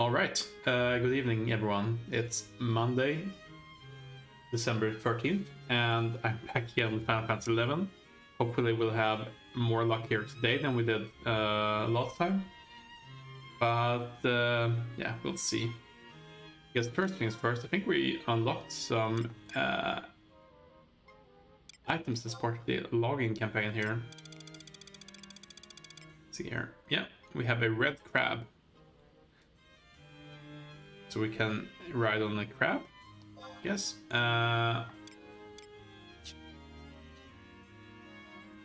Alright, good evening everyone. It's Monday, December 13th, and I'm back here on Final Fantasy 11. Hopefully we'll have more luck here today than we did last time. But yeah, we'll see. I guess first things first, I think we unlocked some items as part of the login campaign here. Let's see here. Yeah, we have a red crab. So we can ride on a crab, yes. Can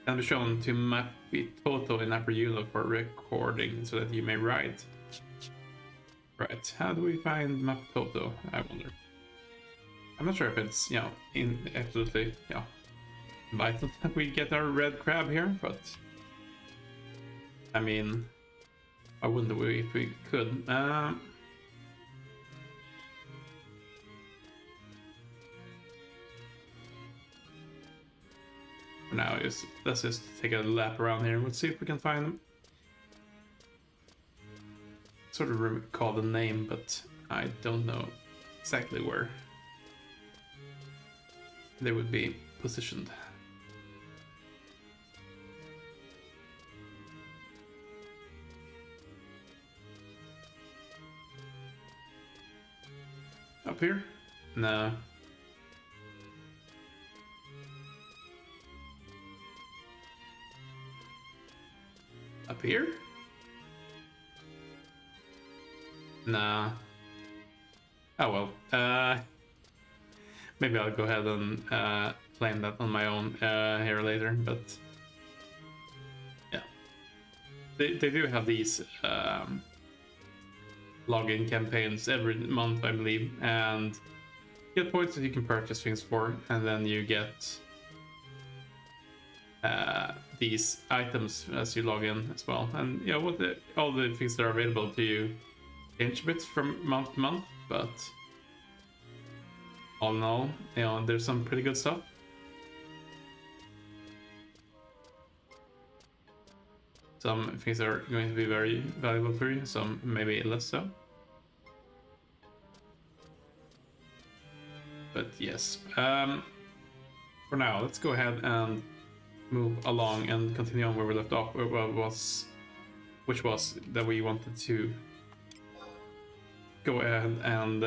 be shown to map the Toto in Upper Eula for recording so that you may ride. Right, how do we find map Toto, I wonder? I'm not sure if it's, you know, absolutely, you know, vital that we get our red crab here, but I mean, I wonder if we could. For now, let's just take a lap around here. Let's see if we can find, sort of recall the name, but I don't know exactly where they would be positioned. Up here? No. Up here? Nah. Oh well. Maybe I'll go ahead and claim that on my own here later, but yeah. They do have these login campaigns every month, I believe, and you get points that you can purchase things for, and then you get these items as you log in as well. And you know, all the things that are available to you change a bit from month to month, but all in all, you know, there's some pretty good stuff. Some things are going to be very valuable for you, some maybe less so. But yes, for now, let's go ahead and move along and continue on where we left off, which was that we wanted to go ahead and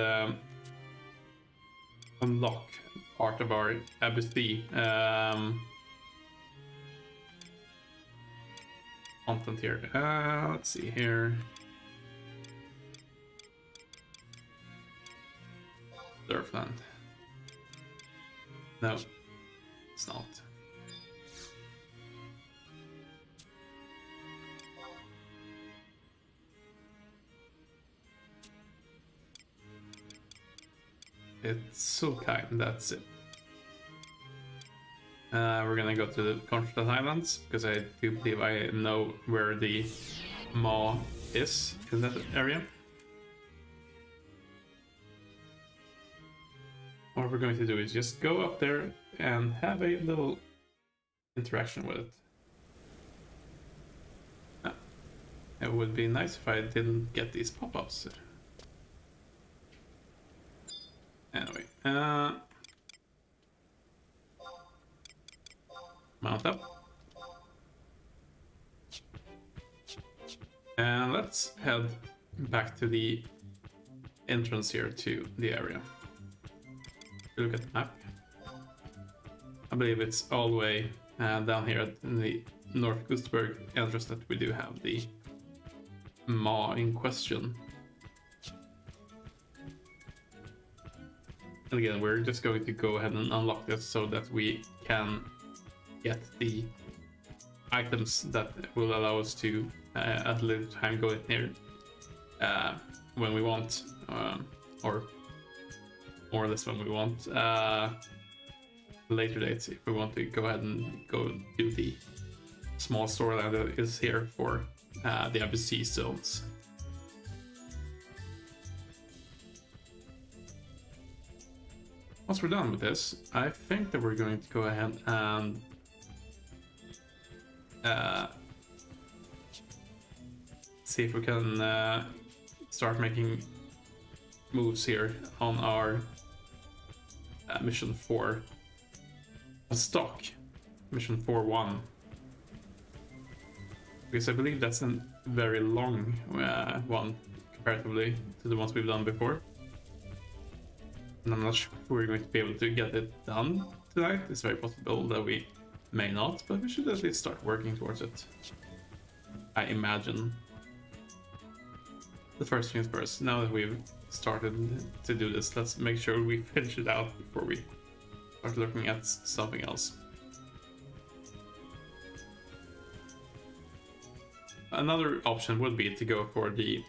unlock part of our FFXVI content here. Let's see here. Surfland. No, it's not. It's so kind, that's it. We're gonna go to the Contrasted Islands, because I do believe I know where the Maw is in that area. What we're going to do is just go up there and have a little interaction with it. It would be nice if I didn't get these pop-ups. Anyway, mount up. And let's head back to the entrance here to the area. Look at the map. I believe it's all the way down here in the North Gustavsburg entrance that we do have the Maw in question. And again, we're just going to go ahead and unlock this so that we can get the items that will allow us to at a later time go in here when we want, or more or less when we want, later dates if we want to go ahead and go do the small storyline that is here for the FFXVI zones. Once we're done with this, I think that we're going to go ahead and see if we can start making moves here on our mission 4 stock, mission 4-1, because I believe that's a very long one comparatively to the ones we've done before, and I'm not sure if we're going to be able to get it done tonight. It's very possible that we may not, but we should at least start working towards it, I imagine. The first things first, now that we've started to do this, let's make sure we finish it out before we start looking at something else. Another option would be to go for the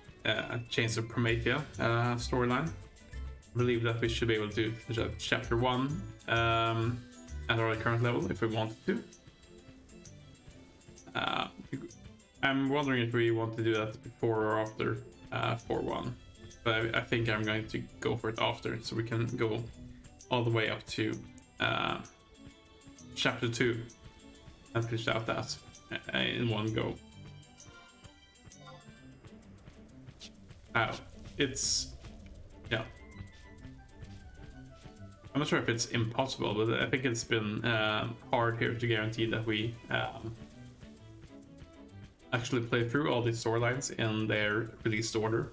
Chains of Promethea storyline. I believe that we should be able to finish out chapter 1 at our current level if we wanted to. I'm wondering if we want to do that before or after 4-1, but I think I'm going to go for it after, so we can go all the way up to chapter 2 and finish out that in one go. It's, yeah, I'm not sure if it's impossible, but I think it's been hard here to guarantee that we actually play through all these storylines in their released order.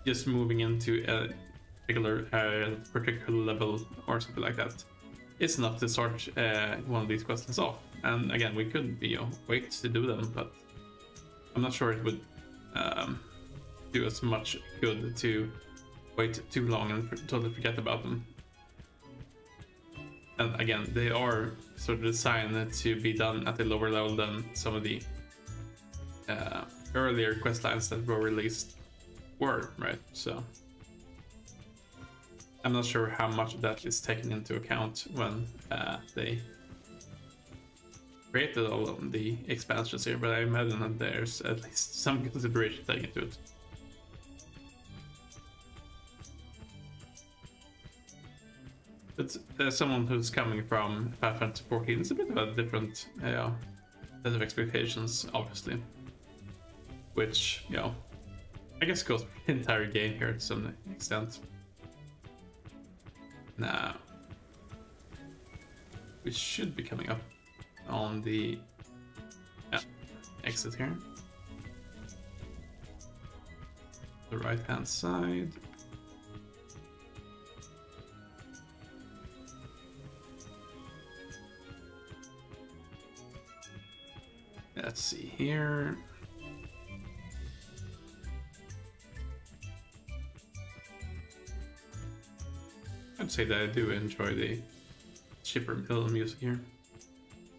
Just moving into a particular level or something like that, it's enough to start one of these questions off. And again, we could, wait to do them, but I'm not sure it would do us much good to wait too long and totally forget about them. And again, they are sort of designed to be done at a lower level than some of the earlier quest lines that were released were, right? So I'm not sure how much of that is taken into account when they created all of the expansions here, but I imagine that there's at least some consideration taken into it. But as someone who's coming from Final Fantasy 14, it's a bit of a different set of expectations, obviously. Which, I guess goes for the entire game here to some extent. Now, we should be coming up on the exit here. The right-hand side. Let's see here. I'd say that I do enjoy the chipper middle music here.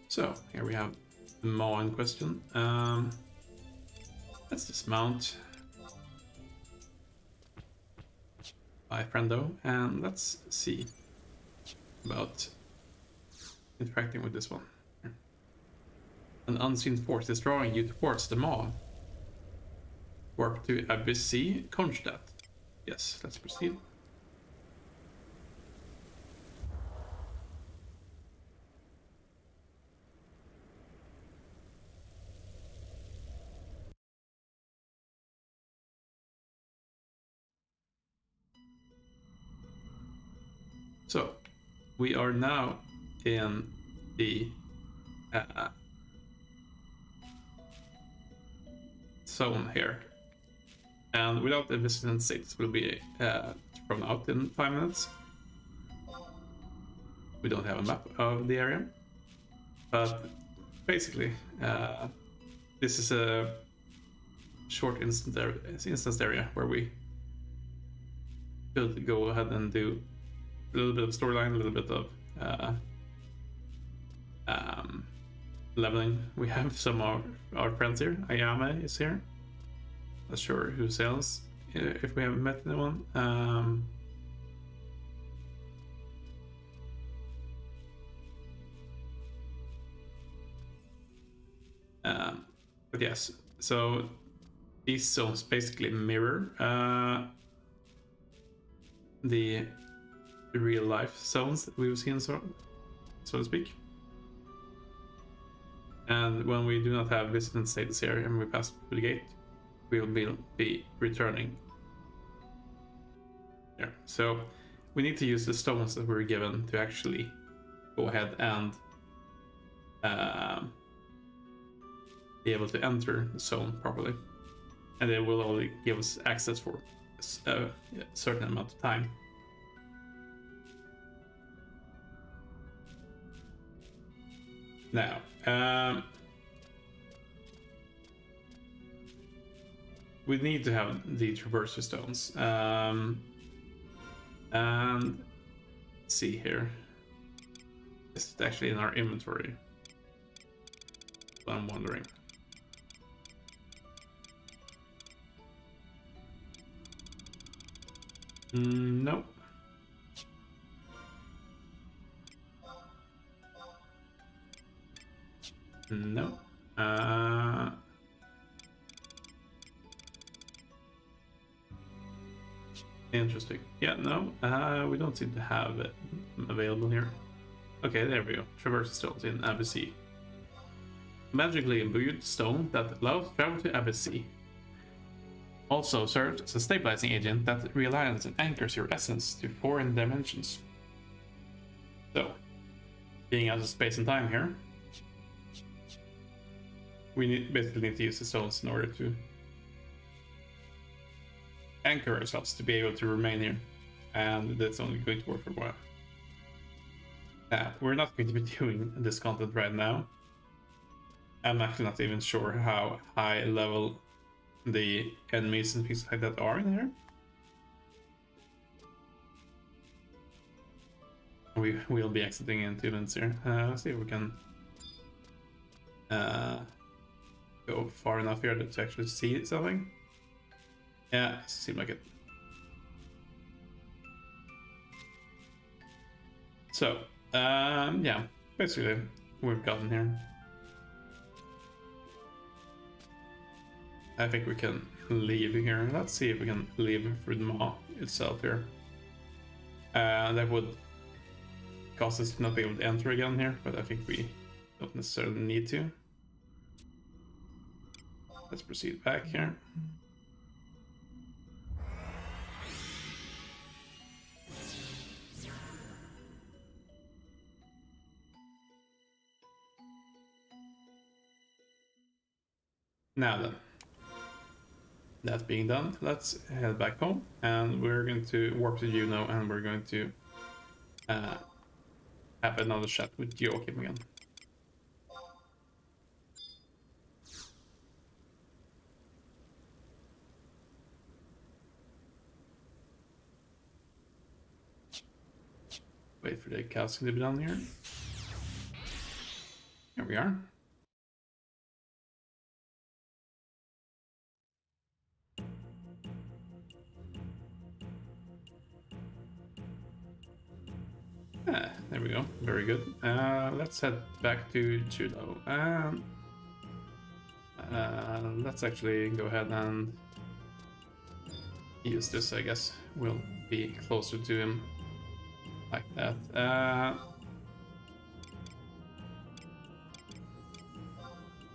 So here we have the maw in question. Let's dismount by friendo, and let's see about interacting with this one. An unseen force is drawing you towards the maw. Warp to FFXVI, conjure that. Yes, let's proceed. So, we are now in the zone here, and without the visitant states will be from out in 5 minutes. We don't have a map of the area, but basically this is a short instance area where we could go ahead and do a little bit of storyline, a little bit of leveling. We have some of our friends here. Ayame is here. Not sure who else, if we haven't met anyone. But yes, so these zones basically mirror the real life zones that we've seen, so to speak. And when we do not have visitant status here and we pass through the gate, will be returning. There. So we need to use the stones that we were given to actually go ahead and be able to enter the zone properly. And they will only give us access for a certain amount of time. Now, we need to have the traverser stones. And let's see here. It's actually in our inventory. I'm wondering. Nope. No. Interesting. Yeah, no, we don't seem to have it available here. Okay, there we go. Traverse stones in Abyss Sea. Magically imbued stone that allows travel to Abyss Sea. Also serves as a stabilizing agent that realigns and anchors your essence to foreign dimensions. So, being out of space and time here, we basically need to use the stones in order to anchor ourselves to be able to remain here, and that's only going to work for a while. We're not going to be doing this content right now. I'm actually not even sure how high level the enemies and things like that are in here. We will be exiting in 2 minutes here. Let's see if we can go far enough here to actually see something. Yeah, it seems like it. So, yeah, basically we've gotten here. I think we can leave here. Let's see if we can leave through the maw itself here. That would cause us to not be able to enter again here, but I think we don't necessarily need to. Let's proceed back here. Now then, that being done, let's head back home, and we're going to warp to Juno, and we're going to have another chat with Joachim again. Wait for the casting to be done here. Here we are. There we go. Very good. Let's head back to Judo. Let's actually go ahead and use this, I guess. We'll be closer to him like that.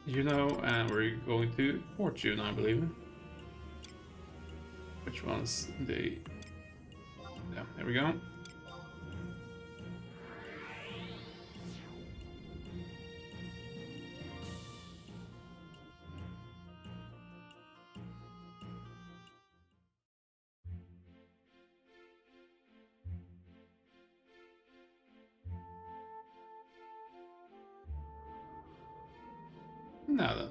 Juno, and we're going to Fortune, I believe. Which one's the... Yeah, there we go. Now then,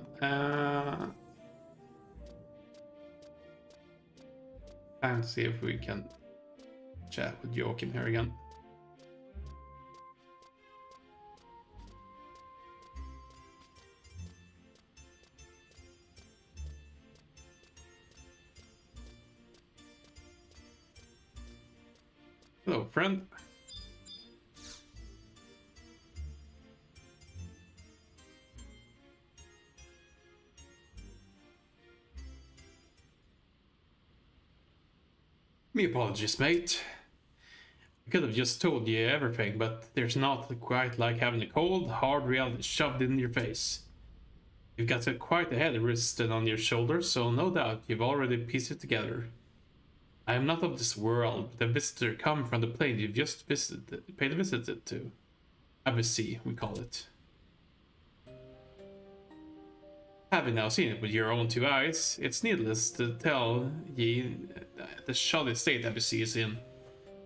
time to see if we can chat with Joachim here again. Hello, friend. My apologies, mate. I could have just told you everything, but there's not quite like having a cold, hard reality shoved in your face. You've got quite a head rested on your shoulders, so no doubt you've already pieced it together. I am not of this world, but a visitor come from the plane you've just paid a visit to. FFXVI, we call it. Having now seen it with your own two eyes, it's needless to tell ye the shoddy state FFXVI is in.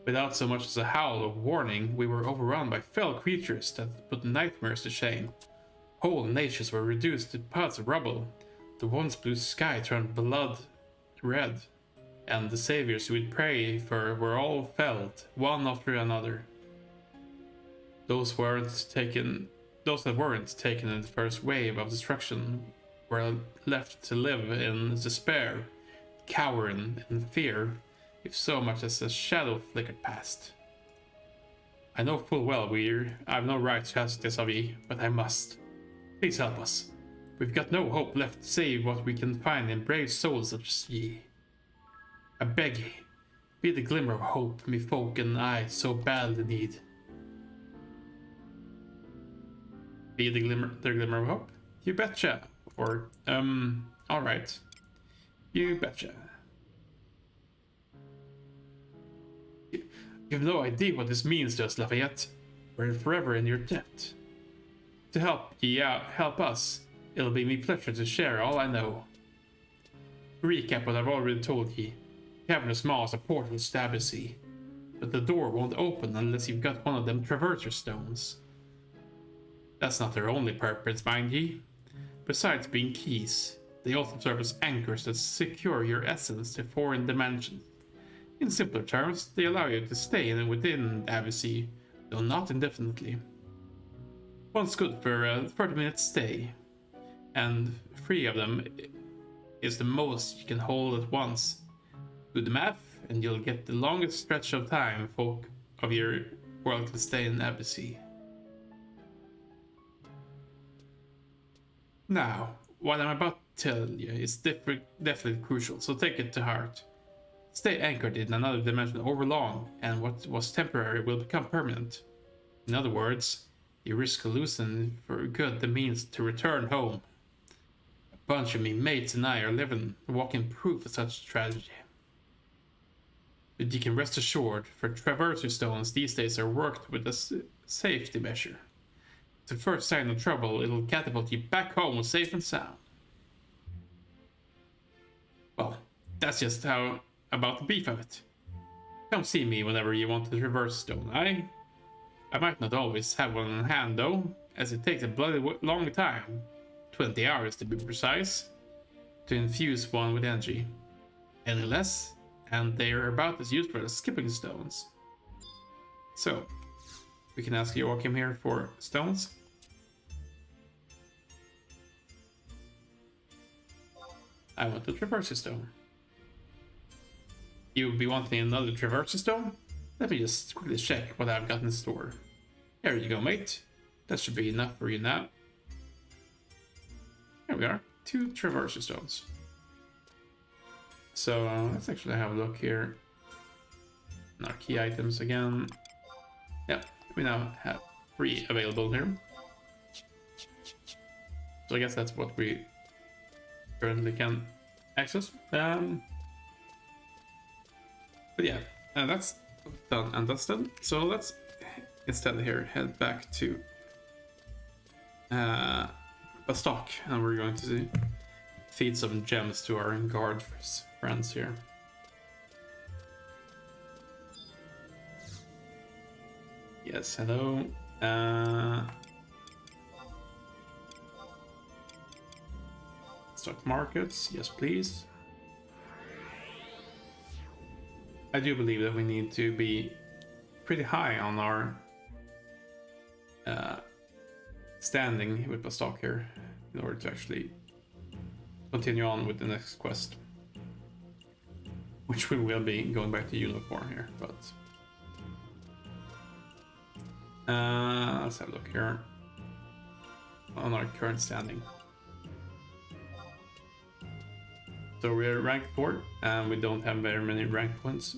Without so much as a howl of warning, we were overrun by fell creatures that put nightmares to shame. Whole nations were reduced to pods of rubble. The once blue sky turned blood red, and the saviors we'd pray for were all felled, one after another. Those that weren't taken in the first wave of destruction were left to live in despair, cowering in fear, if so much as a shadow flickered past. I know full well I've no right to ask this of ye, but I must. Please help us. We've got no hope left save what we can find in brave souls such as ye. I beg ye, be the glimmer of hope me folk and I so badly need. Be the glimmer of hope? You betcha. Or, alright. You betcha. You've no idea what this means to us, Lafayette. We're forever in your debt. To help ye out, help us, it'll be me pleasure to share all I know. To recap what I've already told ye. Cavernous Maw is a portal to FFXVI, but the door won't open unless you've got one of them traverser stones. That's not their only purpose, mind ye. Besides being keys, they also serve as anchors that secure your essence to foreign dimensions. In simpler terms, they allow you to stay within FFXVI, though not indefinitely. One's good for a 30-minute stay, and 3 of them is the most you can hold at once. Do the math, and you'll get the longest stretch of time folk of your world can stay in FFXVI. Now, what I'm about to tell you is definitely crucial, so take it to heart. Stay anchored in another dimension over long, and what was temporary will become permanent. In other words, you risk losing for good the means to return home. A bunch of me mates and I are living, walking proof of such tragedy. But you can rest assured, for traverser stones these days are worked with a safety measure. The first sign of trouble, it'll catapult you back home safe and sound. Well, that's just how about the beef of it. Come see me whenever you want to traverse stone. I might not always have one on hand though, as it takes a bloody long time, 20 hours to be precise, to infuse one with energy. Any less, and they are about as useful as skipping stones. So, we can ask Joachim here for stones. I want the traverser stone. You would be wanting another traverser stone? Let me just quickly check what I've got in the store. There you go, mate. That should be enough for you now. Here we are, 2 traverser stones. So let's actually have a look here. In our key items again. Yeah, we now have 3 available here. So I guess that's what we currently can access. But yeah, that's done and dusted. So let's instead here head back to Bastok, and we're going to feed some gems to our guard friends here. Yes, hello. Stock markets, yes please. I do believe that we need to be pretty high on our standing with Bastok here in order to actually continue on with the next quest, which we will be going back to uniform here. But let's have a look here on our current standing. So we're rank 4 and we don't have very many rank points.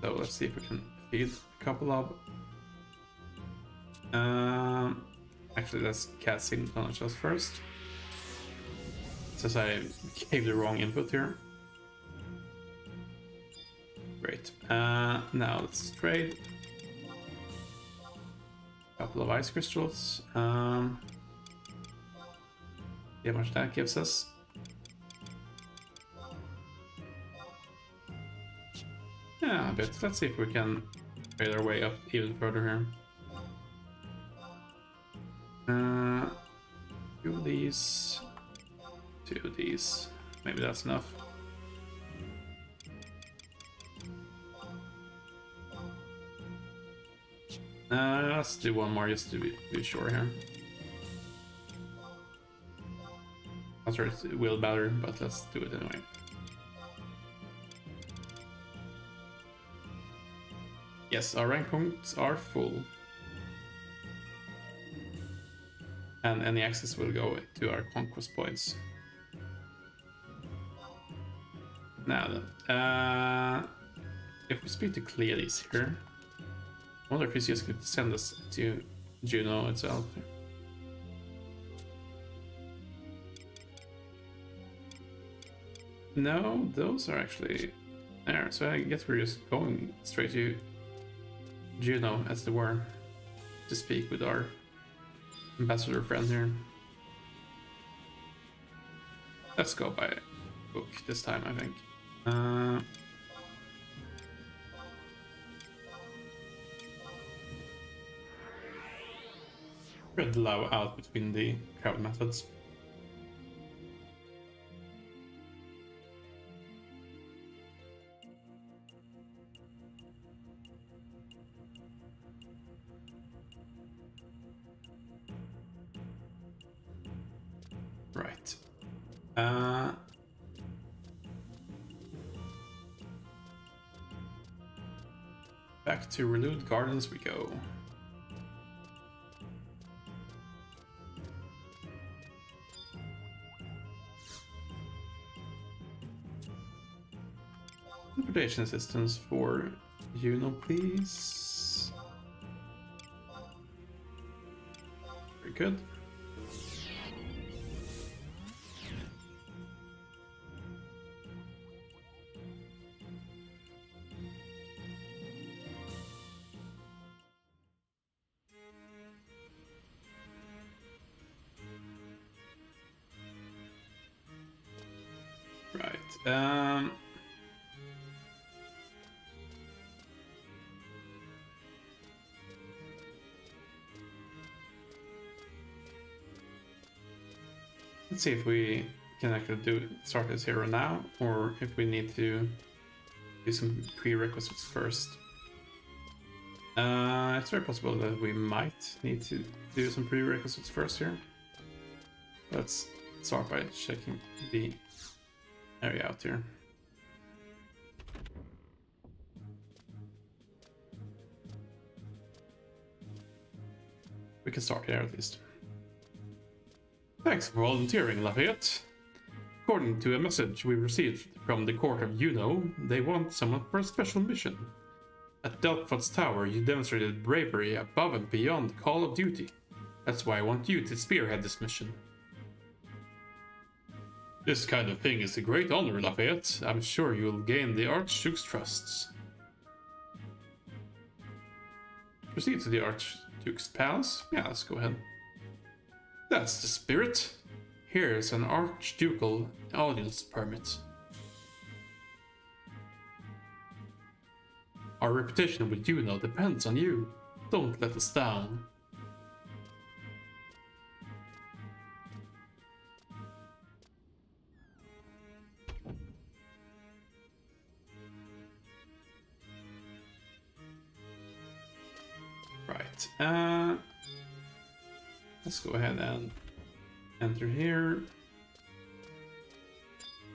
So let's see if we can feed a couple of. Actually, let's cast Signature first. since I gave the wrong input here. Great. Now let's trade. Couple of ice crystals. See how much that gives us. Yeah, a bit. Let's see if we can trade our way up even further here. Two of these. Two of these. Maybe that's enough. Let's do one more just to be sure here. I'm sure it will matter, but let's do it anyway. Yes, our rank points are full. And any access will go to our conquest points. Now then, if we speak to Cleades here, I wonder if he's just going to send us to Juno itself. No, those are actually there, so I guess we're just going straight to Juno, as it were, to speak with our ambassador friend here. Let's go by book this time, I think. Spread the love out between the crowd methods. Right. Back to Renewed Gardens we go. Transportation assistance for Juno, please. Very good. Right. Let's see if we can actually start this here and now, or if we need to do some prerequisites first. It's very possible that we might need to do some prerequisites first here. Let's start by checking the area out here. We can start here at least. Thanks for volunteering, Lafayette. According to a message we received from the court of Juno, they want someone for a special mission. At Delpho's Tower, you demonstrated bravery above and beyond the call of duty. That's why I want you to spearhead this mission. This kind of thing is a great honor, Lafayette. I'm sure you'll gain the Archduke's trusts. Proceed to the Archduke's palace? Yeah, let's go ahead. That's the spirit. Here's an archducal audience permit. Our reputation with Juno depends on you. Don't let us down. Right. Let's go ahead and enter here.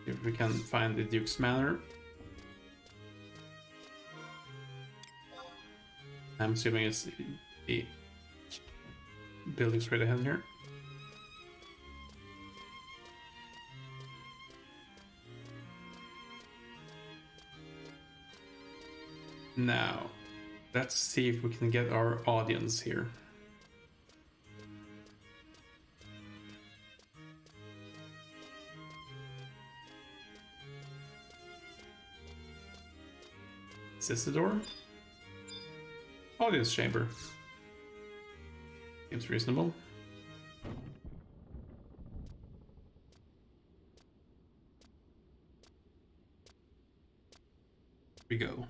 See if we can find the Duke's Manor. I'm assuming it's the building straight ahead here. Now, let's see if we can get our audience here. Is this the door? Audience chamber. Seems reasonable. Here we go.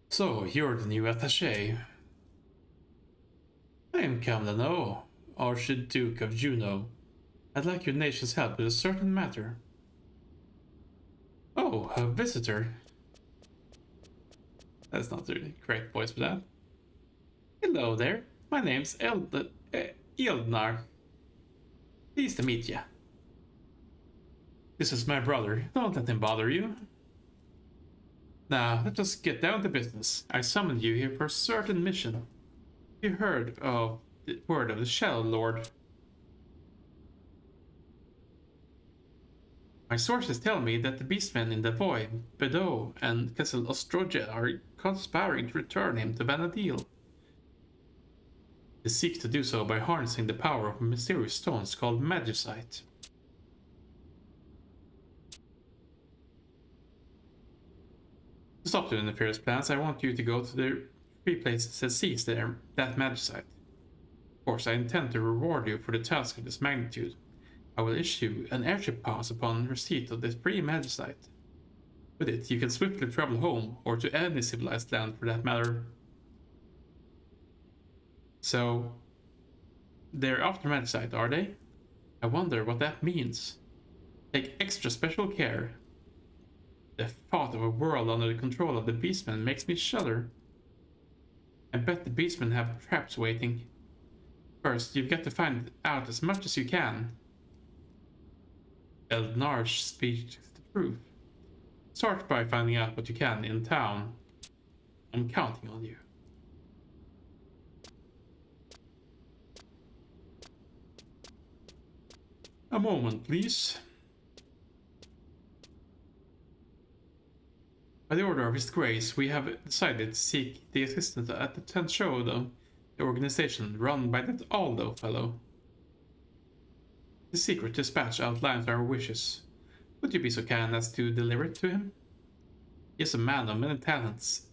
So, you're the new attaché. I am Camlano, Archduke of Juno. I'd like your nation's help with a certain matter. Oh, a visitor. That's not the correct voice for that. Hello there. My name's Eldnar. Pleased to meet ya. This is my brother. Don't let him bother you. Now, let us get down to business. I summoned you here for a certain mission. You heard of the word of the Shadow Lord. My sources tell me that the beastmen in the Void, Bedeau, and Castle Ostroja are conspiring to return him to Vanadil. They seek to do so by harnessing the power of mysterious stones called magicite. To stop the nefarious plans, I want you to go to the 3 places that seize that magicite. Of course, I intend to reward you for the task of this magnitude. I will issue an airship pass upon receipt of this free magicite. With it, you can swiftly travel home, or to any civilized land for that matter. So, they're after magicite, are they? I wonder what that means. Take extra special care. The thought of a world under the control of the beastmen makes me shudder. I bet the beastmen have traps waiting. First, you've got to find out as much as you can. Eldnar speaks the truth. Start by finding out what you can in town. I'm counting on you. A moment, please. By the order of His Grace, we have decided to seek the assistance at the 10th Showdown, the organization run by that Aldo fellow. The secret dispatch outlines our wishes. Would you be so kind as to deliver it to him? He is a man of many talents.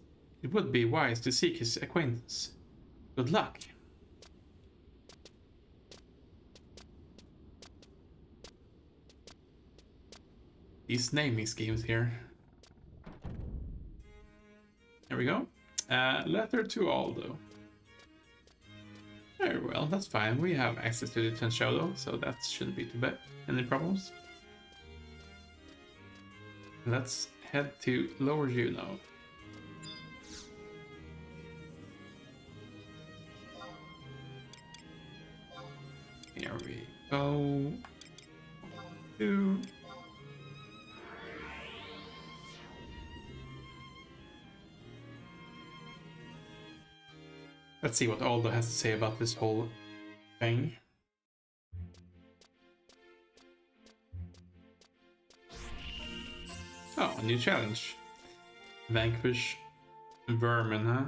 It would be wise to seek his acquaintance. Good luck. These naming schemes here. There we go. Letter to Aldo. Very well, that's fine. We have access to the 10th Shadow, so that shouldn't be too bad. Any problems? Let's head to Lower Juno. Here we go. Let's see what Aldo has to say about this whole thing. Oh, a new challenge. Vanquish vermin, huh?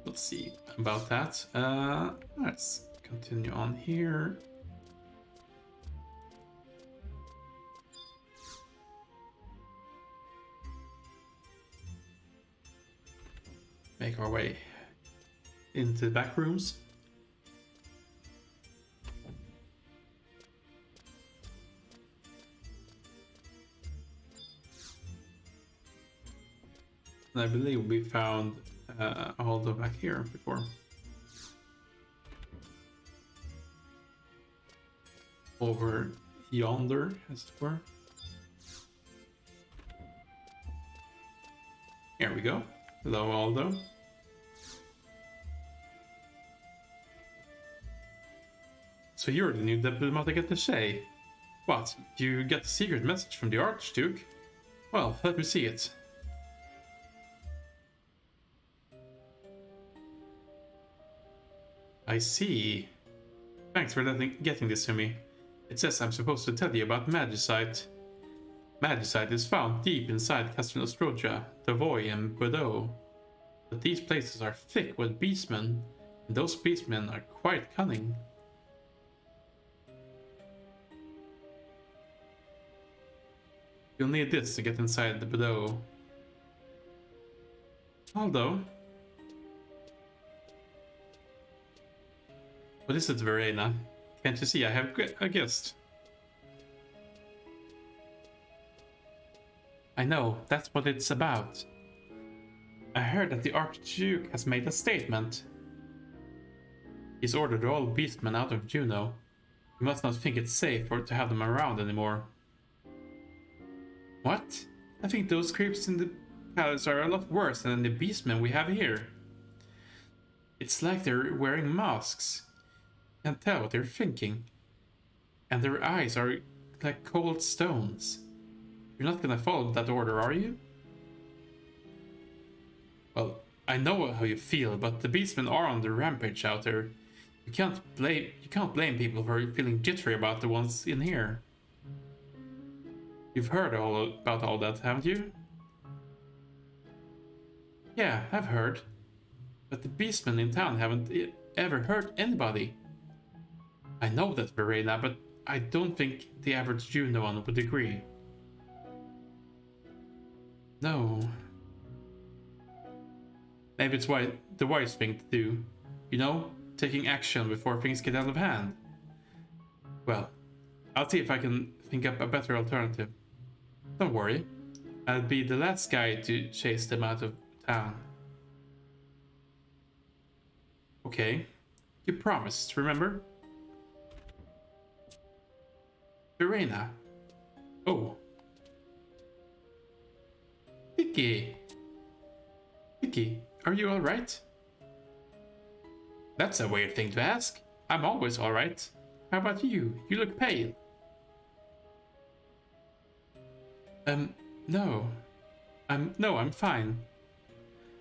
Let's see about that. Let's continue on here. Make our way into the back rooms. And I believe we found Aldo back here before. Over yonder, as it were. Here we go. Hello, Aldo. So you're the new diplomatic attaché. What? You get the secret message from the Archduke? Well, let me see it. I see. Thanks for getting this to me. It says I'm supposed to tell you about magicite. Magicite is found deep inside Castle Nostrogia, Devoy, and Bordeaux. But these places are thick with beastmen, and those beastmen are quite cunning. You'll need this to get inside the Bordeaux. Although... What is it, Verena? Can't you see I have a guest? I know, that's what it's about. I heard that the Archduke has made a statement. He's ordered all beastmen out of Juneau. You must not think it's safe to have them around anymore. What? I think those creeps in the palace are a lot worse than the beastmen we have here. It's like they're wearing masks. You can't tell what they're thinking. And their eyes are like cold stones. You're not gonna follow that order, are you? Well, I know how you feel, but the beastmen are on the rampage out there. You can't blame people for feeling jittery about the ones in here. You've heard about all that, haven't you? Yeah, I've heard. But the beastmen in town haven't ever hurt anybody. I know that, Verena, but I don't think the average Junoan would agree. No. Maybe it's the wise thing to do. You know, taking action before things get out of hand. Well, I'll see if I can think up a better alternative. Don't worry. I'll be the last guy to chase them out of town. Okay. You promised, remember? Verena. Oh. Vicky. Vicky, are you alright? That's a weird thing to ask. I'm always alright. How about you? You look pale. No. I'm fine.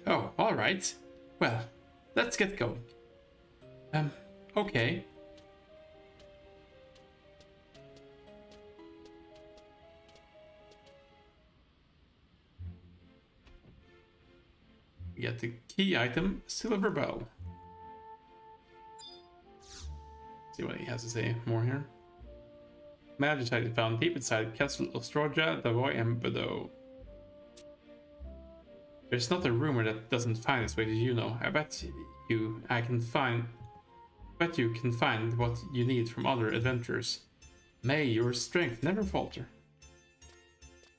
Oh, alright. Well, let's get going. Okay. We get the key item, Silver Bell. See what he has to say more here. Magicite found deep inside Castle Nostrogia, Devoy, and Bordeaux. There's not a rumor that doesn't find its way to Juneau. I bet you can find what you need from other adventurers. May your strength never falter.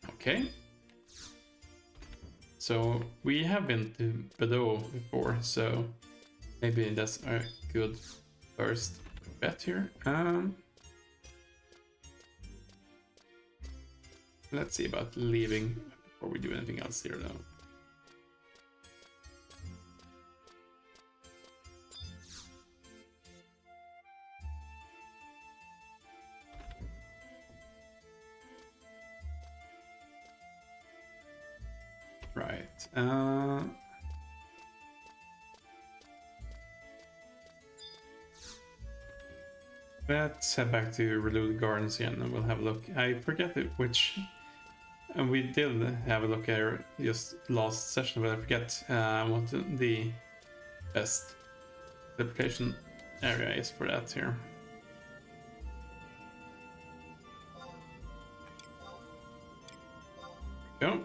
Okay. So we have been to Bordeaux before, so maybe that's a good first bet here. Let's see about leaving before we do anything else here though. Right. Let's head back to Reloaded Gardens again and we'll have a look. I forget which... And we did have a look at just last session, but I forget what the best teleportation area is for that here. Go.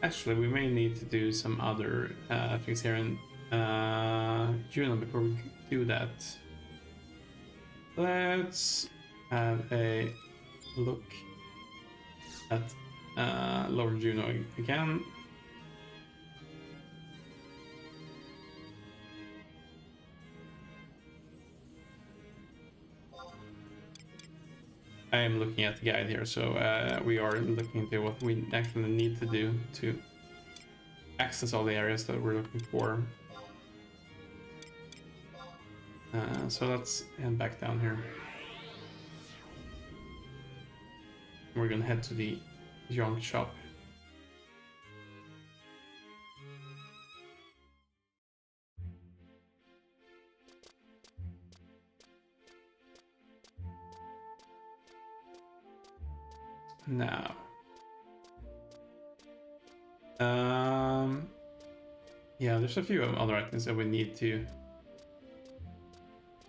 Actually, we may need to do some other things here in Juneau before we do that. Let's have a look at Lower Juneau again. I am looking at the guide here, so we are looking into what we actually need to do to access all the areas that we're looking for. So let's head back down here. We're gonna head to the junk shop. Now, yeah, there's a few other items that we need to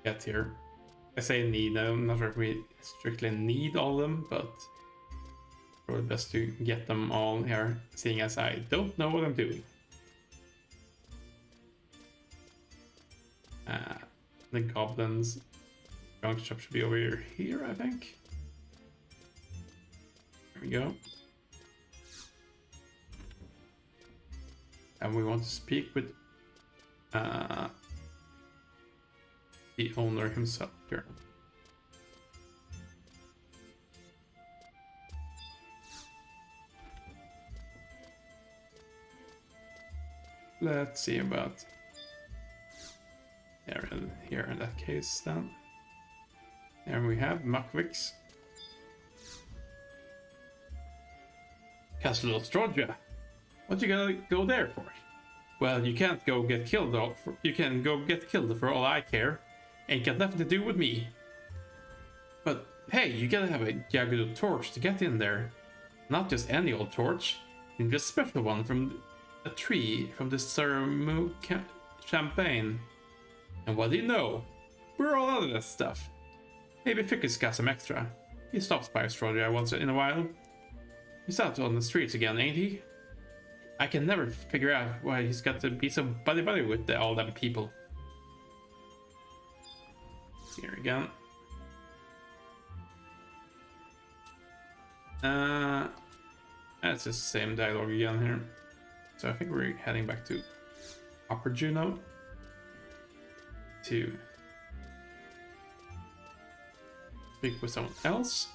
get here. I say need, I'm not sure if we strictly need all of them, but probably best to get them all here, seeing as I don't know what I'm doing. The goblins junk shop should be over here, I think. There we go. And we want to speak with the owner himself here. Let's see about here in that case then. There we have Muckwix. Castle of Strodja. What you gonna go there for? Well, you can't go get killed though. You can go get killed for all I care. Ain't got nothing to do with me. But hey, you gotta have a Jagged torch to get in there. Not just any old torch. You need a special one from a tree from the Saramu Champagne. And what do you know? We're all out of that stuff. Maybe Ficky's got some extra. He stops by Strodja once in a while. He's out on the streets again, ain't he? I can never figure out why he's got to be so buddy-buddy with all them people. Here again. That's the same dialogue again here. So I think we're heading back to Upper Juno to speak with someone else.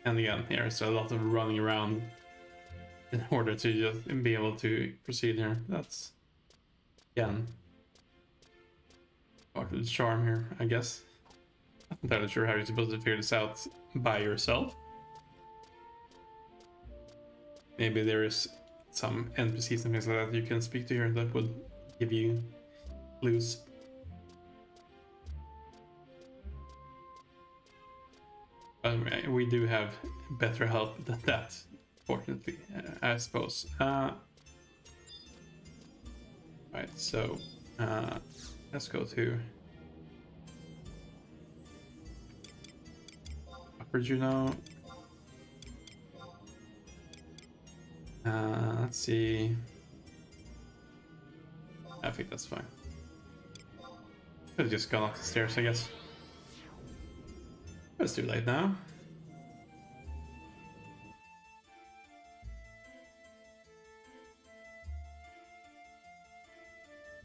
And again, here's a lot of running around in order to just be able to proceed here. That's, again, part of the charm here, I guess. I'm not entirely sure how you're supposed to figure this out by yourself. Maybe there is some NPCs and things like that you can speak to here that would give you clues. We do have better help than that, fortunately, I suppose. Right, so let's go to Upper Juno. Let's see. I think that's fine. Could have just gone up the stairs, I guess. But it's too late now.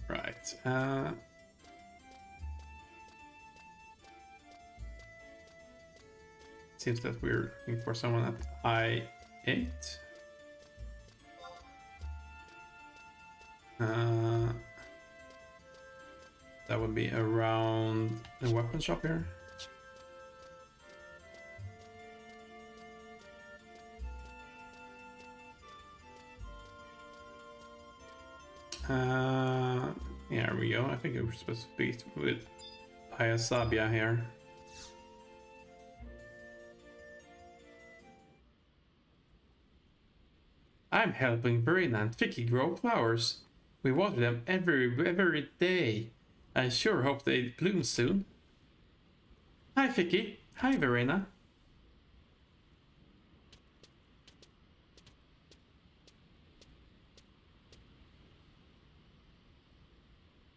Right. Seems that we're looking for someone at I-8. That would be around the weapon shop here. There we go. I think we're supposed to speak with Hayasabia here. I'm helping Verena and Vicky grow flowers. We water them every day. I sure hope they bloom soon. Hi Vicky. Hi Verena.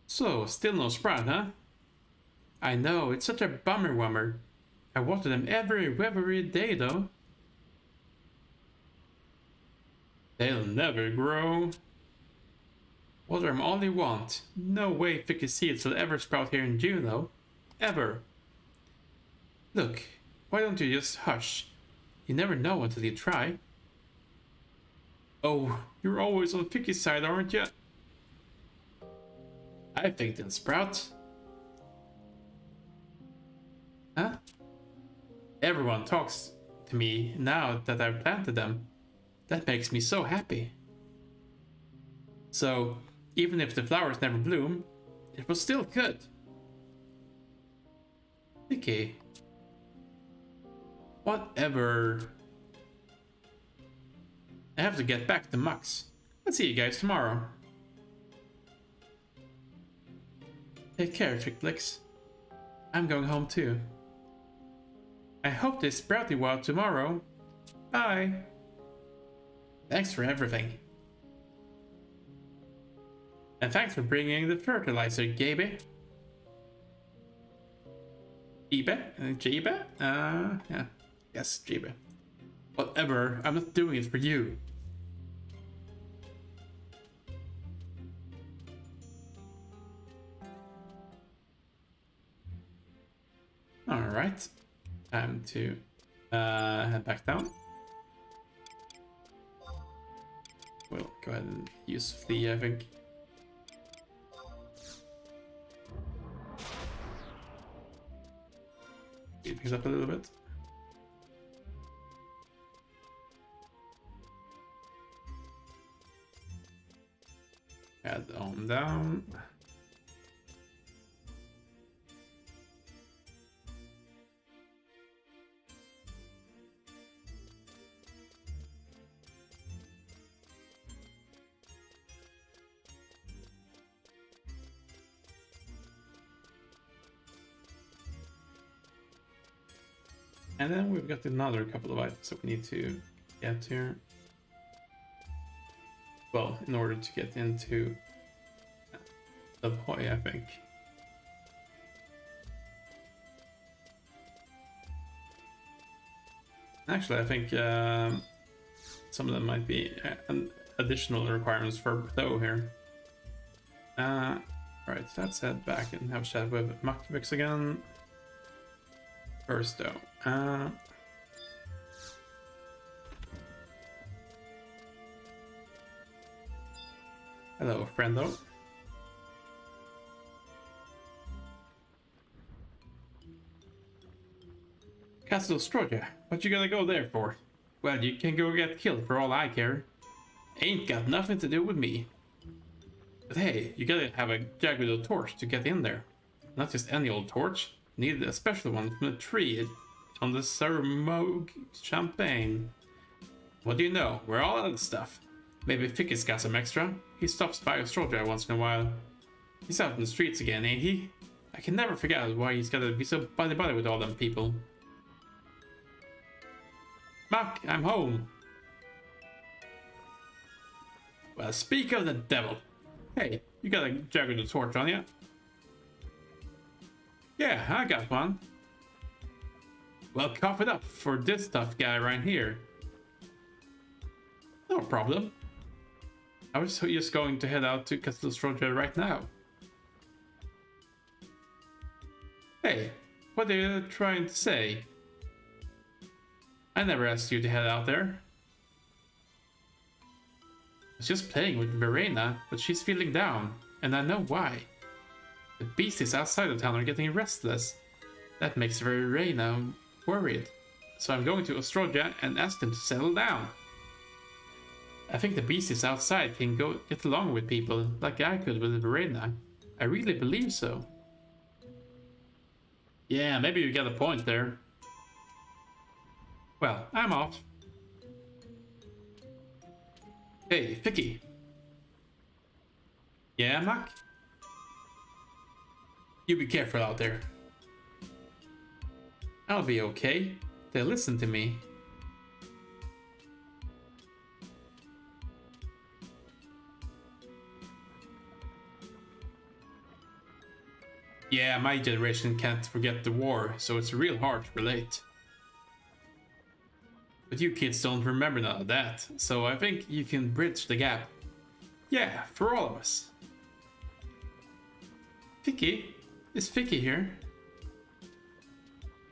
So, still no sprout, huh? I know, it's such a bummer. I water them every day though. They'll never grow. What I'm all you want. No way Ficky seeds will ever sprout here in Juneau. Ever. Look, why don't you just hush? You never know until you try. Oh, you're always on Ficky's side, aren't you? I think they'll sprout. Huh? Everyone talks to me now that I've planted them. That makes me so happy. So, even if the flowers never bloom, it was still good. Okay. Whatever. I have to get back to Mux. I'll see you guys tomorrow. Take care, Tricklix. I'm going home too. I hope they sprout you out tomorrow. Bye. Thanks for everything. And thanks for bringing the fertilizer, Gabe. Jibe? Jibe? Yeah. Yes, Jibe. Whatever, I'm not doing it for you. Alright. Time to head back down. We'll go ahead and use Flea, I think. Speed things up a little bit. Head on down. And then we've got another couple of items that we need to get here. Well, in order to get into the Hoy, I think. Actually, I think some of them might be additional requirements for Though here. Right, let's head back and have a chat with Makvix again. First though. Hello, friendo. Castle Stroja, what you gonna go there for? Well, you can go get killed for all I care. Ain't got nothing to do with me. But hey, you gotta have a Jaguar torch to get in there. Not just any old torch. Needed a special one from the tree on the Sermogue Champagne. What do you know? We're all out of stuff. Maybe Ficky's got some extra. He stops by Stroja once in a while. He's out in the streets again, ain't he? I can never figure out why he's gotta be so buddy-buddy with all them people. Mac, I'm home. Well, speak of the devil. Hey, you got a Jaguar torch on ya? Yeah, I got one. Well, cough it up for this tough guy right here. No problem. I was just going to head out to Castle Stroja right now. Hey, what are you trying to say? I never asked you to head out there. I was just playing with Verena, but she's feeling down, and I know why. The beasties outside the town are getting restless. That makes Verena worried. So I'm going to Ostroja and ask them to settle down. I think the beasties outside can get along with people like I could with Verena. I really believe so. Yeah, maybe you get a point there. Well, I'm off. Hey, Ficky. Yeah, Mac? You be careful out there. I'll be okay. They listen to me. Yeah, my generation can't forget the war, so it's real hard to relate. But you kids don't remember none of that, so I think you can bridge the gap. Yeah, for all of us. Vicky? Is Vicky here?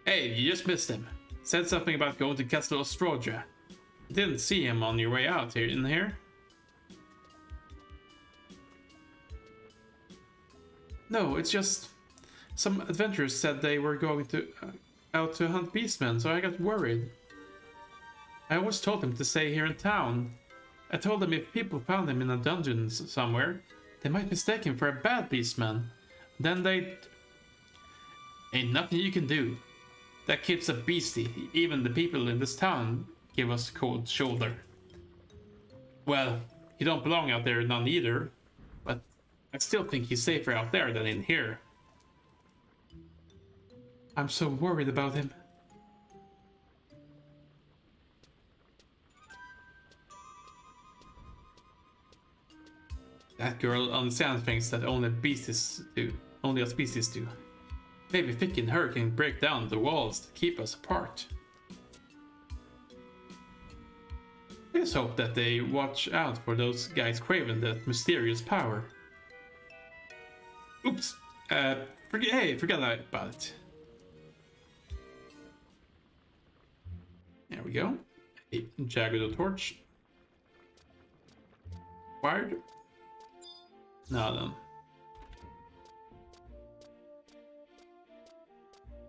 Hey, you just missed him. Said something about going to Castle Ostroja. Didn't see him on your way out here in here? No, it's just some adventurers said they were going to out to hunt beastmen, so I got worried. I always told him to stay here in town. I told them if people found him in a dungeon somewhere, they might mistake him for a bad beastman. Then they... Ain't nothing you can do. That kid's a beastie. Even the people in this town give us a cold shoulder. Well, he don't belong out there, none either. But I still think he's safer out there than in here. I'm so worried about him. That girl understands things that only beasties do. Only us beasties do. Maybe Vicky and her can break down the walls that keep us apart. I just hope that they watch out for those guys craving that mysterious power. Oops. Forget about it. There we go. A jagged torch. Wired. Now then.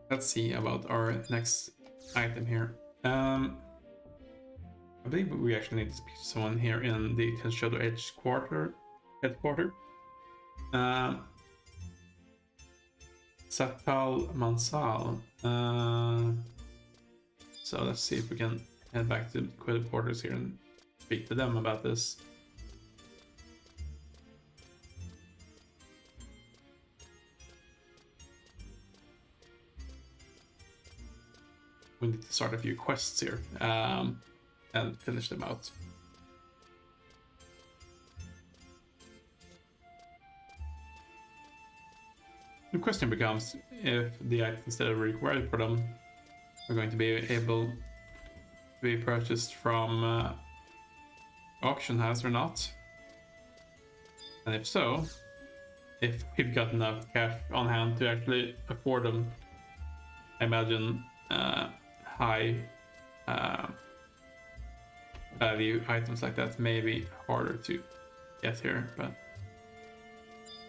Let's see about our next item here. I believe we actually need to speak to someone here in the Shadow Edge headquarter. Satal Mansal. So let's see if we can head back to the headquarters here and speak to them about this. We need to start a few quests here and finish them out. The question becomes if the items that are required for them are going to be able to be purchased from auction house or not. And if so, if we've got enough cash on hand to actually afford them, I imagine high value items like that may be harder to get here, but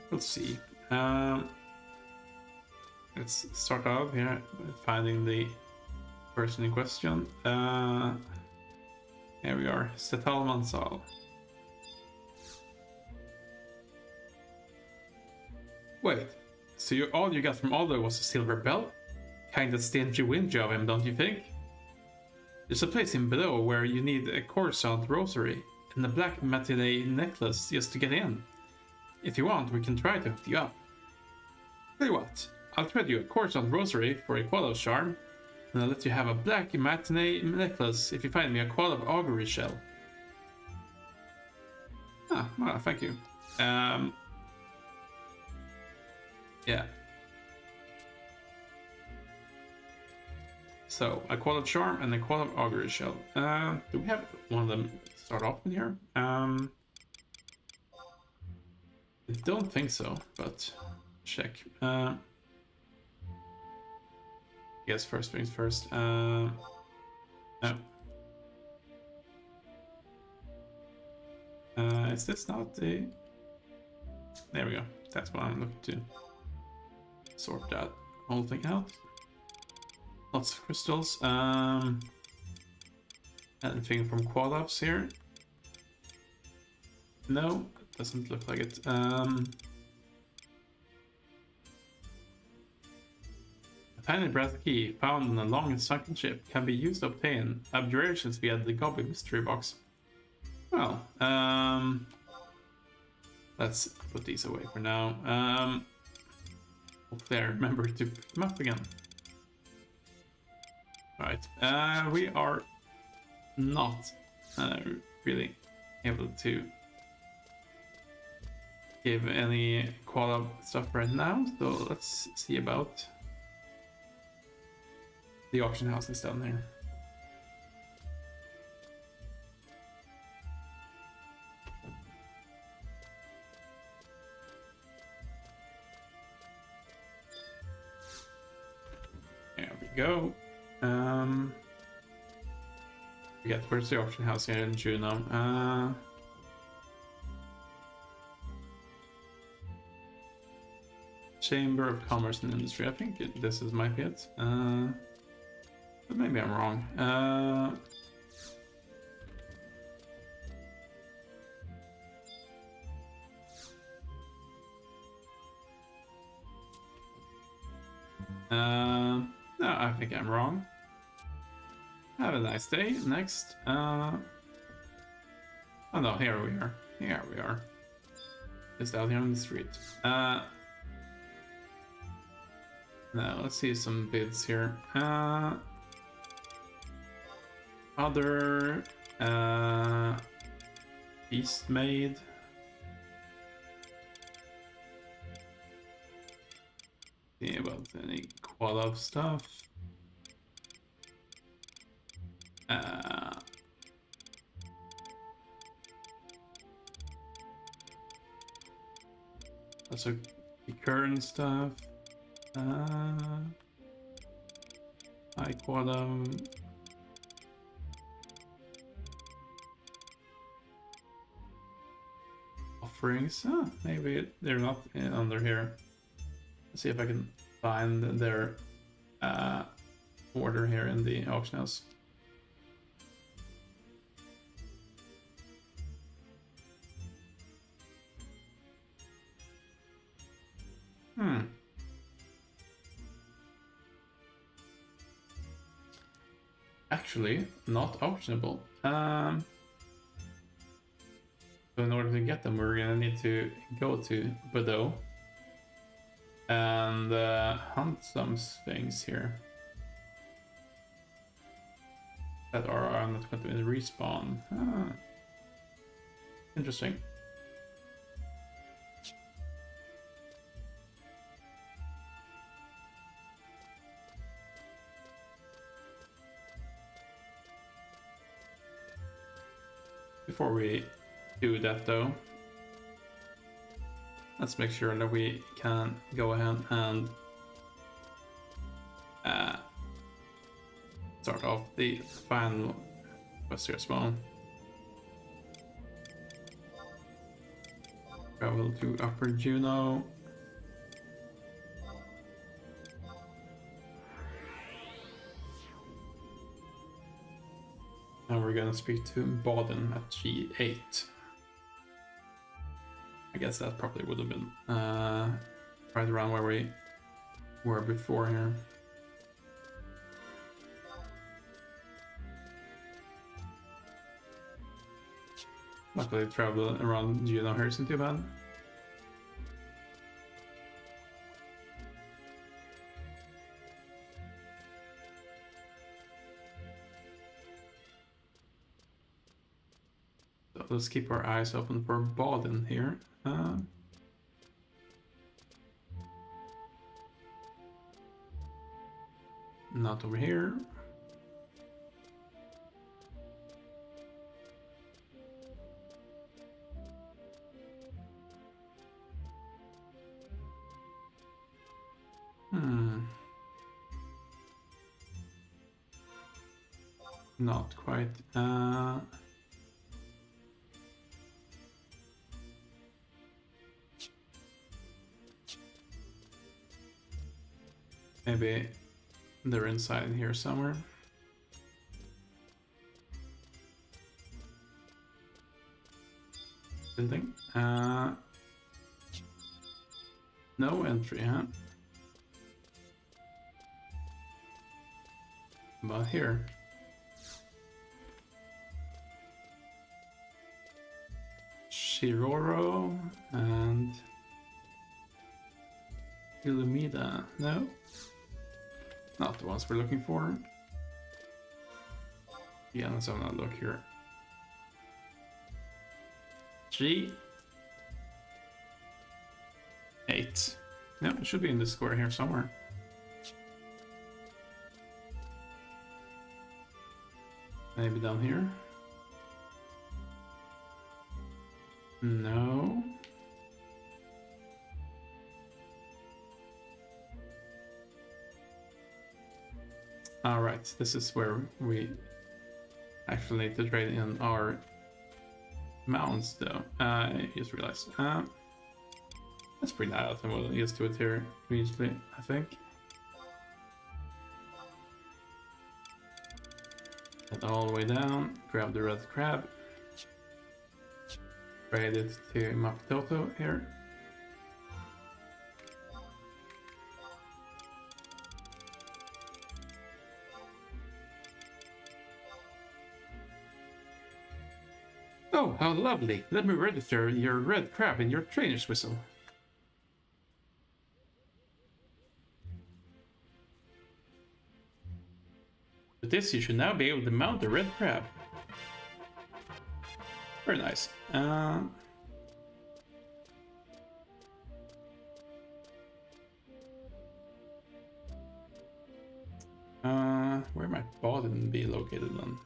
we'll see. Let's start off here with finding the person in question. Here we are, Satal Mansal. Wait, so all you got from Aldo was a silver bell? Kinda stingy-wingy of him, don't you think? There's a place in below where you need a coruscant rosary and a black matinee necklace just to get in. If you want, we can try to hook you up. Tell you what, I'll trade you a coruscant rosary for a qual of charm, and I'll let you have a black matinee necklace if you find me a qual of augury shell. Ah, well, thank you. Yeah. So, a qual of charm and a qual of augury shell. Do we have one of them start off in here? I don't think so, but check. Yes, first things first. No. Is this not the... There we go. That's what I'm looking to sort that whole thing out. Lots of crystals. Anything from Quadops here? No, it doesn't look like it. A tiny brass key found in a long and sunken ship can be used to obtain abjurations via the Goblin mystery box. Well, let's put these away for now. Hopefully I remember to pick them up again. Right, we are not really able to give any qual stuff right now, so let's see about the auction house is down there. go. Forget where's the auction house here in Juno. Chamber of Commerce and Industry. I think this is might be it. But maybe I'm wrong. No, I think I'm wrong. Have a nice day. Next. Oh no, here we are. Here we are. Just out here on the street. Now let's see some bids here. Other East Made. See about any quad stuff. Also the current stuff. High quad offerings. Maybe they're not under here. Let's see if I can find their order here in the auction house. Actually, not auctionable. So in order to get them, we're gonna need to go to Bordeaux and hunt some things here that are not going to respawn. Interesting. Before we do that though, let's make sure that we can go ahead and start off the final quest here as well. Travel to Upper Juno. And we're gonna speak to Baden at G8. I guess that probably would have been right around where we were before here. Luckily, travel around Juno here isn't too bad. So let's keep our eyes open for Baden here. Not over here. Not quite. Maybe they're inside here somewhere. Building. No entry, huh? But here. Shiroro and Illumida. No? Not the ones we're looking for. Yeah, let's have another look here. G8. No, it should be in the square here somewhere. Maybe down here. No. Alright, this is where we actually need to trade in our mounts though. I just realized. Let's bring that out and we'll just do it here immediately, I think. Head all the way down, grab the red crab. Trade it to Map Toto here. Oh, how lovely! Let me register your red crab in your trainer's whistle. With this, you should now be able to mount the red crab. Very nice. Where might Baden be located then?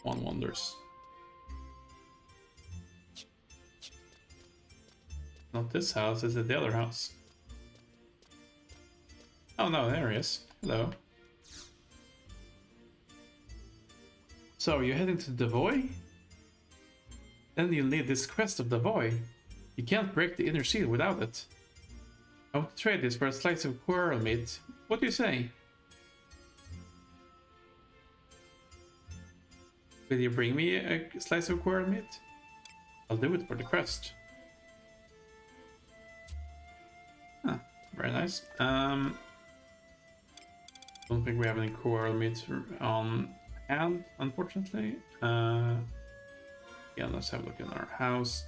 One wonders. Not this house, is it the other house? Oh no, there he is. Hello. So, you're heading to Devoy? Then you'll need this crest of Devoy. You can't break the inner seal without it. I want to trade this for a slice of squirrel meat. What do you say? Will you bring me a slice of squirrel meat? I'll do it for the crest. Huh, very nice. Don't think we have any squirrel meat on hand, unfortunately. Yeah, let's have a look in our house.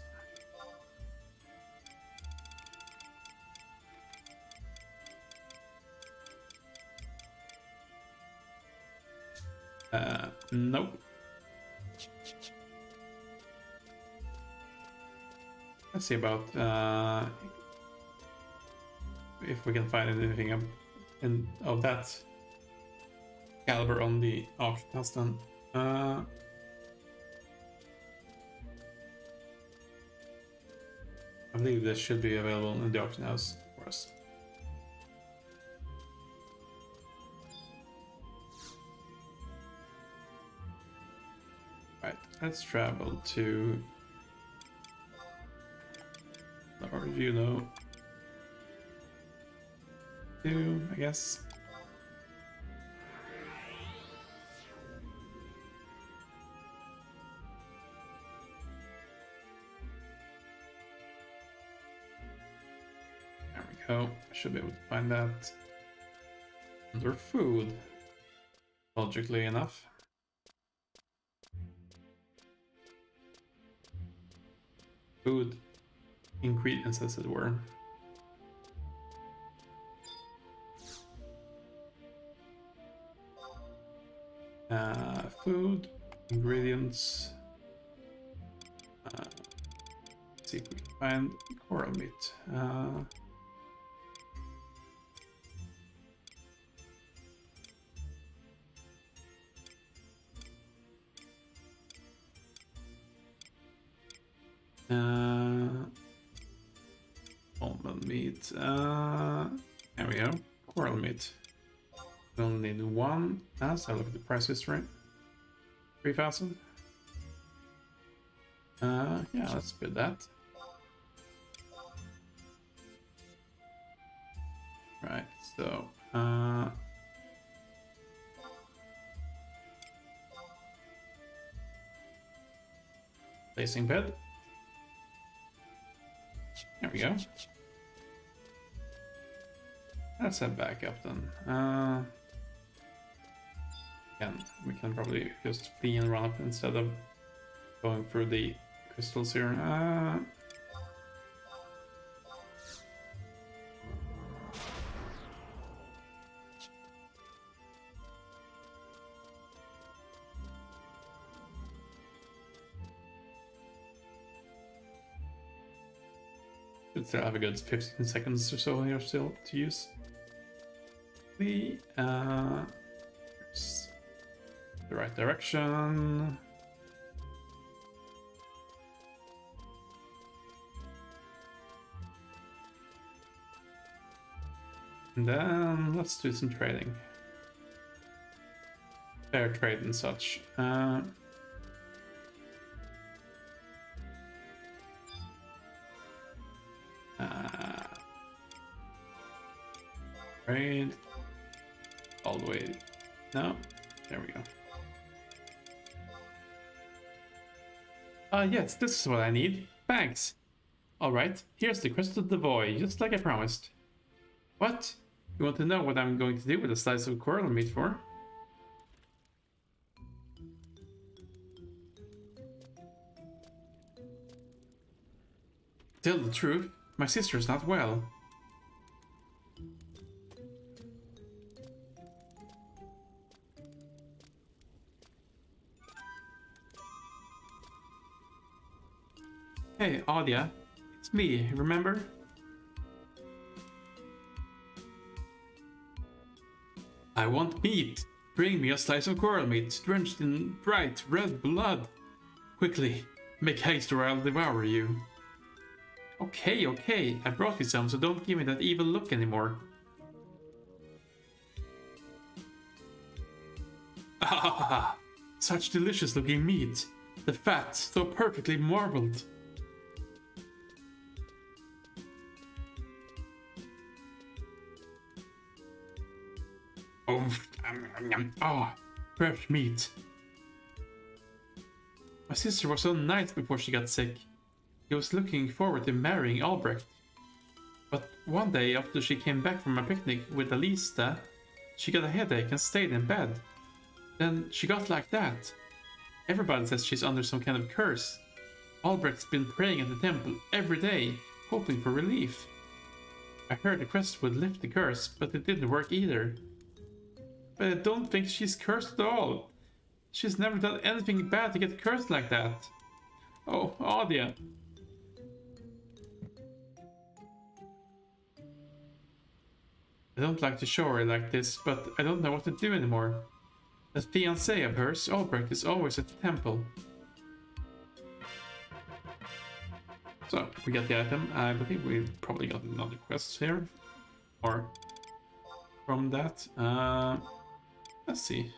Nope. Let's see about if we can find anything of that caliber on the auction house then. I believe this should be available in the auction house for us. Right, let's travel to Lord Juno 2, I guess. There we go. I should be able to find that under food, logically enough. Food ingredients, as it were. Food ingredients. Let's see if we can find coral meat. Almond meat. There we go. Coral meat. We only need one. Let's have a look at the price history. 3,000. Yeah, let's bid that. Right, so placing bid. There we go. Let's head back up then. Again, we can probably just flee and run up instead of going through the crystals here. Should still have a good 15 seconds or so here still to use. The right direction. And then let's do some trading. fair trade and such. Trade all the way. No, there we go. Yes, this is what I need. Thanks. Alright, here's the crystal devoy, just like I promised. What? You want to know what I'm going to do with a slice of coral meat for? Tell the truth, my sister's not well. Hey, Adia. It's me, remember? I want meat. Bring me a slice of coral meat, drenched in bright red blood. Quickly, make haste or I'll devour you. Okay, okay, I brought you some, so don't give me that evil look anymore. Ah, such delicious looking meat. The fat so perfectly marbled. Oh, fresh meat. My sister was so nice before she got sick. She was looking forward to marrying Albrecht. But one day after she came back from a picnic with Alista, she got a headache and stayed in bed. Then she got like that. Everybody says she's under some kind of curse. Albrecht's been praying at the temple every day, hoping for relief. I heard the quest would lift the curse, but it didn't work either. But I don't think she's cursed at all. She's never done anything bad to get cursed like that. Oh, Adia. I don't like to show her like this, but I don't know what to do anymore. That fiancé of hers, Albrecht, is always at the temple. So, we got the item. I believe we probably got another quest here. Or from that. Let's see.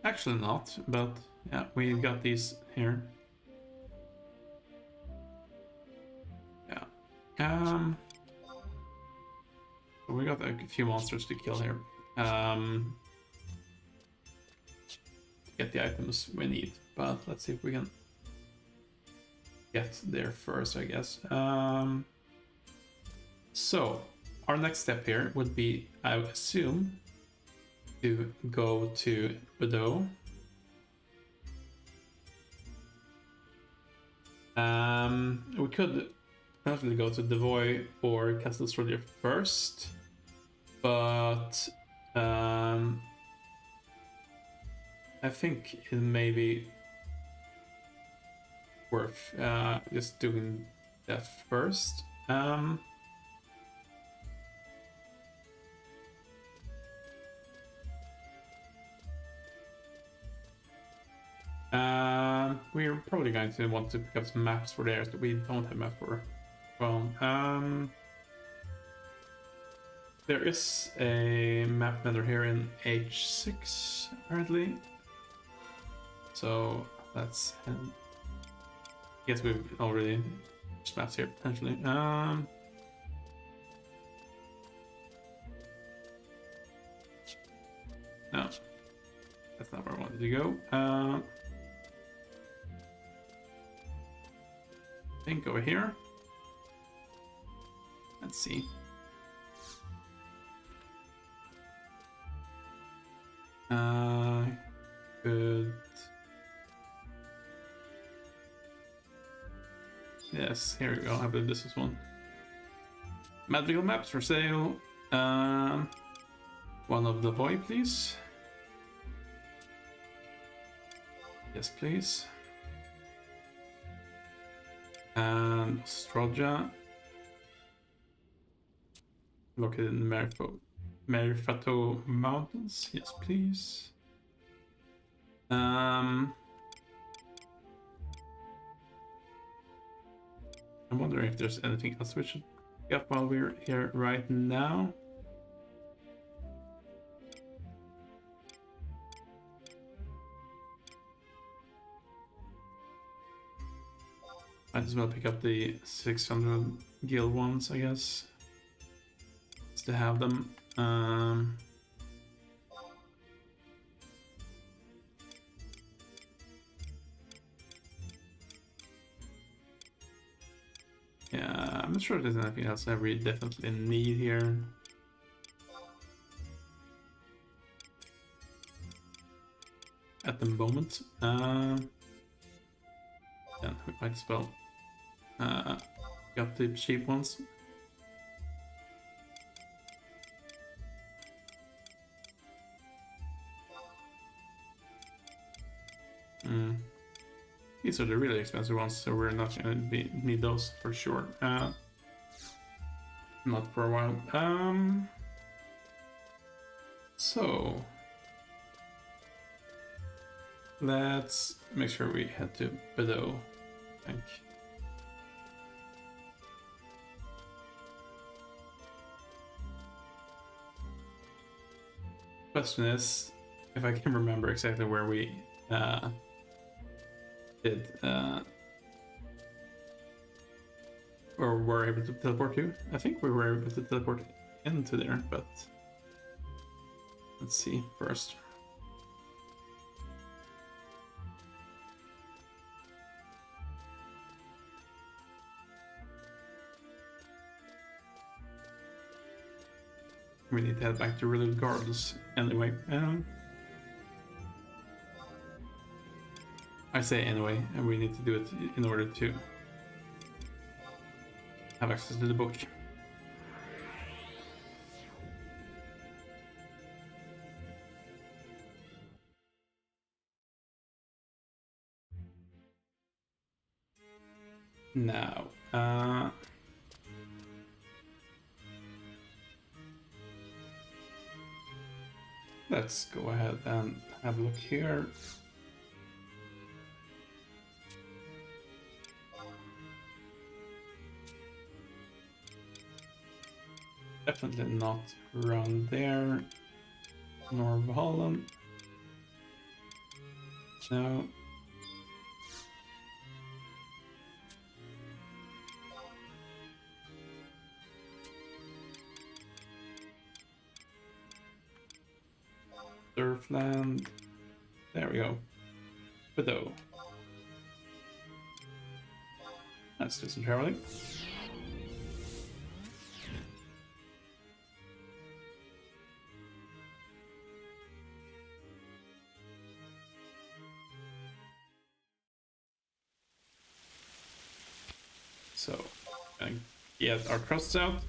Actually not, but yeah, we got these here. Yeah. We got a few monsters to kill here. Get the items we need, but let's see if we can get there first, I guess. So our next step here would be, I would assume, to go to Bordeaux. We could definitely go to Devoy or Castle Strolier first, but I think it may be worth just doing that first. We're probably going to want to pick up some maps for the areas that we don't have maps for. Well, there is a map vendor here in H6 apparently. So that's, I guess we've already maps here potentially. No, that's not where I wanted to go. I think over here. Let's see. Good. Yes, here we go. I believe this is one. Magical maps for sale. One of the boy, please. Yes, please. And Stroja. Located in Merifato Mountains. Yes, please. I'm wondering if there's anything else we should get while we're here right now. Might as well pick up the 600 gil ones, I guess. Just to have them. Yeah, I'm not sure if there's anything else I really definitely need here. At the moment. Then we might as well got the cheap ones. These are the really expensive ones, so we're not gonna need those for sure. Not for a while. So let's make sure we head to Bedeau, I think. Question is, if I can remember exactly where we did or were able to teleport to. I think we were able to teleport into there, but let's see first. We need to head back to Relieved Gardens anyway. I say anyway, and we need to do it in order to have access to the book. Now, let's go ahead and have a look here. Definitely not around there, nor Holland. No. Surfland. There we go. Bedeau. Let's do some traveling. So, gonna get our crusts out.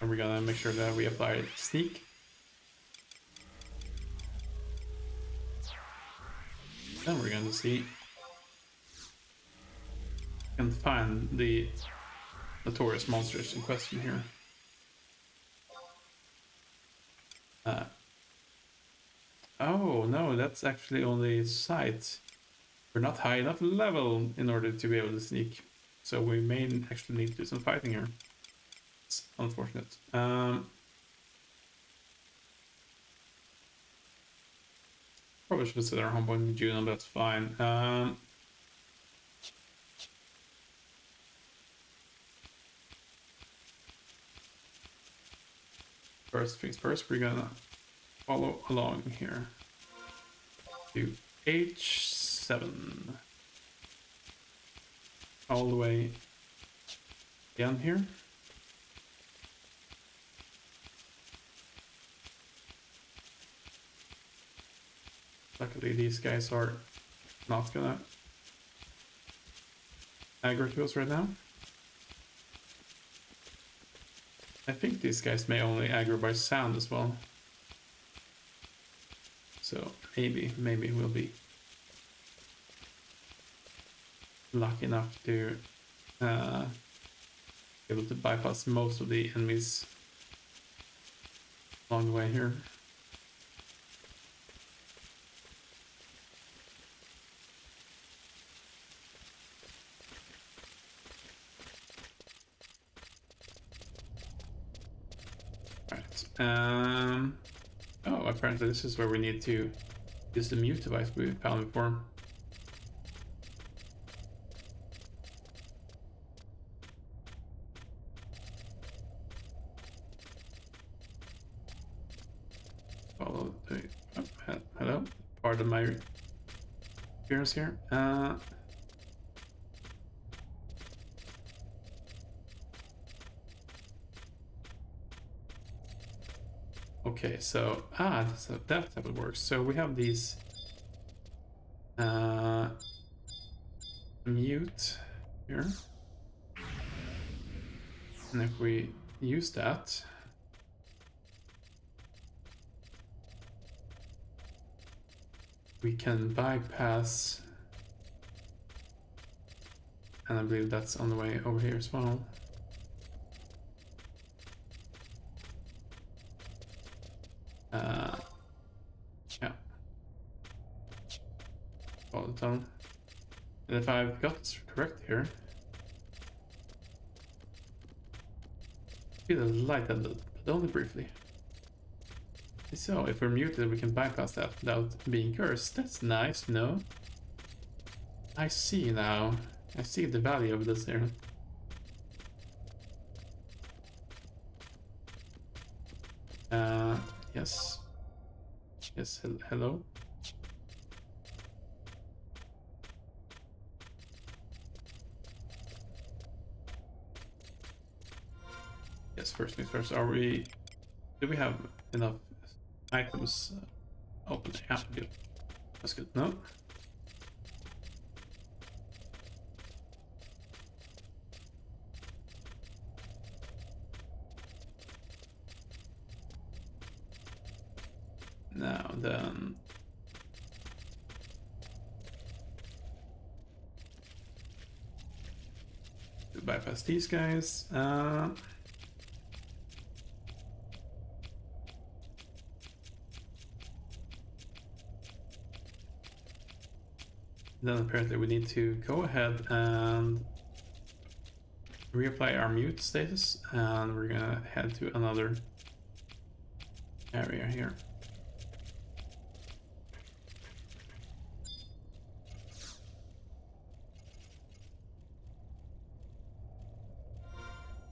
And we're gonna make sure that we apply sneak. Then we're gonna see and find the notorious monsters in question here. Oh no, that's actually only sight. We're not high enough level in order to be able to sneak, so we may actually need to do some fighting here. It's unfortunate. Probably should have set our home point in June, but that's fine. First things first, we're gonna follow along here to H7 all the way down here. Luckily these guys are not gonna aggro to us right now. I think these guys may only aggro by sound as well. So maybe we'll be lucky enough to be able to bypass most of the enemies along the way here. Right. Oh, apparently this is where we need to use the mute device we found before. Follow the... Oh, hello? Pardon my appearance here. Okay, so that's that type of works. So we have these mute here, and if we use that, we can bypass, and I believe that's on the way over here as well. Yeah. Follow the tunnel. And if I've got this correct here, feel the light a little, but only briefly. So if we're muted, we can bypass that without being cursed. That's nice, no? I see now. I see the value of this here. Yes. Yes, hello? Yes, first things first. Do we have enough items open? Yeah, we do. That's good. No? Now then... to bypass these guys. Then apparently we need to go ahead and reapply our mute status, and we're gonna head to another area here.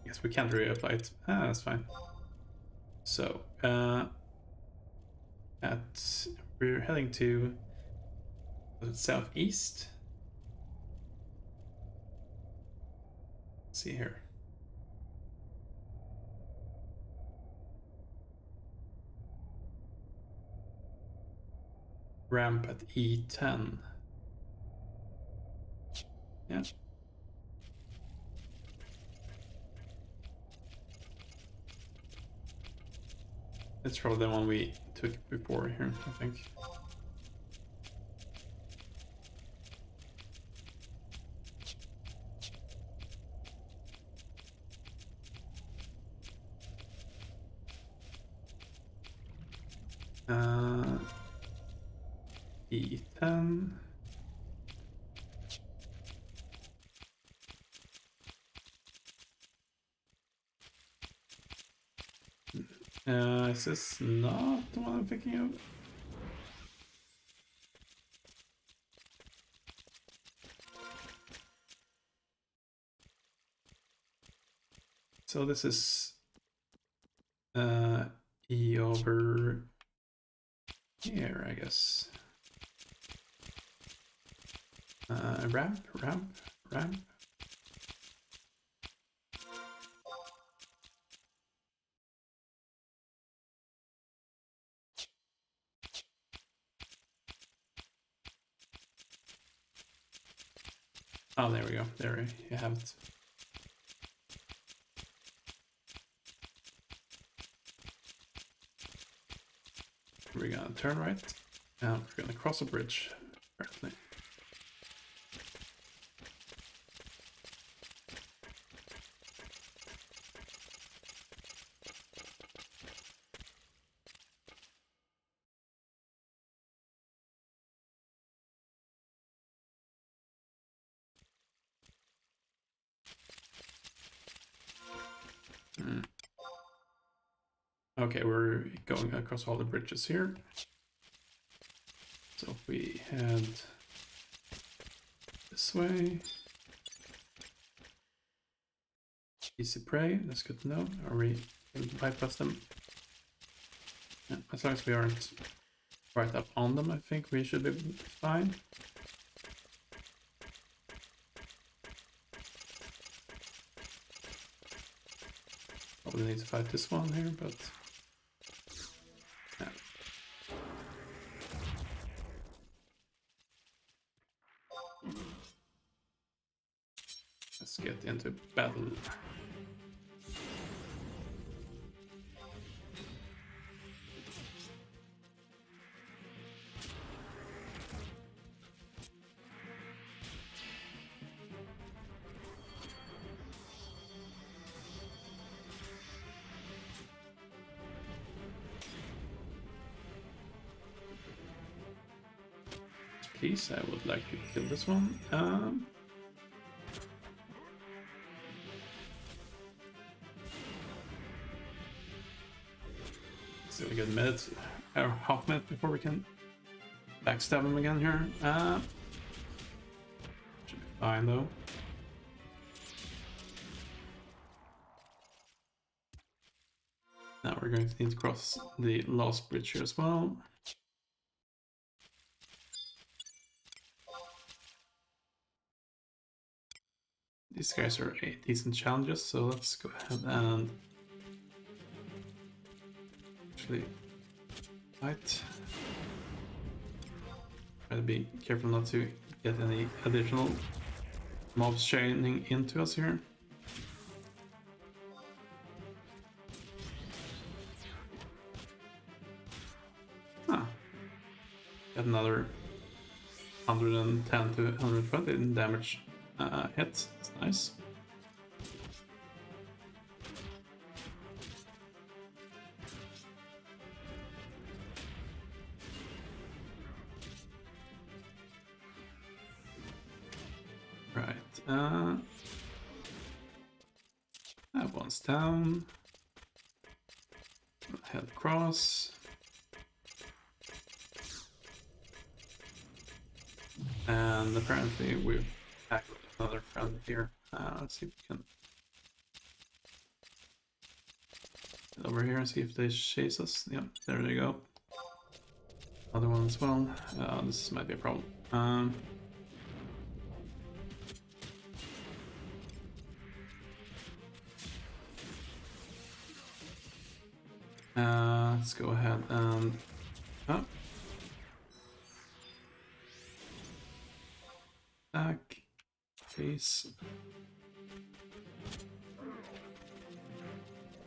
Yes, we can't reapply it. That's fine. So, we're heading to southeast. Let's see here. Ramp at E10. Yeah. It's probably the one we took before here, I think. E10. Is this not the one I'm thinking of? So this is E over here, I guess. Ramp. Oh, there we go. There you have it. We're gonna turn right. We're gonna cross a bridge, apparently. Okay, we're going across all the bridges here. So if we head this way. Easy prey, that's good to know. Are we able to bypass them? Yeah, as long as we aren't right up on them, I think we should be fine. Probably need to fight this one here, but yeah. Let's get into battle. Please, I would like to kill this one. So we get minutes, or half minute before we can backstab him again here. Should be fine though. Now we're going to need to cross the last bridge here as well. These guys are decent challenges, so let's go ahead and actually fight. Try to be careful not to get any additional mobs chaining into us here. Got another 110 to 120 in damage hits. That's nice. Right. That one's down. Head across. And apparently we've tackled another friend here. Let's see if we can get over here and see if they chase us. Yep, there they go. Another one as well. This might be a problem. Let's go ahead and... Oh. Back, please.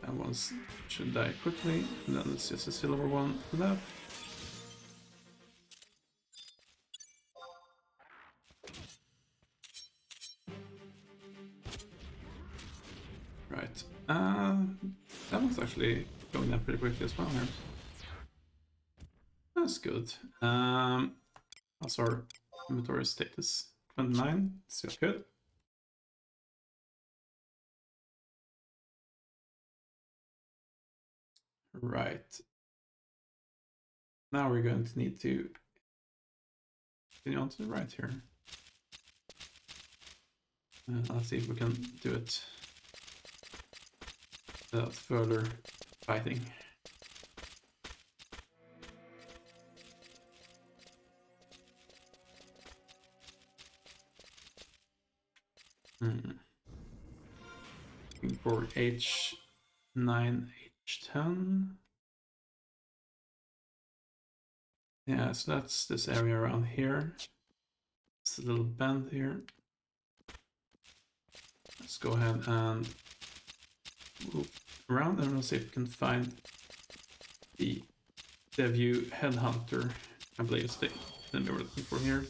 That one should die quickly, and then it's just a silver one left. Right. That one's actually going down pretty quickly as well here. That's good. How's our inventory status? 29, still good. Right. Now we're going to need to continue on to the right here. Let's see if we can do it without further fighting. Looking for H9, H10. Yeah, so that's this area around here. It's a little bend here. Let's go ahead and move around and we'll see if we can find the Devue Headhunter. I believe it's the thing we were looking for here.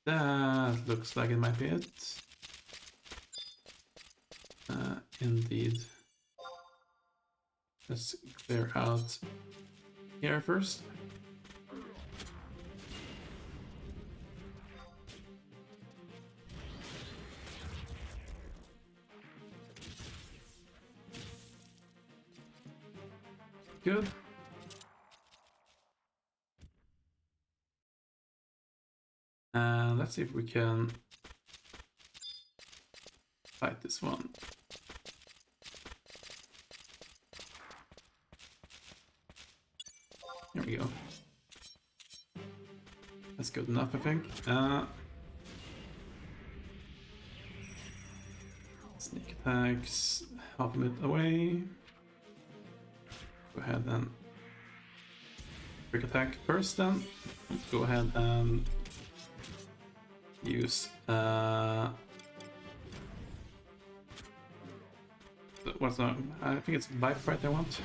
That looks like it might be it. Indeed. Let's clear out here first. good. And let's see if we can fight this one. Here we go. That's good enough, I think. Sneak attacks, half a bit away. Go ahead and quick attack first then. Let's go ahead and use what's that? I think it's Vibe Fight I want.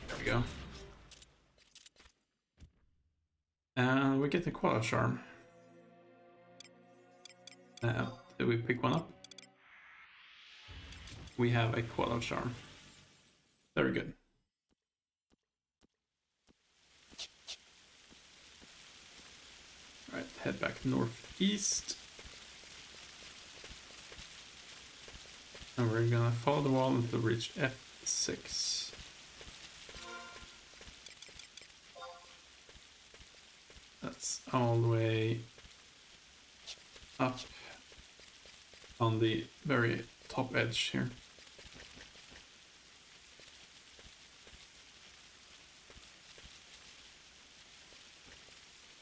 There we go. And we get the Koala Charm. Did we pick one up? We have a Koala Charm. Very good. Alright, head back northeast. And we're gonna follow the wall until we reach F6. That's all the way up on the very top edge here.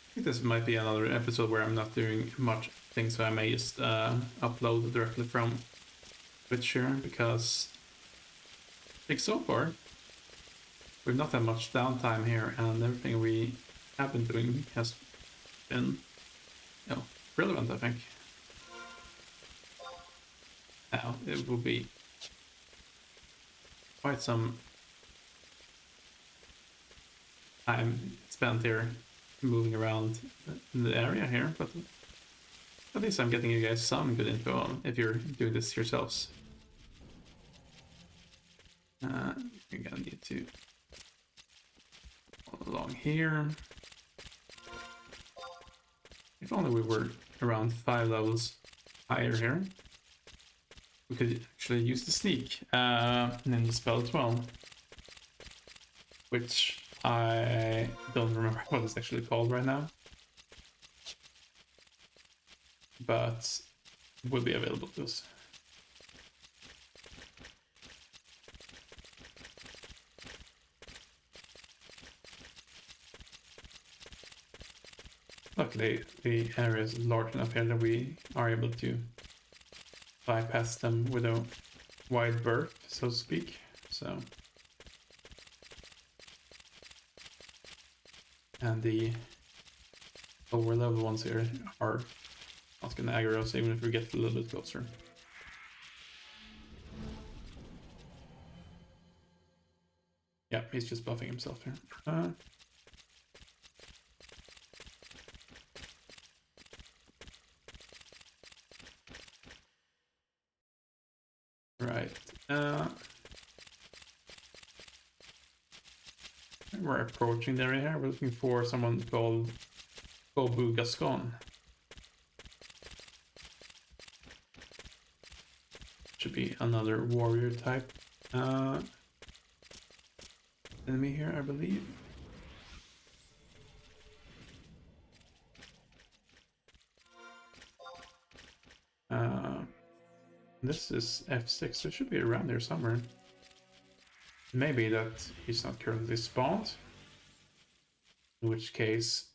I think this might be another episode where I'm not doing much things, so I may just upload directly from Twitch here, because I think so far we've not had much downtime here, and everything we have been doing has been, you know, relevant, I think. Now it will be quite some time spent here moving around in the area here, but at least I'm getting you guys some good info on if you're doing this yourselves. You're gonna need to follow along here. If only we were around 5 levels higher here, we could actually use the sneak ninja spell as well, which I don't remember what it's actually called right now, but it will be available to us. Luckily, the area is large enough here that we are able to bypass them with a wide berth, so to speak. So, and the lower level ones here are not gonna aggro us even if we get a little bit closer. Yeah, he's just buffing himself here. Right. We're approaching the area here. We're looking for someone called Bobu Gascon. Should be another warrior type enemy here, I believe. This is F6, so it should be around there somewhere. Maybe that he's not currently spawned, in which case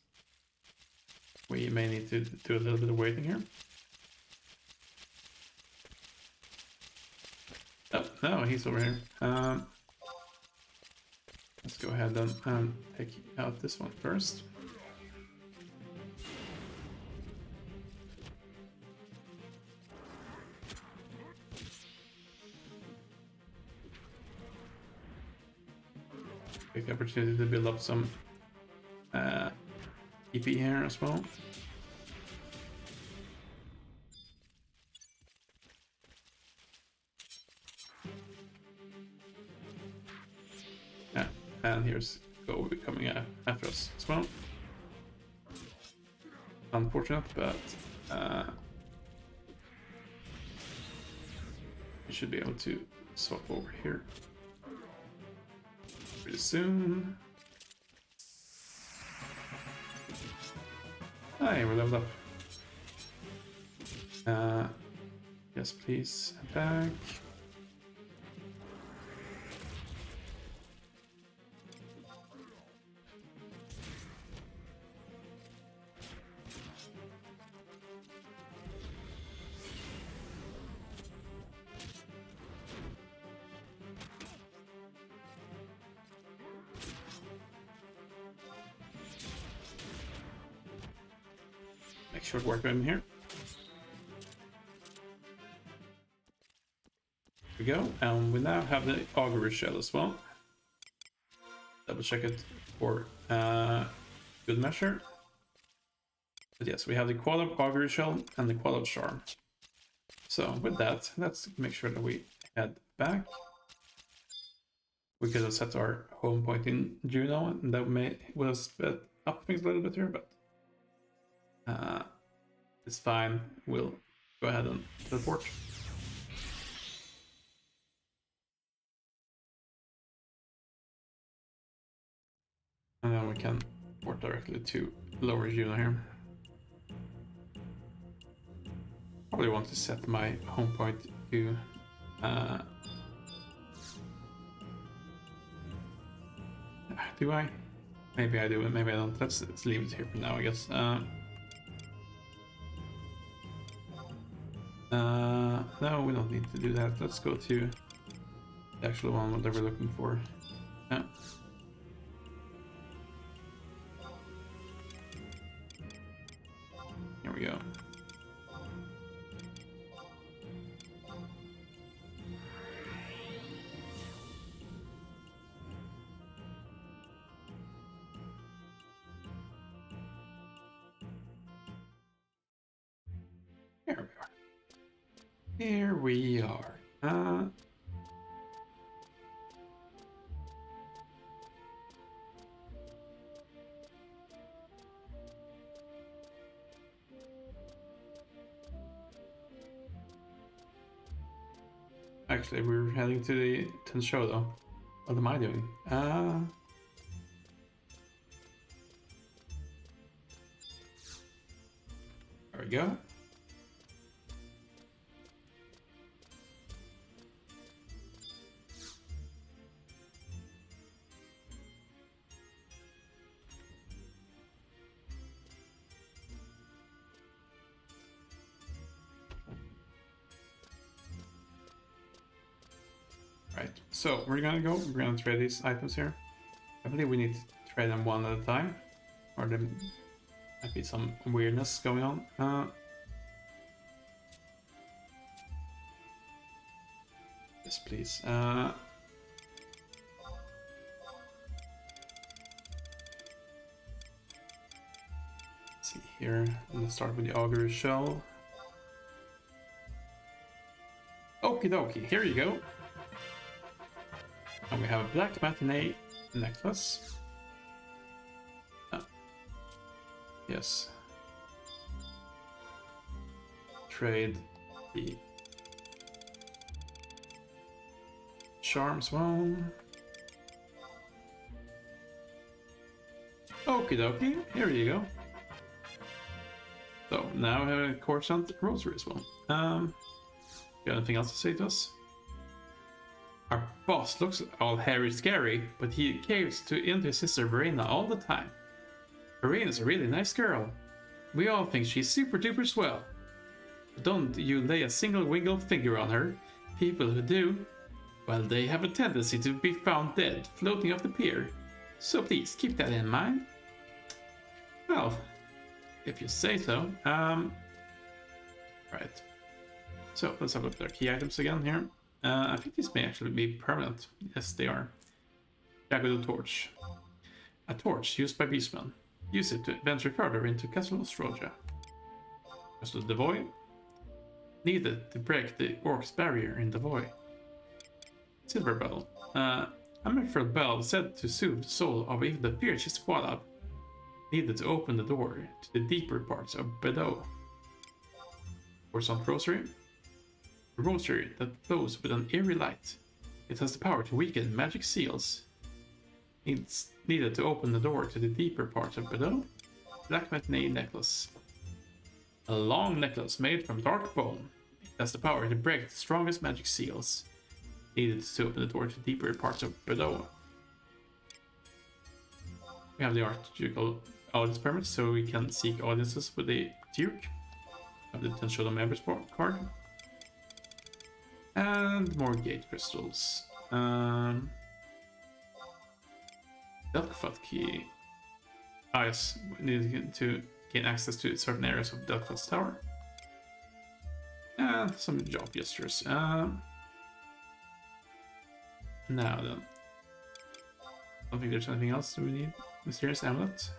we may need to do a little bit of waiting here. Oh, no, he's over here. Let's go ahead and take out this one first. Take the opportunity to build up some EP here as well. Yeah, and here's Go will be coming after us as well. Unfortunate, but we should be able to swap over here. pretty soon. Hey, we're leveled up. Yes, please, attack. Make short work of him here. There we go, and we now have the augury shell as well. Double check it for good measure. But yes, we have the quad of augury shell and the quad of charm. So with that, let's make sure that we head back. We could have set our home point in Juno, and that would have sped up things a little bit here, but it's fine. We'll go ahead and teleport. And then we can port directly to lower Juno here. Probably want to set my home point to do I? Maybe I do it, maybe I don't. Let's leave it here for now, I guess. No, we don't need to do that. Let's go to the actual one that we're looking for. Yeah. Here we go. Here we are. Actually, we're heading to the show though. What am I doing? There we go. Right, so we're gonna trade these items here. I believe we need to trade them one at a time, or there might be some weirdness going on. Yes, please. Let's see here. Let's start with the augury shell. Okie dokie, here you go. And we have a black matinee necklace. Yes. Trade the charms one. Okie dokie, here you go. So now we have a Coruscant rosary as well. Got anything else to say to us? Our boss looks all hairy scary, but he caves into his sister Verena all the time. Verena's a really nice girl. We all think she's super duper swell. But don't you lay a single wiggle finger on her. People who do, well, they have a tendency to be found dead, floating off the pier. So please, keep that in mind. Well, if you say so. Right. So, let's have a look at our key items again here. I think these may actually be permanent. Yes, they are. Jagged torch. A torch used by beastmen. Use it to venture further into Castle Ostroja. Castle Devoy. Needed to break the orc's barrier in Devoy. Silver bell. A mithril bell said to soothe the soul of even the fiercest Squalab. Needed to open the door to the deeper parts of Bedeau. Coruscant rosary. A rosary that glows with an eerie light. It has the power to weaken magic seals. It's needed to open the door to the deeper parts of Below. Black matinee necklace. A long necklace made from dark bone. It has the power to break the strongest magic seals. Needed to open the door to deeper parts of Below. We have the architectural audience permit, so we can seek audiences with the Duke. Have the potential members card. And more gate crystals. Delkfat key. Ah yes, we need to gain access to certain areas of Delkfat's tower. And some job gestures. Now then. I don't think there's anything else we need. Mysterious amulet.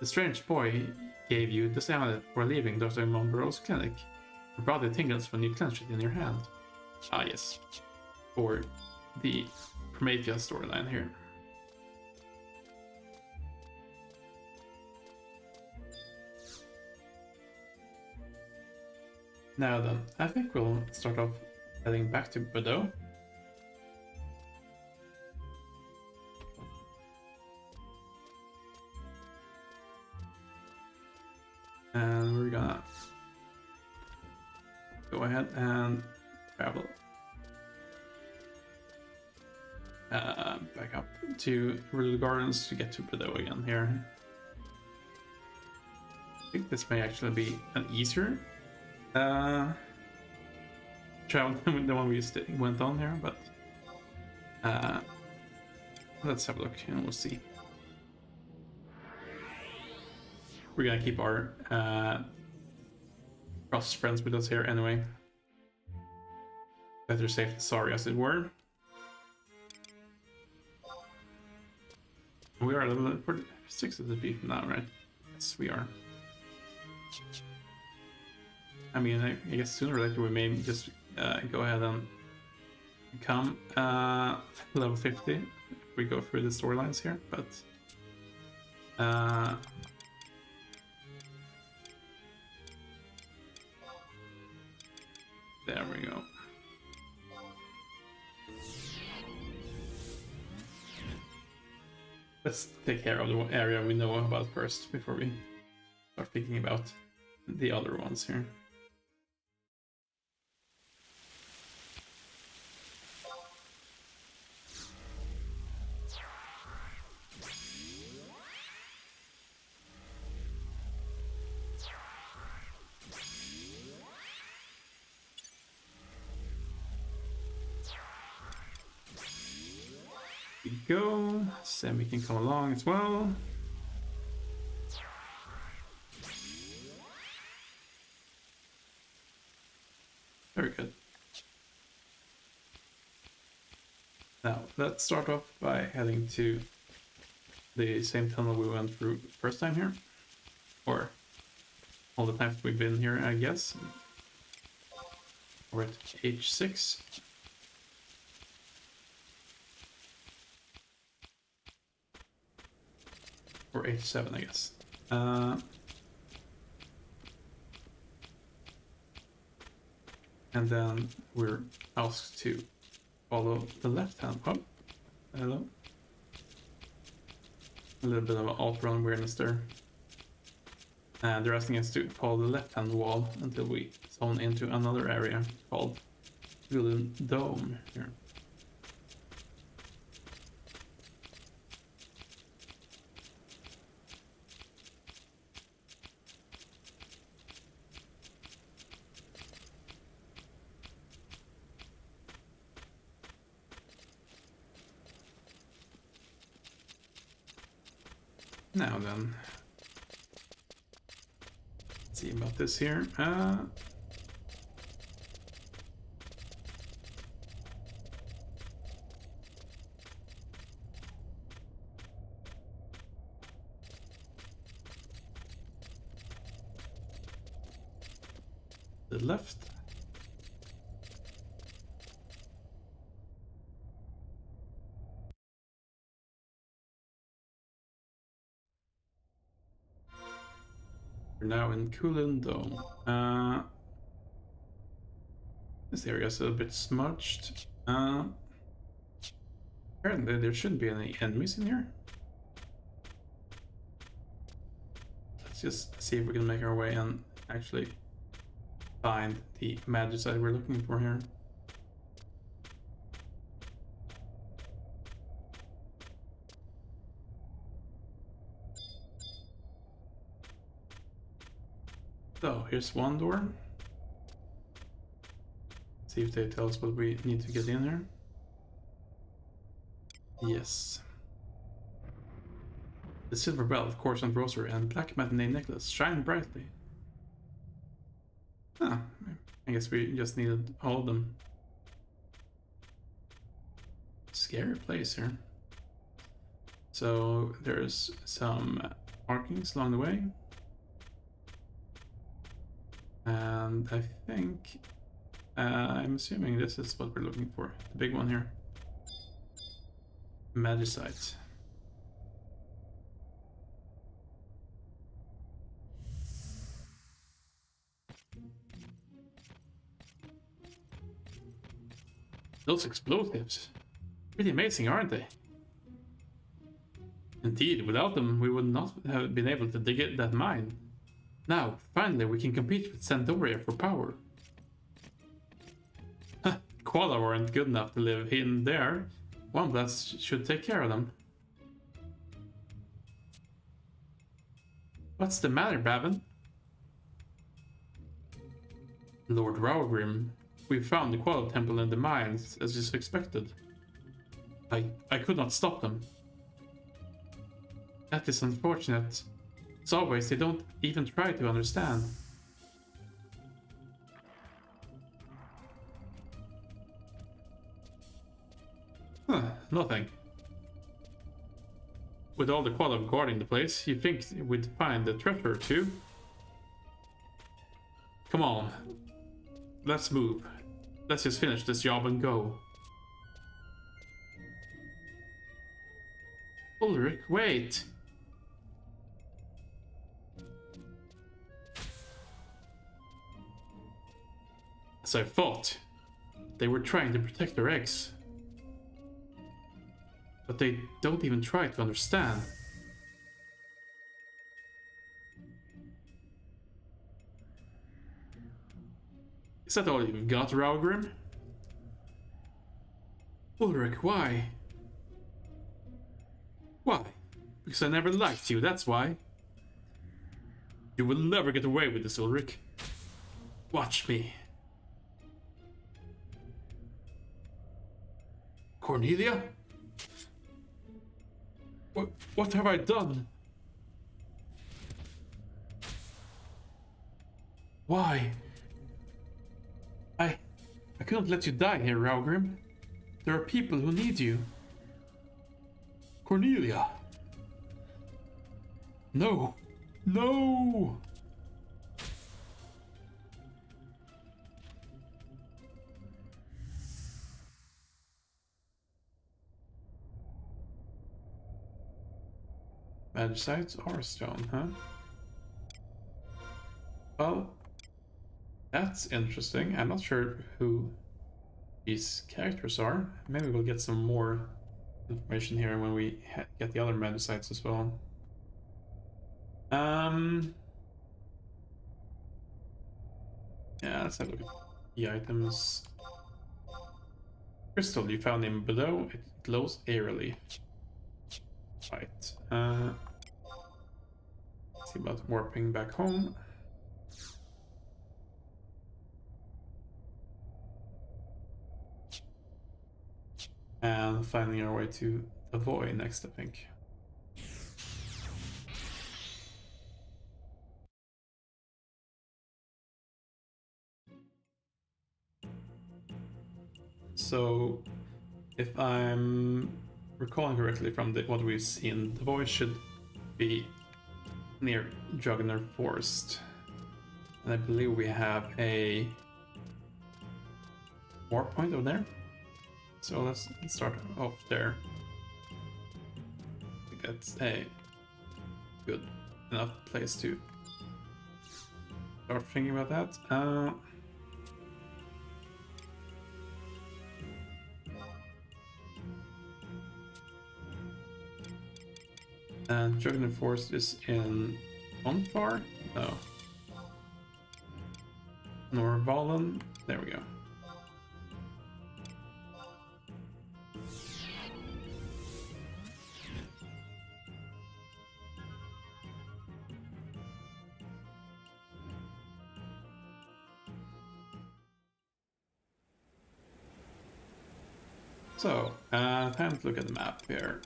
The strange boy gave you this amulet for leaving Dr. Monroe's clinic. Your body tingles when you clench it in your hand. Ah yes. For the Prometheus storyline here. Now then, I think we'll start off heading back to Bordeaux. And we're gonna go ahead and travel back up to Riddle Gardens to get to Bordeaux again here. I think this may actually be an easier travel than the one we went on here, but let's have a look and we'll see. We're gonna keep our cross friends with us here anyway. Better safe than sorry, as it were. We are level 46 of the beef now, right? Yes, we are. I mean, I guess sooner or later we may just go ahead and become level 50 if we go through the storylines here, but there we go. Let's take care of the area we know about first before we start thinking about the other ones here. Go. Sammy can come along as well. Very good. Now, let's start off by heading to the same tunnel we went through first time here. Or all the times we've been here, I guess. We're at H6. Or H7, I guess. And then we're asked to follow the left hand. Oh, hello. A little bit of an alt-run weirdness there. And they're asking us to follow the left-hand wall until we zone into another area called Golden Dome here. Now then, let's see about this here. The left. We're now in Kulin Dome. This area is a bit smudged. Apparently there shouldn't be any enemies in here. Let's just see if we can make our way and actually find the magicite we're looking for here. So here's one door. See if they tell us what we need to get in here. Yes. The silver belt, corset rosary, and black matinee necklace shine brightly. Ah, I guess we just needed all of them. Scary place here. So there's some markings along the way. And I think, I'm assuming this is what we're looking for. The big one here. Magicite. Those explosives. Pretty amazing, aren't they? Indeed, without them we would not have been able to dig that mine. Now, finally, we can compete with Sandoria for power. Koala weren't good enough to live hidden there. One blast should take care of them. What's the matter, Babin? Lord Raugrim, we found the Koala Temple in the mines, as is expected. I could not stop them. That is unfortunate. As always, they don't even try to understand. Huh, nothing. With all the Koala guarding the place, you think we'd find the treasure too? Come on. Let's move. Let's just finish this job and go. Ulrich, wait! As I thought, they were trying to protect their eggs. But they don't even try to understand. Is that all you've got, Raugrim? Ulrich, why? Why? Because I never liked you, that's why. You will never get away with this, Ulrich. Watch me. Cornelia? What have I done? Why? I couldn't let you die here, Raugrim. There are people who need you. Cornelia. No. No! Magicites or stone, huh? Well, that's interesting. I'm not sure who these characters are. Maybe we'll get some more information here when we get the other magicites as well. Yeah, let's have a look at the items. Crystal you found in below, it glows eerily. Right. See about warping back home. And finding our way to the void next, I think. So, if I'm recalling correctly from what we've seen, the void should be near Juggernaut Forest. And I believe we have a warp point over there. So let's start off there. I think that's a good enough place to start thinking about that. And Juggernaut Force is in Onfar? No. Norvalen. There we go. So, time to look at the map here.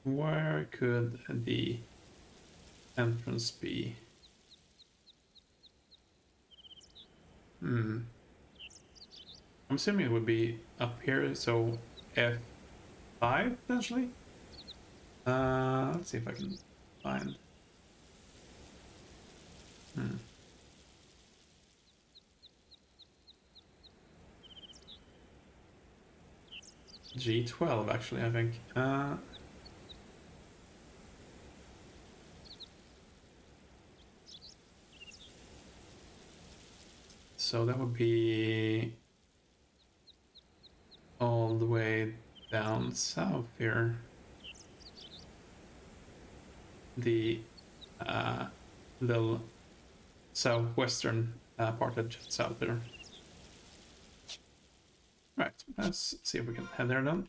Where could the entrance be? I'm assuming it would be up here, so F5 potentially? Let's see if I can find. G12 actually, I think. So that would be all the way down south here. The little southwestern part of south there. Right, let's see if we can head there then.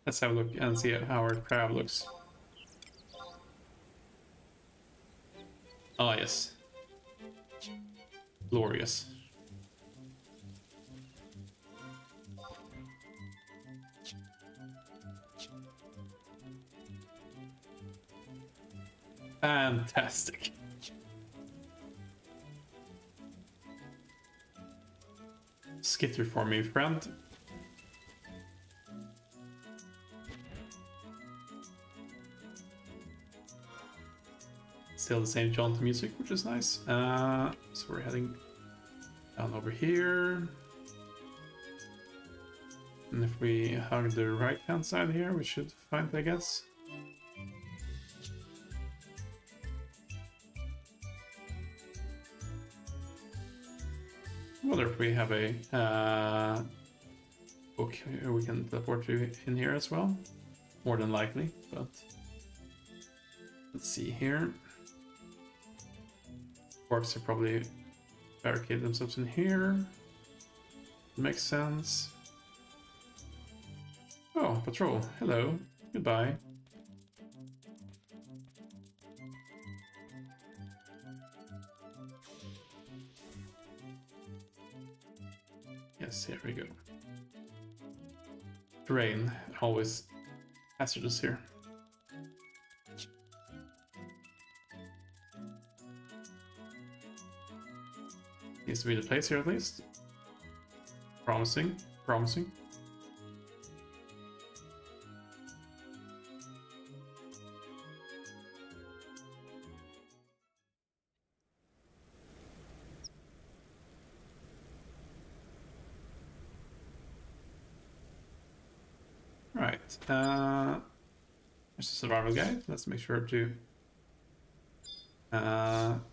Let's have a look and see how our crab looks. Ah, yes. Glorious. Fantastic. Skitter for me, friend. Still the same jaunt music, which is nice. So we're heading down over here. And if we hug the right hand side here, we should find it, I guess. I wonder if we have a book we can teleport to in here as well. More than likely, but let's see here. Orcs are probably barricade themselves in here. Makes sense. Oh, patrol. Hello. Goodbye. Yes, here we go. Terrain, always hazardous here. Needs to be the place here at least. Promising, promising. Right, there's a survival guide. Let's make sure to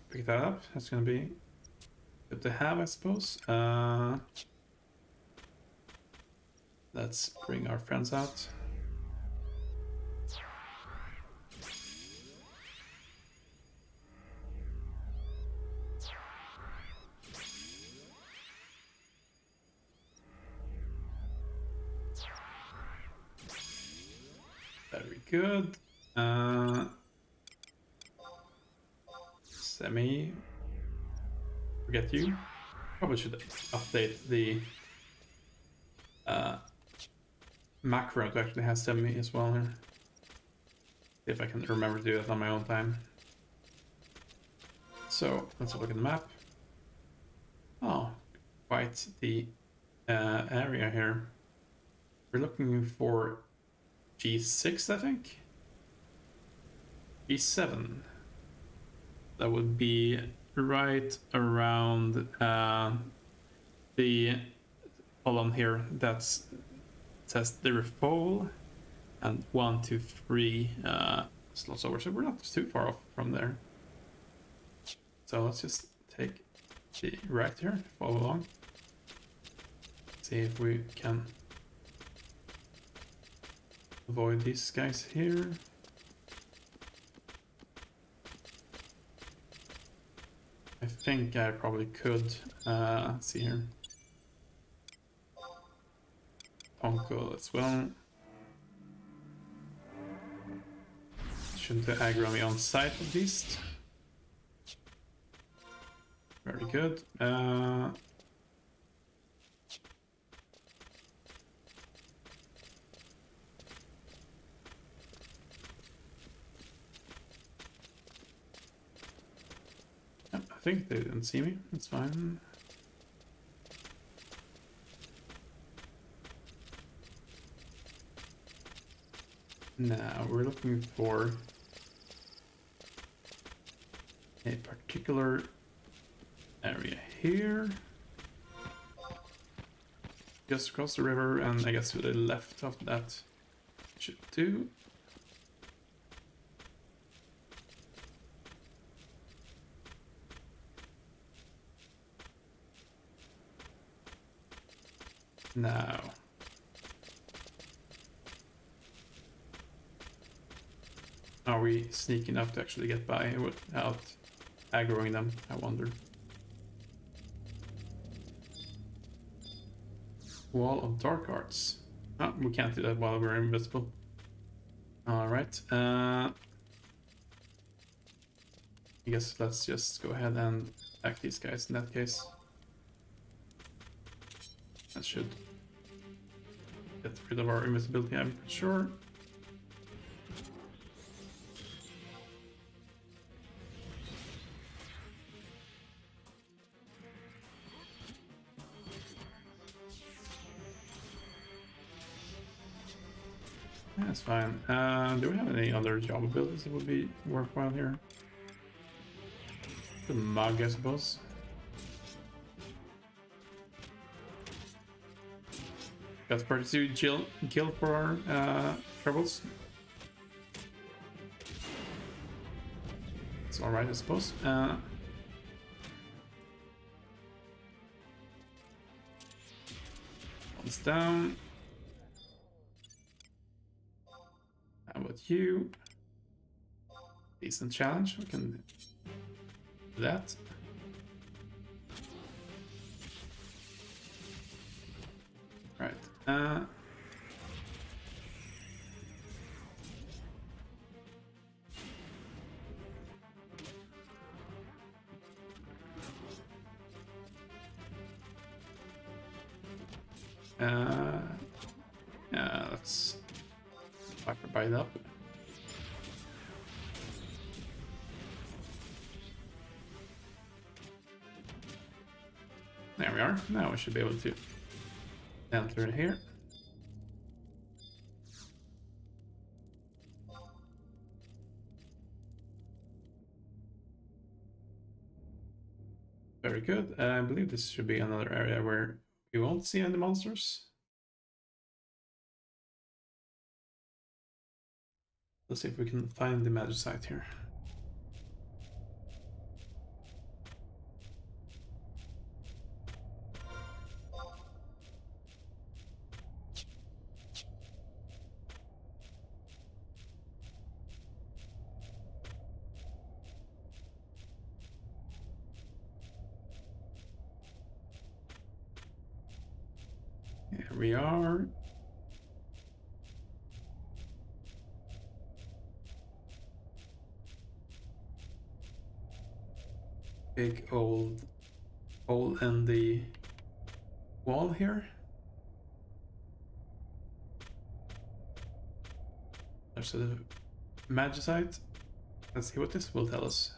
pick that up. That's gonna be good to have, I suppose. Let's bring our friends out. Very good. Semi. Forget you. Probably should update the macro to actually have semi as well here. See if I can remember to do that on my own time. So let's have a look at the map. Oh, quite the area here. We're looking for G6, I think. G7. That would be right around the column here that says the refall and 1, 2, 3 slots over. So we're not too far off from there. So let's just take the right here, follow along. See if we can avoid these guys here. I think I probably could. Let's see here. Tonko as well. Shouldn't aggro me on sight at least. Very good. I think they didn't see me. That's fine. Now we're looking for a particular area here. Just across the river, and I guess to the left of that should do. Now, are we sneaky enough to actually get by without aggroing them? I wonder. Wall of Dark Arts. Oh, we can't do that while we're invisible. Alright. I guess let's just go ahead and attack these guys in that case. That should get rid of our invisibility, I'm pretty sure. That's fine. Do we have any other job abilities that would be worthwhile here? The mug, I suppose. Got 32 kill for our troubles. It's alright, I suppose. One's down. How about you? Decent challenge. We can do that. Right. Yeah, let's bite up. There we are. Now we should be able to enter here. Very good. I believe this should be another area where we won't see any monsters. Let's see if we can find the magic site here. Here we are. Big old hole in the wall here. There's a magicite. Let's see what this will tell us.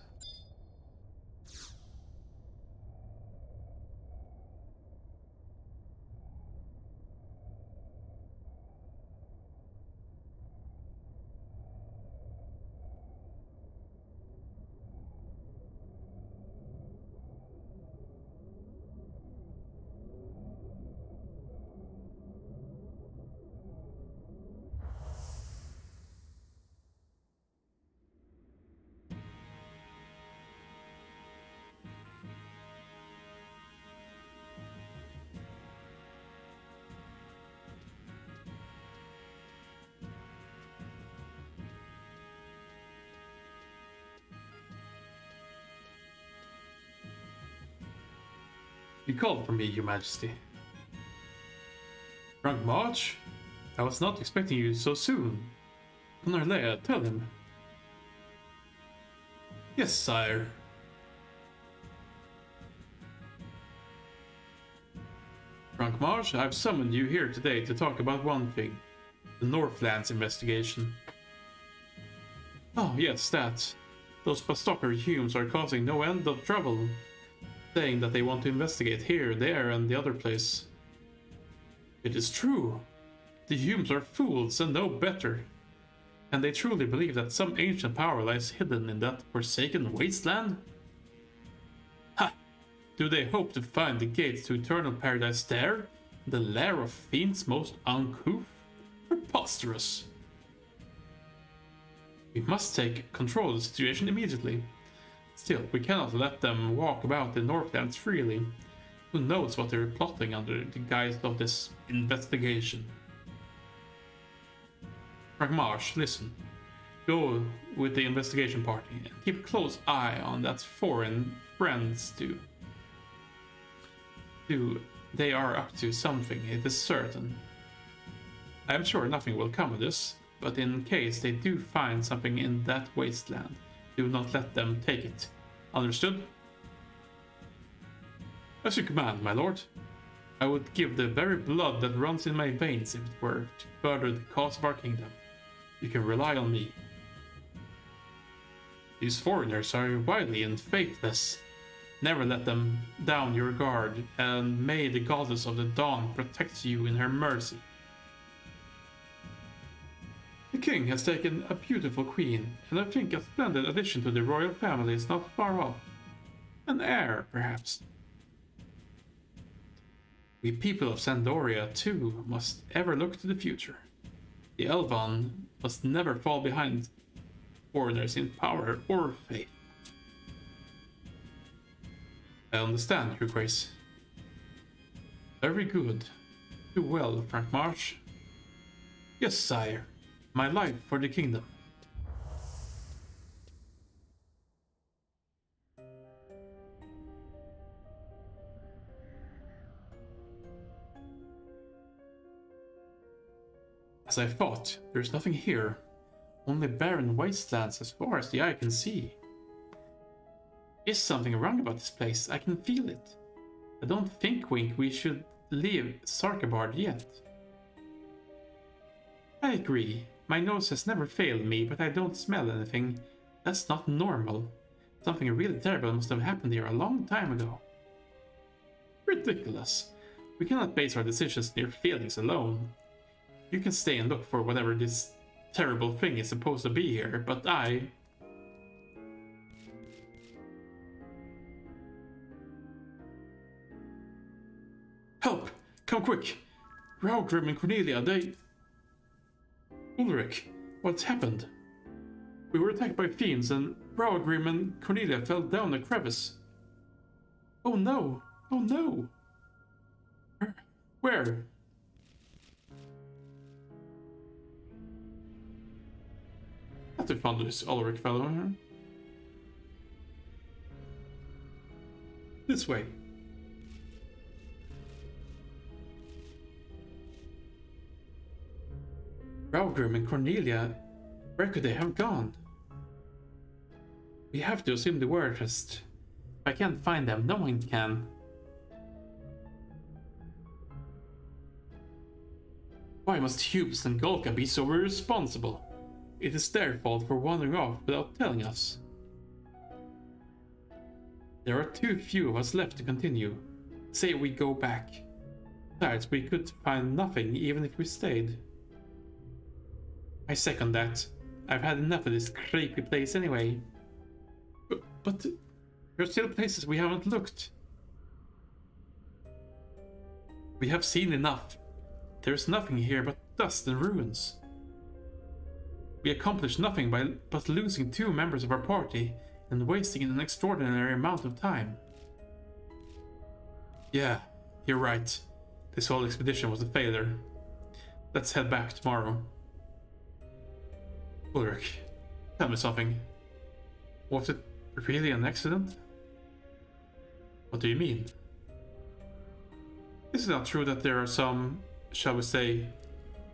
You called for me, Your Majesty. Frank March? I was not expecting you so soon. Honor Leia, tell him. Yes, sire. Frank March, I've summoned you here today to talk about one thing. The Northlands investigation. Oh, yes, that. Those Pastocker Humes are causing no end of trouble, saying that they want to investigate here, there, and the other place. It is true. The Humes are fools and know better. And they truly believe that some ancient power lies hidden in that forsaken wasteland? Ha! Do they hope to find the gates to eternal paradise there? The lair of fiends most uncouth? Preposterous! We must take control of the situation immediately. Still, we cannot let them walk about the Northlands freely. Who knows what they're plotting under the guise of this investigation? Frank Marsh, listen. Go with the investigation party and keep a close eye on that foreign friends too. They are up to something, it is certain. I am sure nothing will come of this, but in case they do find something in that wasteland, do not let them take it. Understood? As you command, my lord. I would give the very blood that runs in my veins if it were to further the cause of our kingdom. You can rely on me. These foreigners are wily and faithless. Never let them down your guard, and may the goddess of the dawn protect you in her mercy. The king has taken a beautiful queen, and I think a splendid addition to the royal family is not far off. An heir, perhaps. We people of Sandoria, too, must ever look to the future. The Elvan must never fall behind foreigners in power or faith. I understand, Your Grace. Very good. Do well, Frank Marsh. Yes, sire. My life for the kingdom. As I thought, there's nothing here. Only barren wastelands as far as the eye can see. Is something wrong about this place? I can feel it. I don't think, Wink, we should leave Sarkabard yet. I agree. My nose has never failed me, but I don't smell anything. That's not normal. Something really terrible must have happened here a long time ago. Ridiculous. We cannot base our decisions on your feelings alone. You can stay and look for whatever this terrible thing is supposed to be here, but I... Help! Come quick! Raugrim and Cornelia, they... Ulrich, what's happened? We were attacked by fiends and Raugrim and Cornelia fell down a crevice. Oh no! Oh no! Where? I have to find this Ulrich fellow here. This way. Raugrim and Cornelia, where could they have gone? We have to assume they were just... If I can't find them, no one can. Why must Hubes and Golka be so irresponsible? It is their fault for wandering off without telling us. There are too few of us left to continue. Say we go back. Besides, we could find nothing even if we stayed. I second that. I've had enough of this creepy place anyway. But there are still places we haven't looked. We have seen enough. There's nothing here but dust and ruins. We accomplished nothing but losing 2 members of our party and wasting an extraordinary amount of time. Yeah, you're right. This whole expedition was a failure. Let's head back tomorrow. Ulrich, tell me something. Was it really an accident? What do you mean? Is it not true that there are some, shall we say,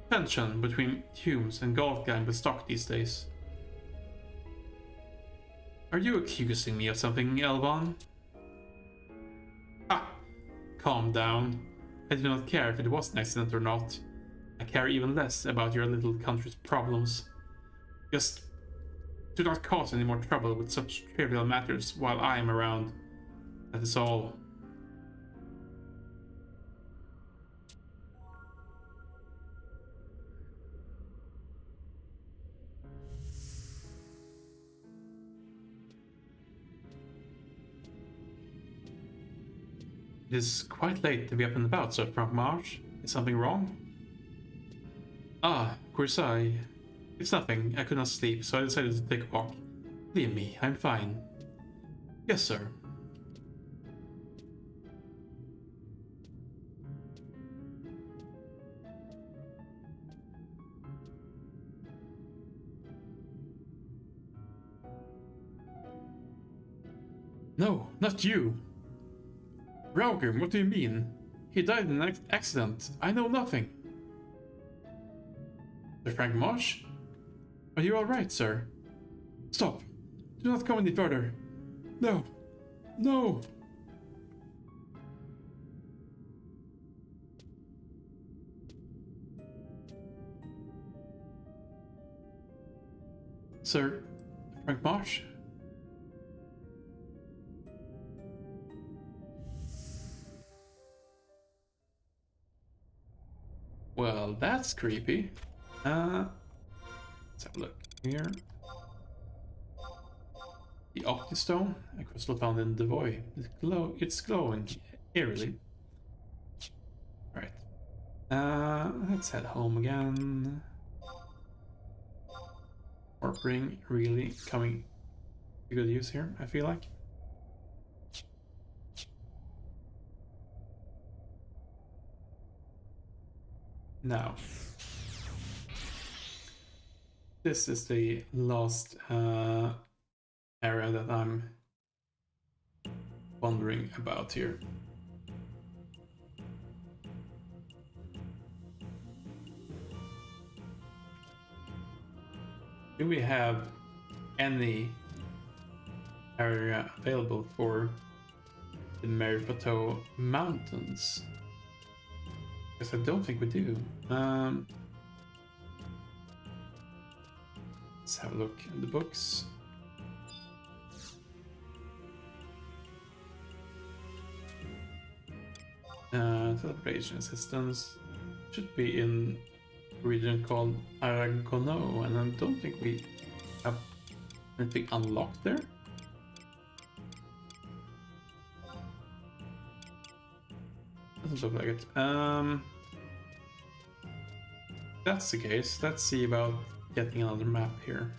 tension between Humes and golf gamble stock these days? Are you accusing me of something, Elvan? Ah, calm down. I do not care if it was an accident or not. I care even less about your little country's problems. Just do not cause any more trouble with such trivial matters while I am around. That is all. It is quite late to be up and about, Sir Frank Marsh. Is something wrong? Ah, Kursai. It's nothing. I could not sleep, so I decided to take a walk. Leave me, I'm fine. Yes, sir. No, not you. Raugrim, what do you mean? He died in an accident. I know nothing. Sir Frank Marsh? Are you alright, sir? Stop. Do not go any further. No. No. Sir Frank Marsh? Well, that's creepy. Let's have a look here. The Octistone, a crystal found in the void. It's glowing eerily. Alright. Let's head home again. Warp ring really coming to good use here, I feel like. Now, this is the last area that I'm wondering about here. Do we have any area available for the Merifato Mountains? Because I don't think we do. Let's have a look in the books. Teleportation assistance should be in a region called Aragono, and I don't think we have anything unlocked there. Doesn't look like it. If that's the case, let's see about getting another map here.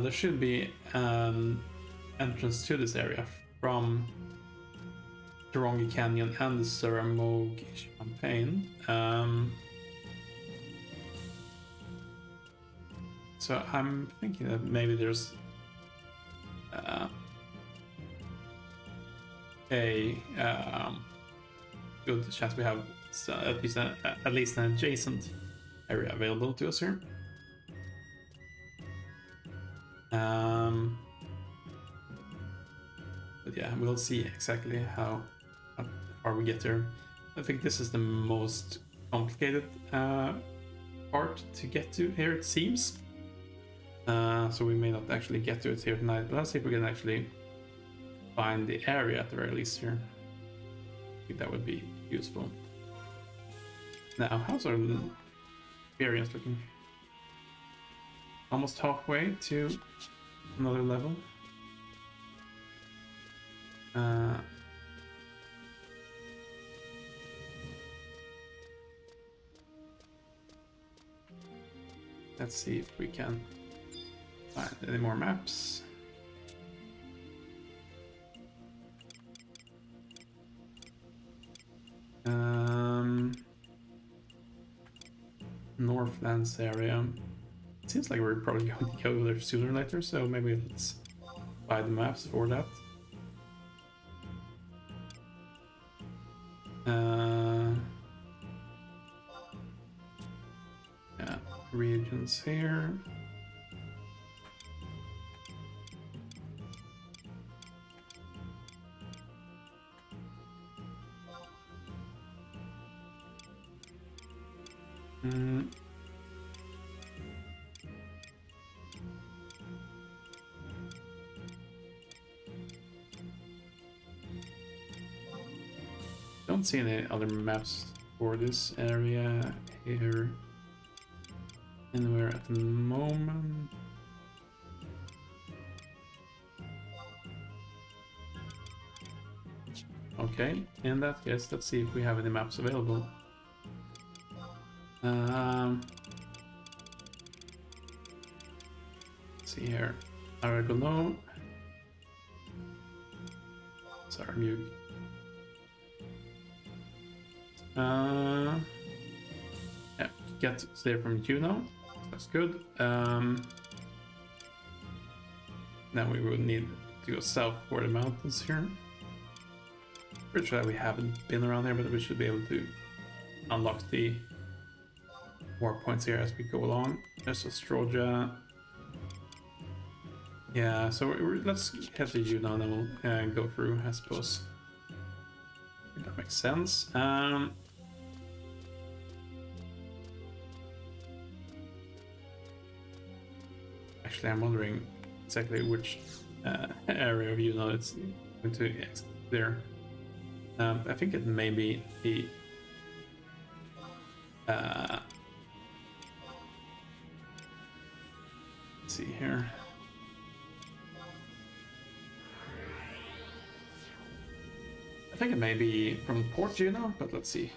There should be an entrance to this area from Tarongi Canyon and the Saramogi Champaign. So I'm thinking that maybe there's a good chance we have at least an adjacent area available to us here. But yeah, we'll see exactly how far we get there. I think this is the most complicated part to get to here, it seems. So we may not actually get to it here tonight, but let's see if we can actually find the area at the very least here. I think that would be useful. Now, how's our experience looking? Almost halfway to another level. Let's see if we can find any more maps. Northlands area. seems like we're probably going to go there sooner or later, so maybe let's buy the maps for that. Yeah, regions here. Don't see any other maps for this area here anywhere at the moment. Okay, in that case, let's see if we have any maps available. Let's see here. Aragono. Sarmug. Yeah, get there from Juno. That's good. Now we would need to go south for the mountains here. Pretty sure that we haven't been around here, but we should be able to unlock the more points here as we go along. There's Ostroja. Yeah, so let's head to Juno and then we'll go through, I suppose. I think that makes sense. Actually, I'm wondering exactly which area of Juno it's going to exit there. I think it may be the let's see here. I think it may be from Port Juno, but let's see.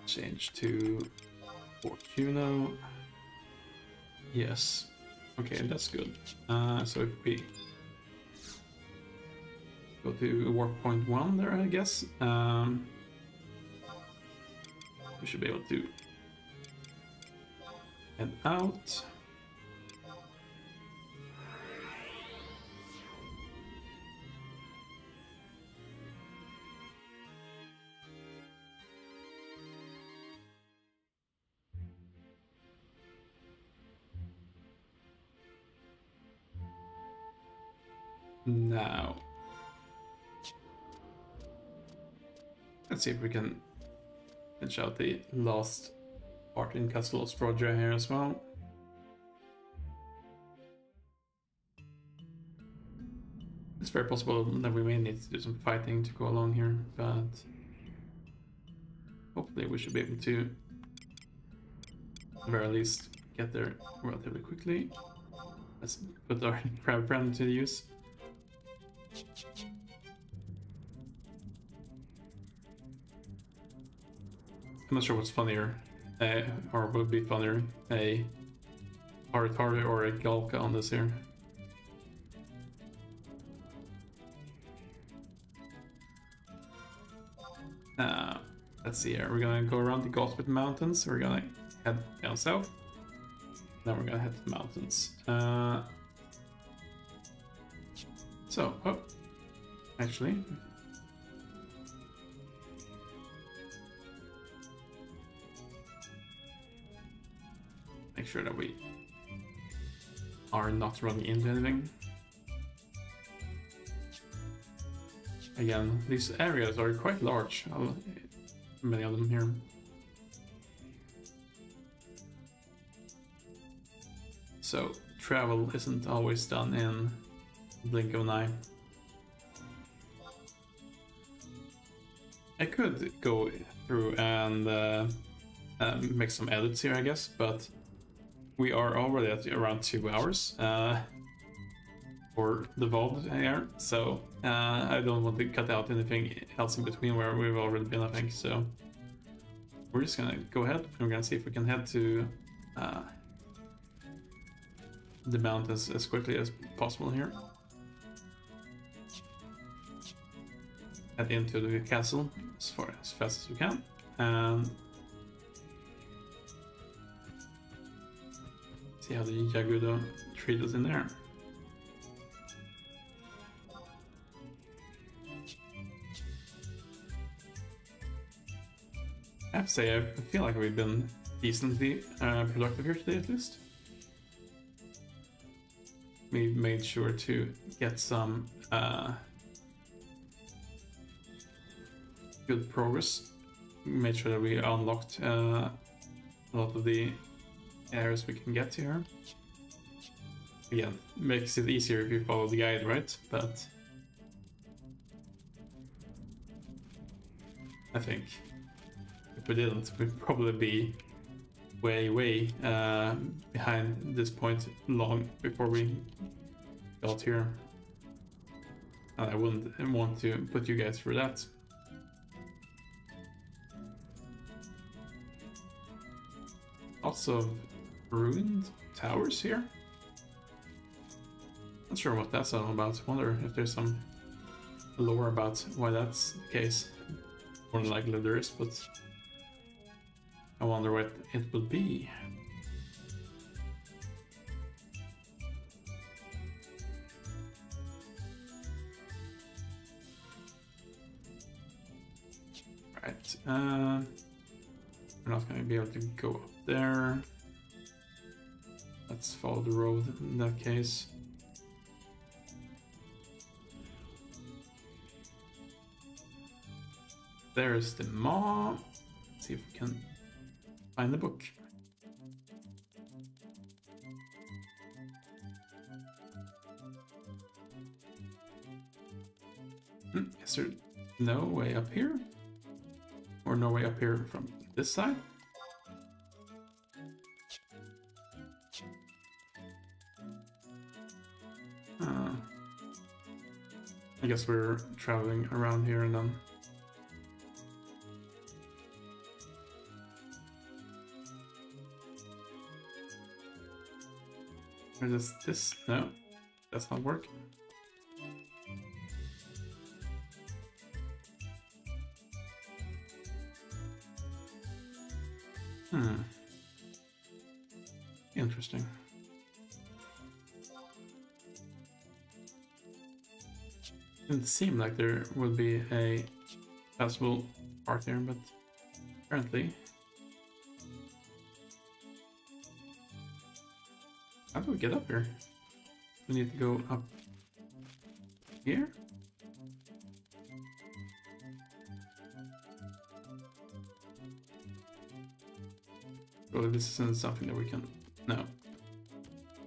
Change to Port Juno. Yes. Okay, that's good. So if we go to warp point 1 there, I guess, we should be able to head out. Now, let's see if we can finish out the last part in Castle Ostroja here as well. It's very possible that we may need to do some fighting to go along here, but hopefully we should be able to, at the very least, get there relatively quickly. Let's put our crab friend to use. I'm not sure what's funnier, or would be funnier, a Haritari or a Galka on this here. Let's see here, we're gonna go around the Gospel Mountains, we're gonna head down south, then we're gonna head to the mountains. Actually, make sure that we are not running into anything. Again, these areas are quite large, many of them here. So travel isn't always done in a blink of an eye. I could go through and make some edits here, I guess, but we are already at around 2 hours for the VOD here, so I don't want to cut out anything else in between where we've already been, I think, so we're just gonna go ahead and we're gonna see if we can head to the mountains as quickly as possible here. head into the castle as fast as we can, and see how the Jagudo treat us in there. I have to say, I feel like we've been decently productive here today, at least. We made sure to get some good progress. Made sure that we unlocked a lot of the areas we can get to here. Again, makes it easier if you follow the guide, right? But I think if we didn't, we'd probably be way behind this point long before we got here. And I wouldn't want to put you guys through that. Lots of ruined towers here. Not sure what that's all about. Wonder if there's some lore about why that's the case. More than likely there is, but I wonder what it would be. Right, we're not going to be able to go up there. Let's follow the road in that case. There's the maw. Let's see if we can find the book. Is there no way up here? Or no way up here from this side? I guess we're traveling around here and then. Or does this? No, that's not working. Interesting. Didn't seem like there would be a passable part here, but apparently. How do we get up here? We need to go up here? Well, this isn't something that we can... No.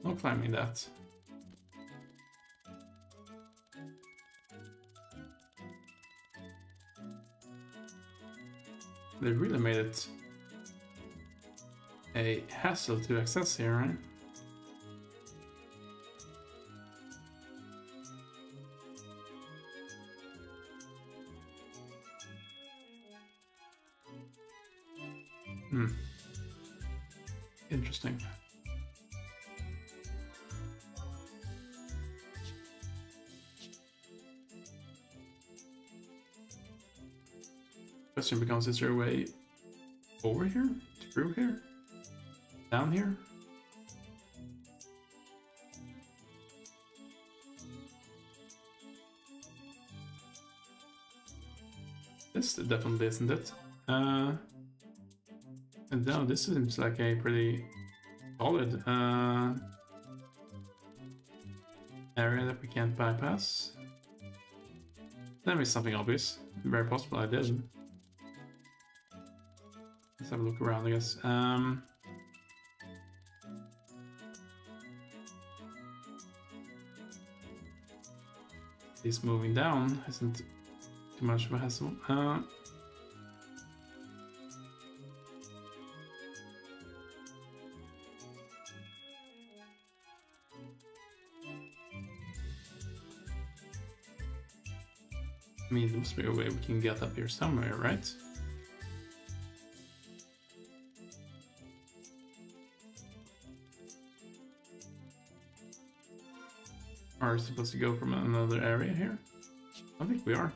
No climbing that. They really made it a hassle to access here, right? Interesting. Question becomes, is there a way over here? Through here? Down here? This definitely isn't it. And now this seems like a pretty solid area that we can't bypass. That is something obvious. Very possible I did. Let's have a look around, I guess. This moving down isn't too much of a hassle. I mean, there must be a way we can get up here somewhere, right? Are we supposed to go from another area here? I think we are.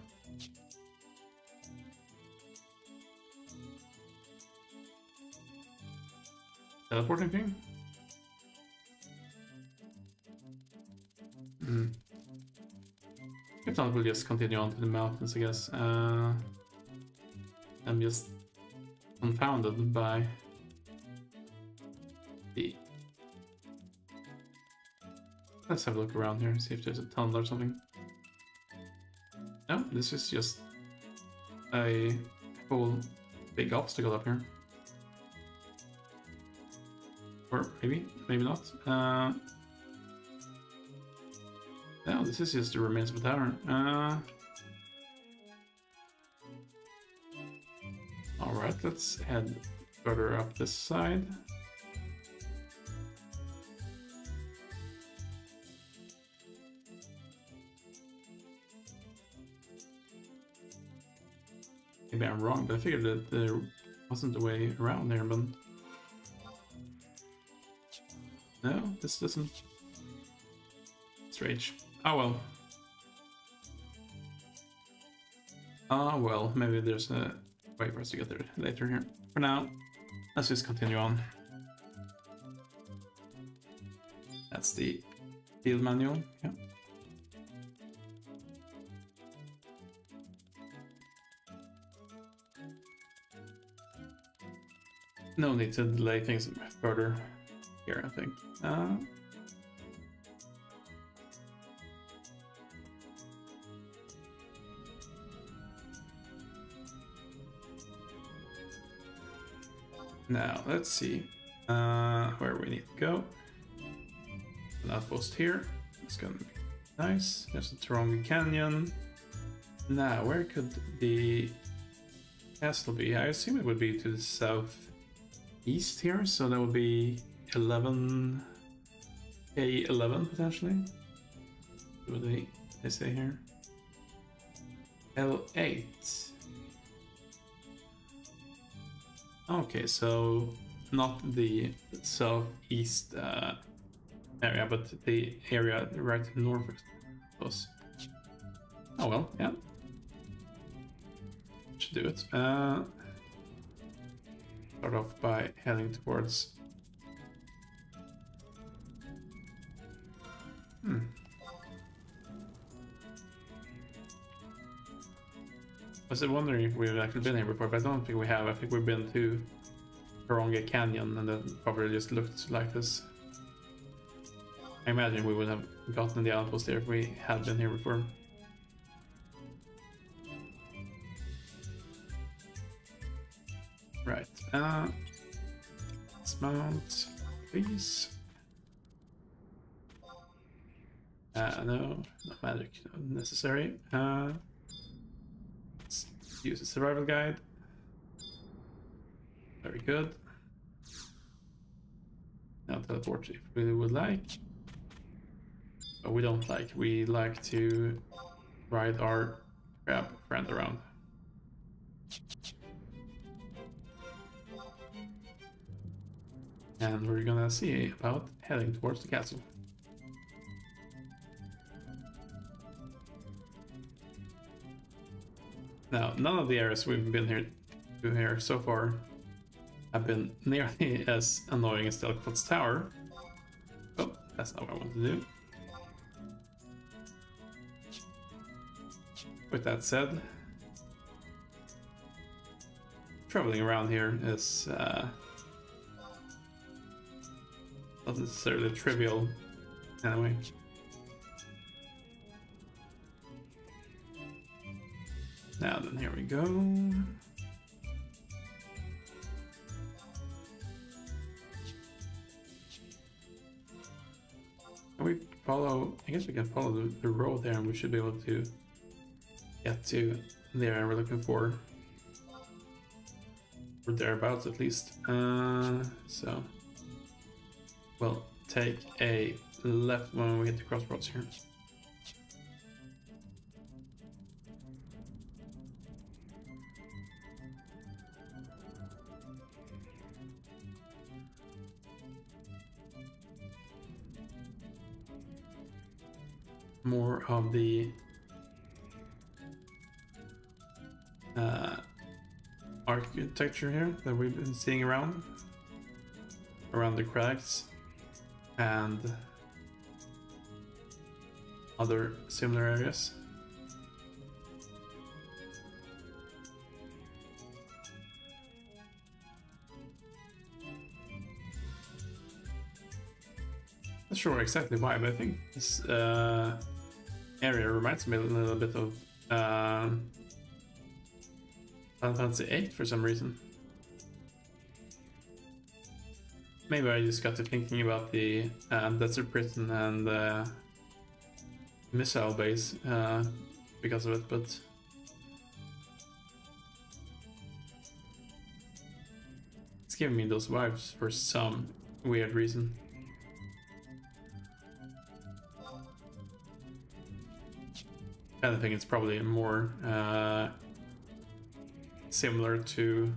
teleporting thing? If not, we'll just continue on to the mountains, I guess. I'm just confounded by the... Let's have a look around here, see if there's a tunnel or something. No, this is just a whole big obstacle up here. Or maybe, maybe not. No, this is just the remains of a tavern. Alright, let's head further up this side. Maybe I'm wrong, but I figured that there wasn't a way around there, but... No, this doesn't... Strange. Oh well. Oh well, maybe there's a way for us to get there later here. For now, let's just continue on. That's the field manual, yeah. No need to delay things further here, I think. Now, let's see where we need to go. An outpost here. It's gonna be nice. There's a Taronga Canyon. Now, where could the castle be? I assume it would be to the southeast here, so that would be 11 K11 potentially. What do they say here? L8. Okay, so not the southeast area, but the area right north of us. Oh well, yeah. Should do it. Start off by heading towards... I was wondering if we've actually been here before, but I don't think we have. I think we've been to Taronga Canyon and then probably just looked like this. I imagine we would have gotten the outpost there if we had been here before. Right. Let's mount, please. No, not magic, not necessary. Let's use a survival guide. Very good. Now teleport if we would like. But we don't like. We like to ride our crab friend around. And we're gonna see about heading towards the castle. Now, none of the areas we've been here so far have been nearly as annoying as Delcott's Tower. Oh, that's not what I want to do. With that said, traveling around here is not necessarily trivial anyway. Now then, here we go. Can we follow? I guess we can follow the road there, and we should be able to get to the area we're looking for. Or thereabouts, at least. So we'll take a left when we hit the crossroads here. More of the architecture here that we've been seeing around. around the cracks and other similar areas. Not sure exactly why, but I think this area reminds me a little bit of Final Fantasy VIII for some reason. Maybe I just got to thinking about the desert prison and missile base because of it, but it's giving me those vibes for some weird reason. I think it's probably more similar to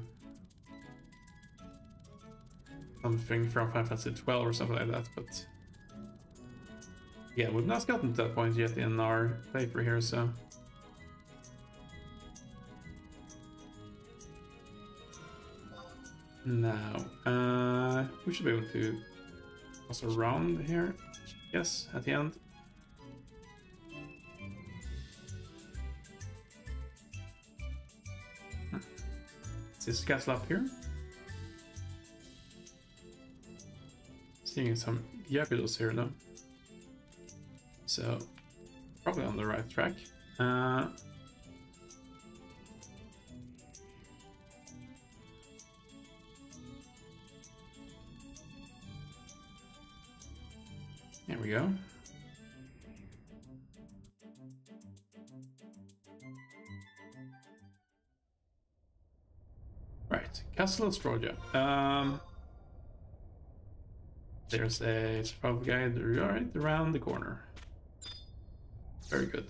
something from Final Fantasy 12 or something like that, but yeah, we've not gotten to that point yet in our playthrough here, so now we should be able to cross around here. Yes, at the end. Is this castle up here? Seeing some Yabidos here though. So, probably on the right track. There we go. Right, Castle Ostrogia. There's a survival guide right around the corner. Very good.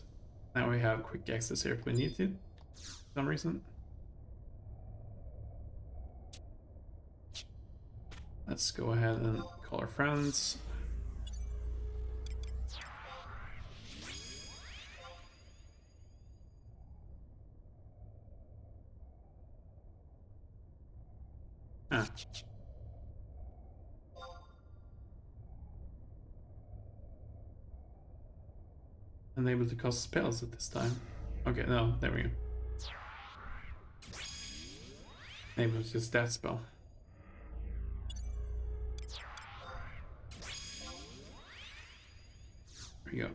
Now we have quick access here if we need it for some reason. Let's go ahead and call our friends. Ah. Unable to cast spells at this time. Okay, no, there we go. Maybe it's just that spell. There we go.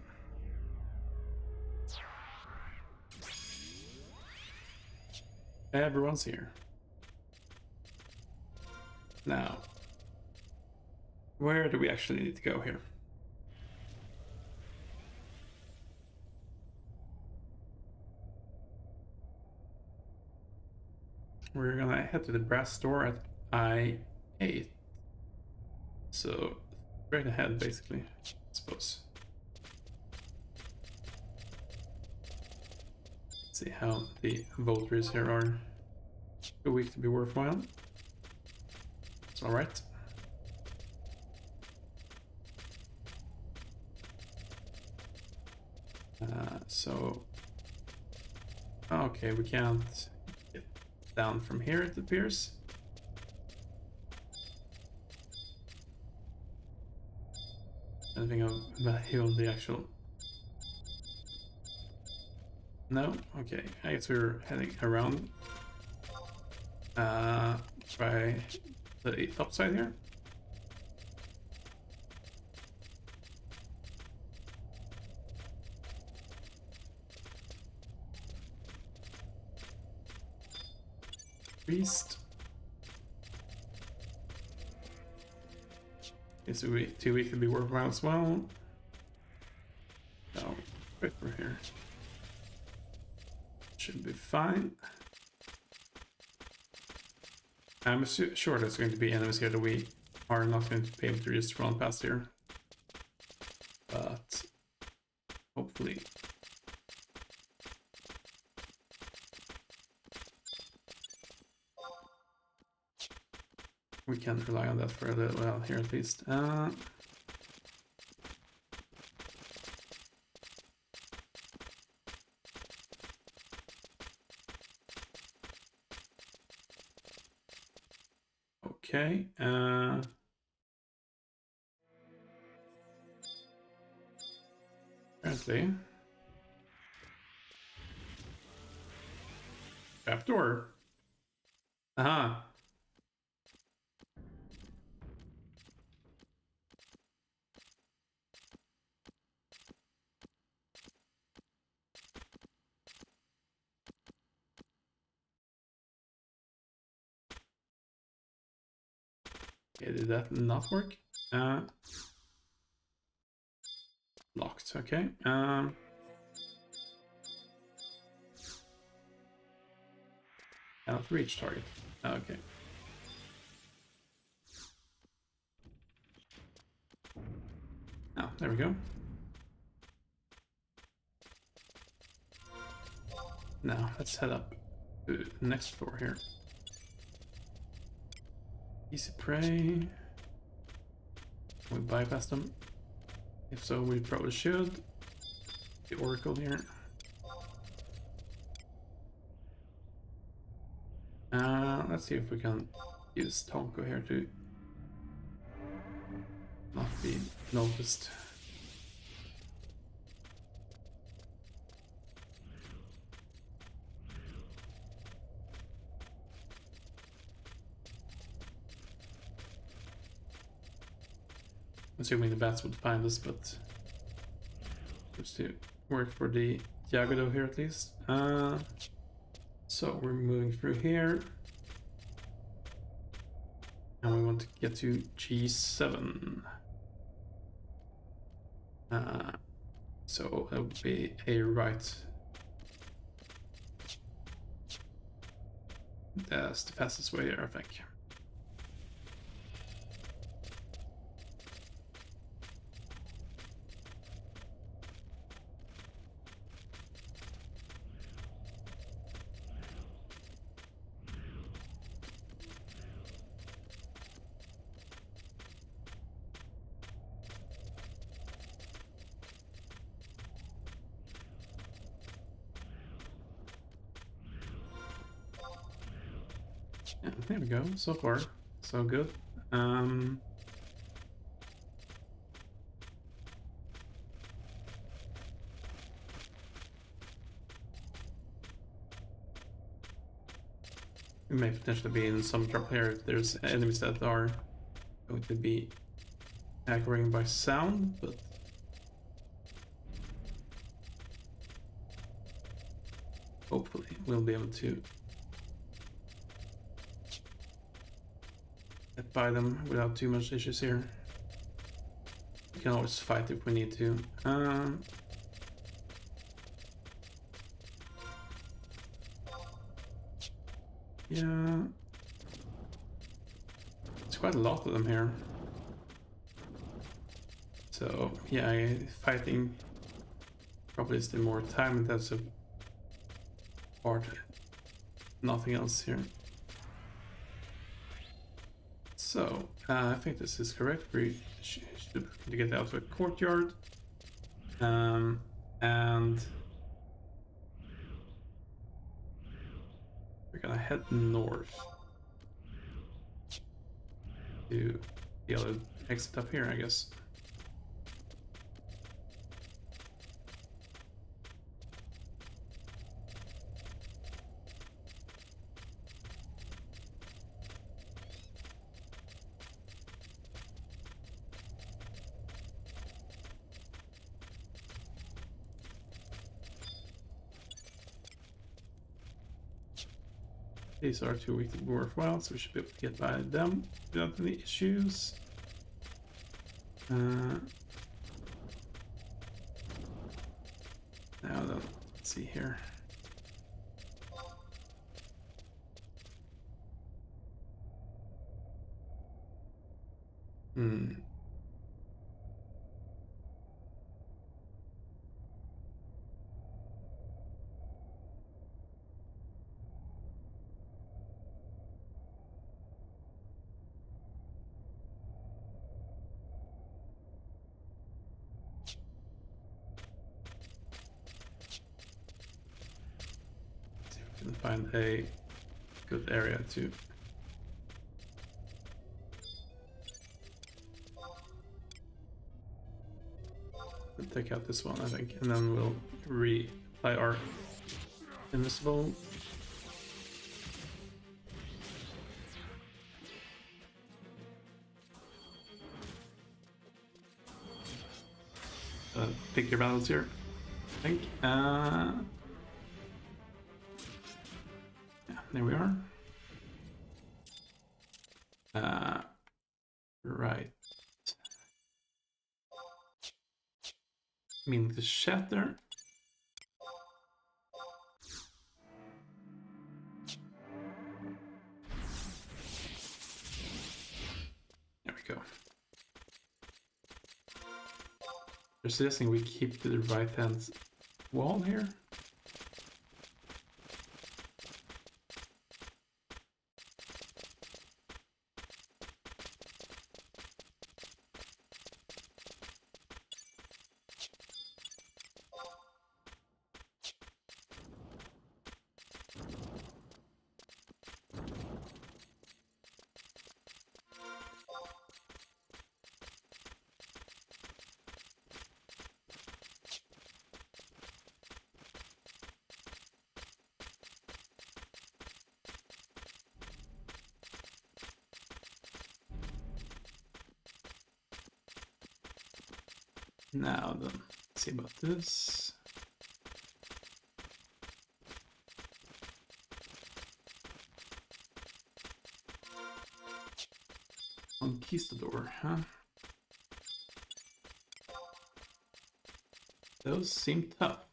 Everyone's here. Now, where do we actually need to go here? We're gonna head to the brass store at I-8. So, straight ahead, basically, I suppose. Let's see how the voters here are. Too weak to be worthwhile. It's alright. So... Okay, we can't get down from here, it appears. Anything of value on the actual... No? Okay, I guess we're heading around by the top side here. Priest. Is it too weak to be worthwhile as well? No, right over here. Should be fine. I'm sure there's going to be enemies here that we are not going to be able to just run past here. But hopefully. We can rely on that for a little while here at least. Okay. Apparently. Trapdoor. Aha. Okay, did that not work? Locked, okay. Cannot reach target. Okay. Oh, there we go. Now, let's head up to the next floor here. Easy prey. We bypass them. If so, we probably should. The Oracle here. Let's see if we can use Tonko here to not be noticed. Assuming the bats would find us, but seems to work for the Jagodo here at least. So we're moving through here. And we want to get to G7. So that would be a right. That's the fastest way there, I think. Yeah, there we go. So far, so good. We may potentially be in some trouble here if there's enemies that are going to be aggroing by sound, but hopefully we'll be able to get by them without too much issues here. We can always fight if we need to. Yeah, it's quite a lot of them here. So yeah, fighting probably is the more time-intensive part. Nothing else here. So I think this is correct. We should get out to a courtyard, and we're gonna head north to the other exit up here, I guess. These are too weak to be worthwhile, so we should be able to get by them without any issues. Now then, let's see here. Can find a good area to take out this one, I think, and then we'll reapply our invisible. Pick your battles here, I think. Yeah, there we are. Right. Meaning to shatter. There we go. They're suggesting we keep to the right hand wall here. Now then, let's see about this. Conquistador, huh? Those seem tough.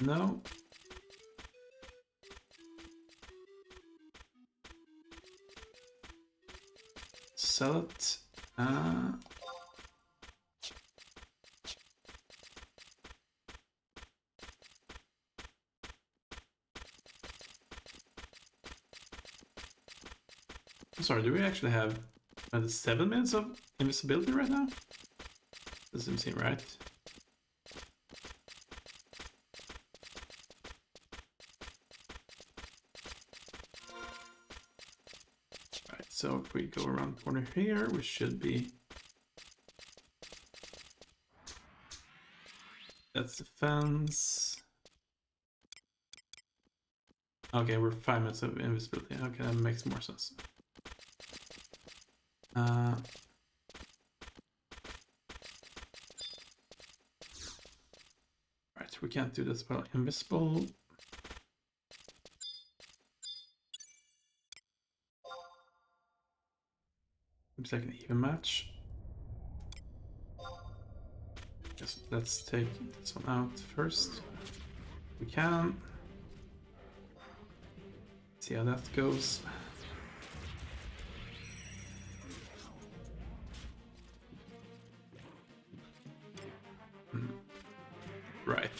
No. Sell it. Sorry, do we actually have 7 minutes of invisibility right now? Doesn't seem right. Right, so if we go around the corner here, we should be... That's the fence. Okay, we're 5 minutes of invisibility. Okay, that makes more sense. Right, we can't do this while invisible. Looks like an even match. Yes, let's take this one out first. We can. See how that goes. Right.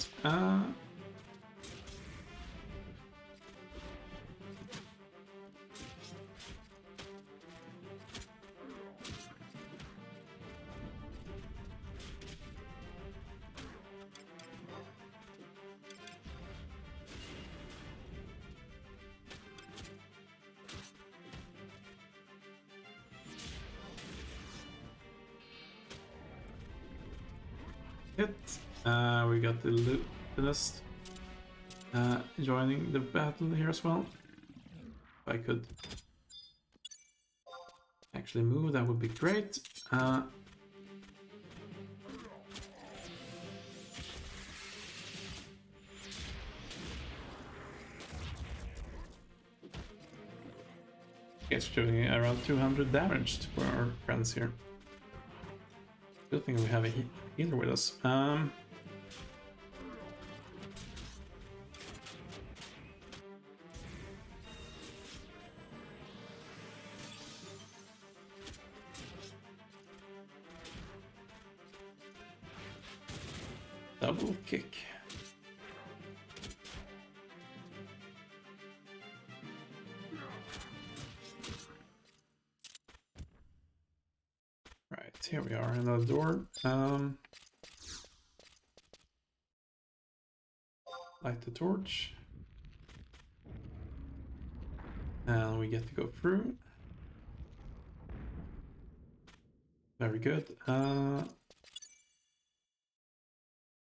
Hit. We got the Lutenist joining the battle here as well. If I could actually move, that would be great. It's doing around 200 damage to our friends here. Good thing we have a healer with us. Double kick. Right, here we are, another door. Light the torch. And we get to go through. Very good.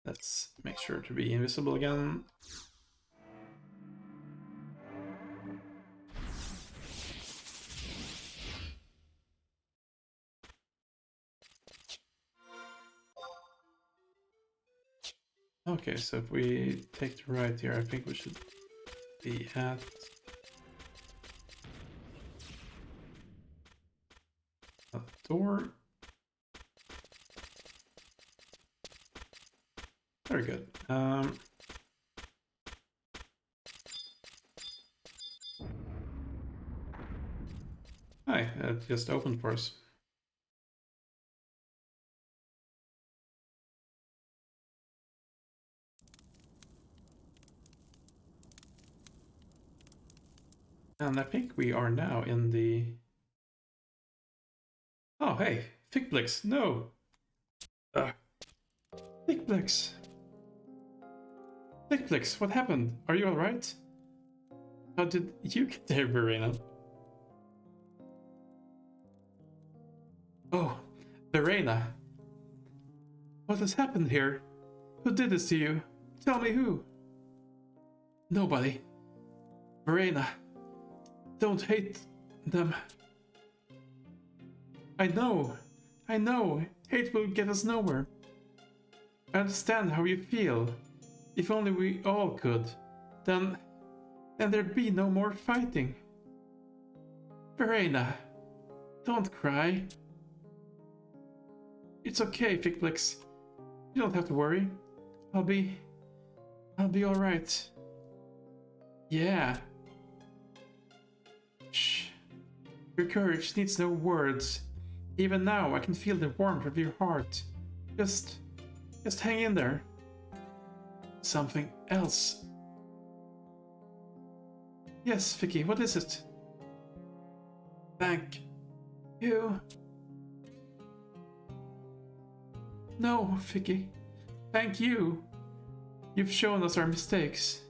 Let's make sure to be invisible again. Okay, so if we take the right here, I think we should be at a door. Very good. Hi, it just opened for us. And I think we are now in the... Oh, hey, Fickblix, no! Fickblix! Fickblix, what happened? Are you alright? How did you get there, Verena? Oh, Verena! What has happened here? Who did this to you? Tell me who? Nobody. Verena, don't hate them. I know. Hate will get us nowhere. I understand how you feel. If only we all could, then there'd be no more fighting. Verena, don't cry. It's okay, Fickblix. You don't have to worry. I'll be alright. Yeah. Shh. Your courage needs no words. Even now, I can feel the warmth of your heart. Just hang in there. Something else. Yes, Vicky, what is it? Thank you. No, Vicky. Thank you. You've shown us our mistakes.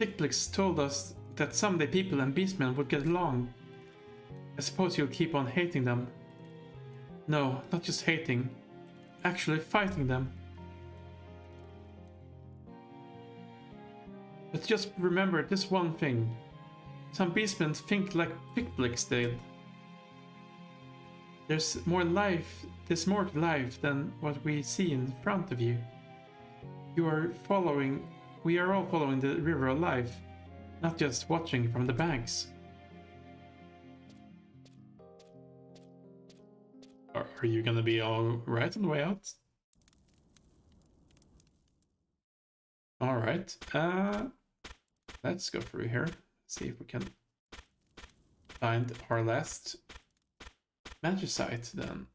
Fickblix told us that someday people and beastmen would get along. I suppose you'll keep on hating them. No, not just hating. Actually fighting them. But just remember this one thing. Some beastmen think like Fickblix did. There's more to life than what we see in front of you. We are all following the river of life, not just watching from the banks. Are you gonna be all right on the way out? All right. Let's go through here. See if we can find our last magicite then.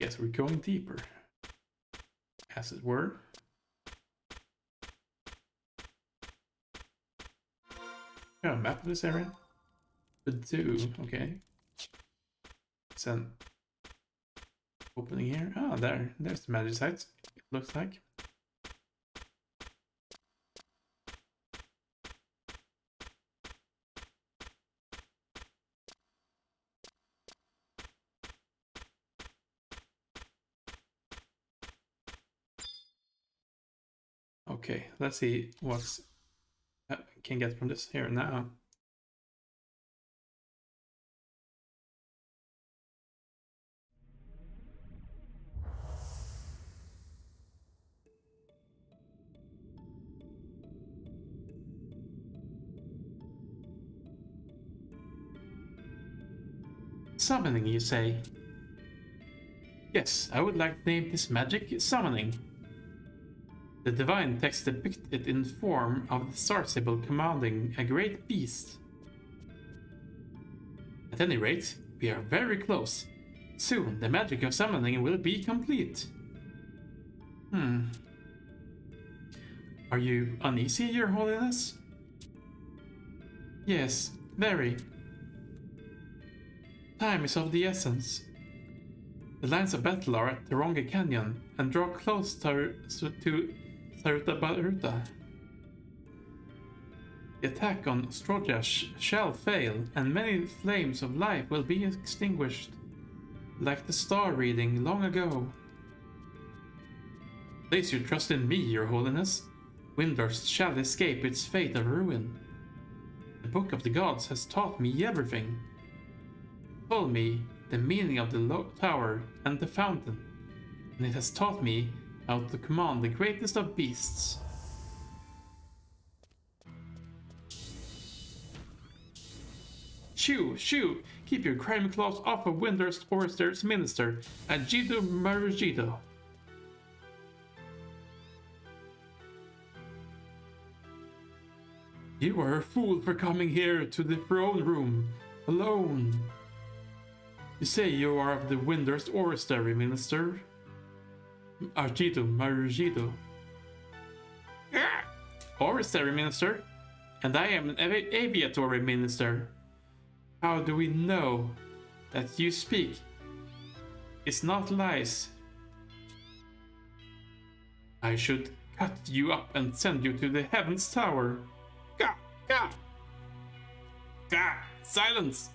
Yes, we're going deeper, as it were. Got a map of this area? Could do, okay. It's an opening here. Ah, there's the magicite, it looks like. Okay, let's see what I can get from this here now. Summoning, you say? Yes, I would like to name this magic Summoning. The divine text depicts it in form of the star symbol commanding a great beast. At any rate, we are very close. Soon, the magic of summoning will be complete. Hmm. Are you uneasy, Your Holiness? Yes, very. Time is of the essence. The lines of battle are at Taronga Canyon and draw close to Saruta Baruta. The attack on Stroja shall fail, and many flames of life will be extinguished, like the star reading long ago. Place your trust in me, Your Holiness. Windurst shall escape its fate of ruin. The Book of the Gods has taught me everything. Told me the meaning of the tower and the fountain, and it has taught me how to command the greatest of beasts. Shoo, shoo! Keep your grimy claws off of Windurst Orster's minister, Ajido Marujido. You are a fool for coming here to the throne room, alone. You say you are of the Windurst Orster, minister? Ajido Marujido. Orster, minister? And I am an aviatory minister. How do we know that you speak? It's not lies. I should cut you up and send you to the Heaven's Tower. Gah! Gah! Gah! Silence!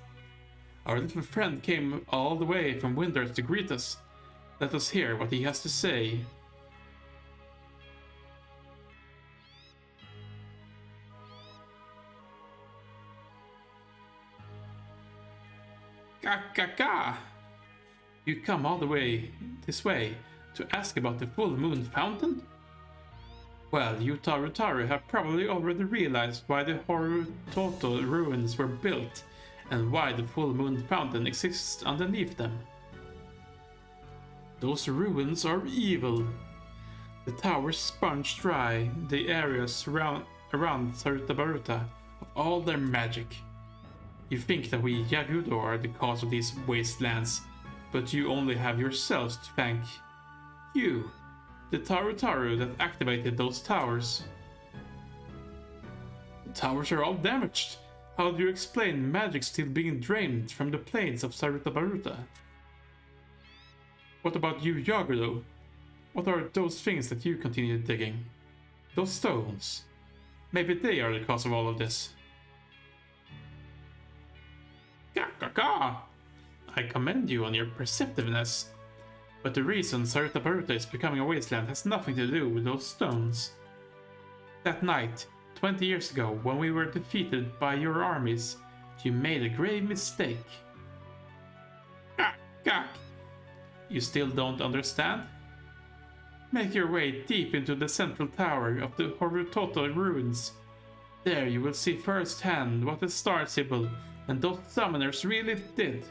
Our little friend came all the way from Windurst to greet us. Let us hear what he has to say. Ka! You come all the way this way to ask about the full moon fountain? Well, you Tarutaru have probably already realized why the Horutoto ruins were built and why the full moon fountain exists underneath them. Those ruins are evil. The towers sponge dry the areas around Saruta Baruta of all their magic. You think that we Yagudo are the cause of these wastelands, but you only have yourselves to thank. You, the Tarutaru that activated those towers. The towers are all damaged. How do you explain magic still being drained from the plains of Saruta Baruta? What about you, Yagudo? What are those things that you continue digging? Those stones. Maybe they are the cause of all of this. I commend you on your perceptiveness, but the reason Saruta Baruta is becoming a wasteland has nothing to do with those stones. That night, 20 years ago, when we were defeated by your armies, you made a grave mistake. You still don't understand? Make your way deep into the central tower of the Horutoto ruins. There you will see firsthand what the star symbol and those summoners really did.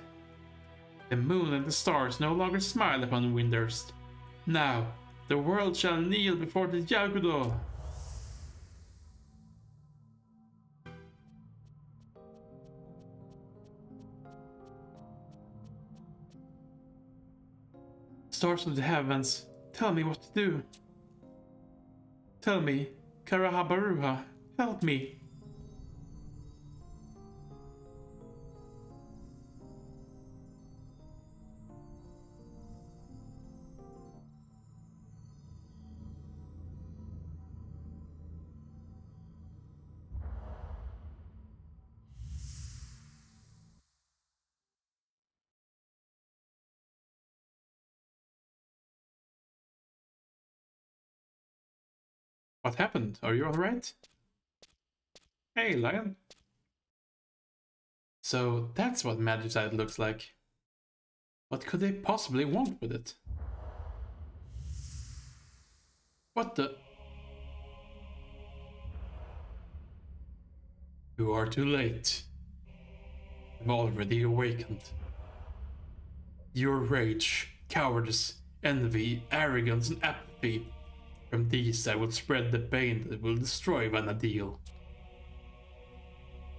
The moon and the stars no longer smile upon Windurst. Now, the world shall kneel before the Yagudo. Stars of the heavens, tell me what to do. Tell me, Karahabaruha, help me. What happened? Are you alright? Hey, Lion. So that's what Magicite looks like. What could they possibly want with it? What the? You are too late. I've already awakened. Your rage, cowardice, envy, arrogance, and apathy. From these I will spread the bane that will destroy Vanadil.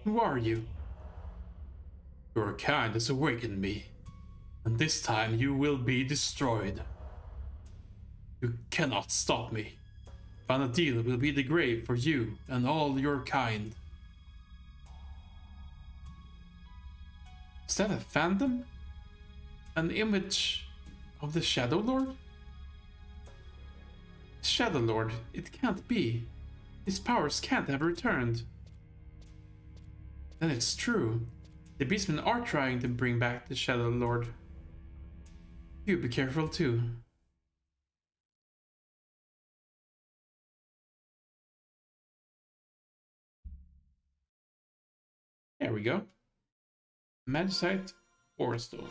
Who are you? Your kind has awakened me, and this time you will be destroyed. You cannot stop me. Vanadil will be the grave for you and all your kind. Is that a phantom? An image of the Shadow Lord? Shadow Lord, it can't be. His powers can't have returned. Then it's true. The beastmen are trying to bring back the Shadow Lord. You be careful too. There we go. Magicite or stone.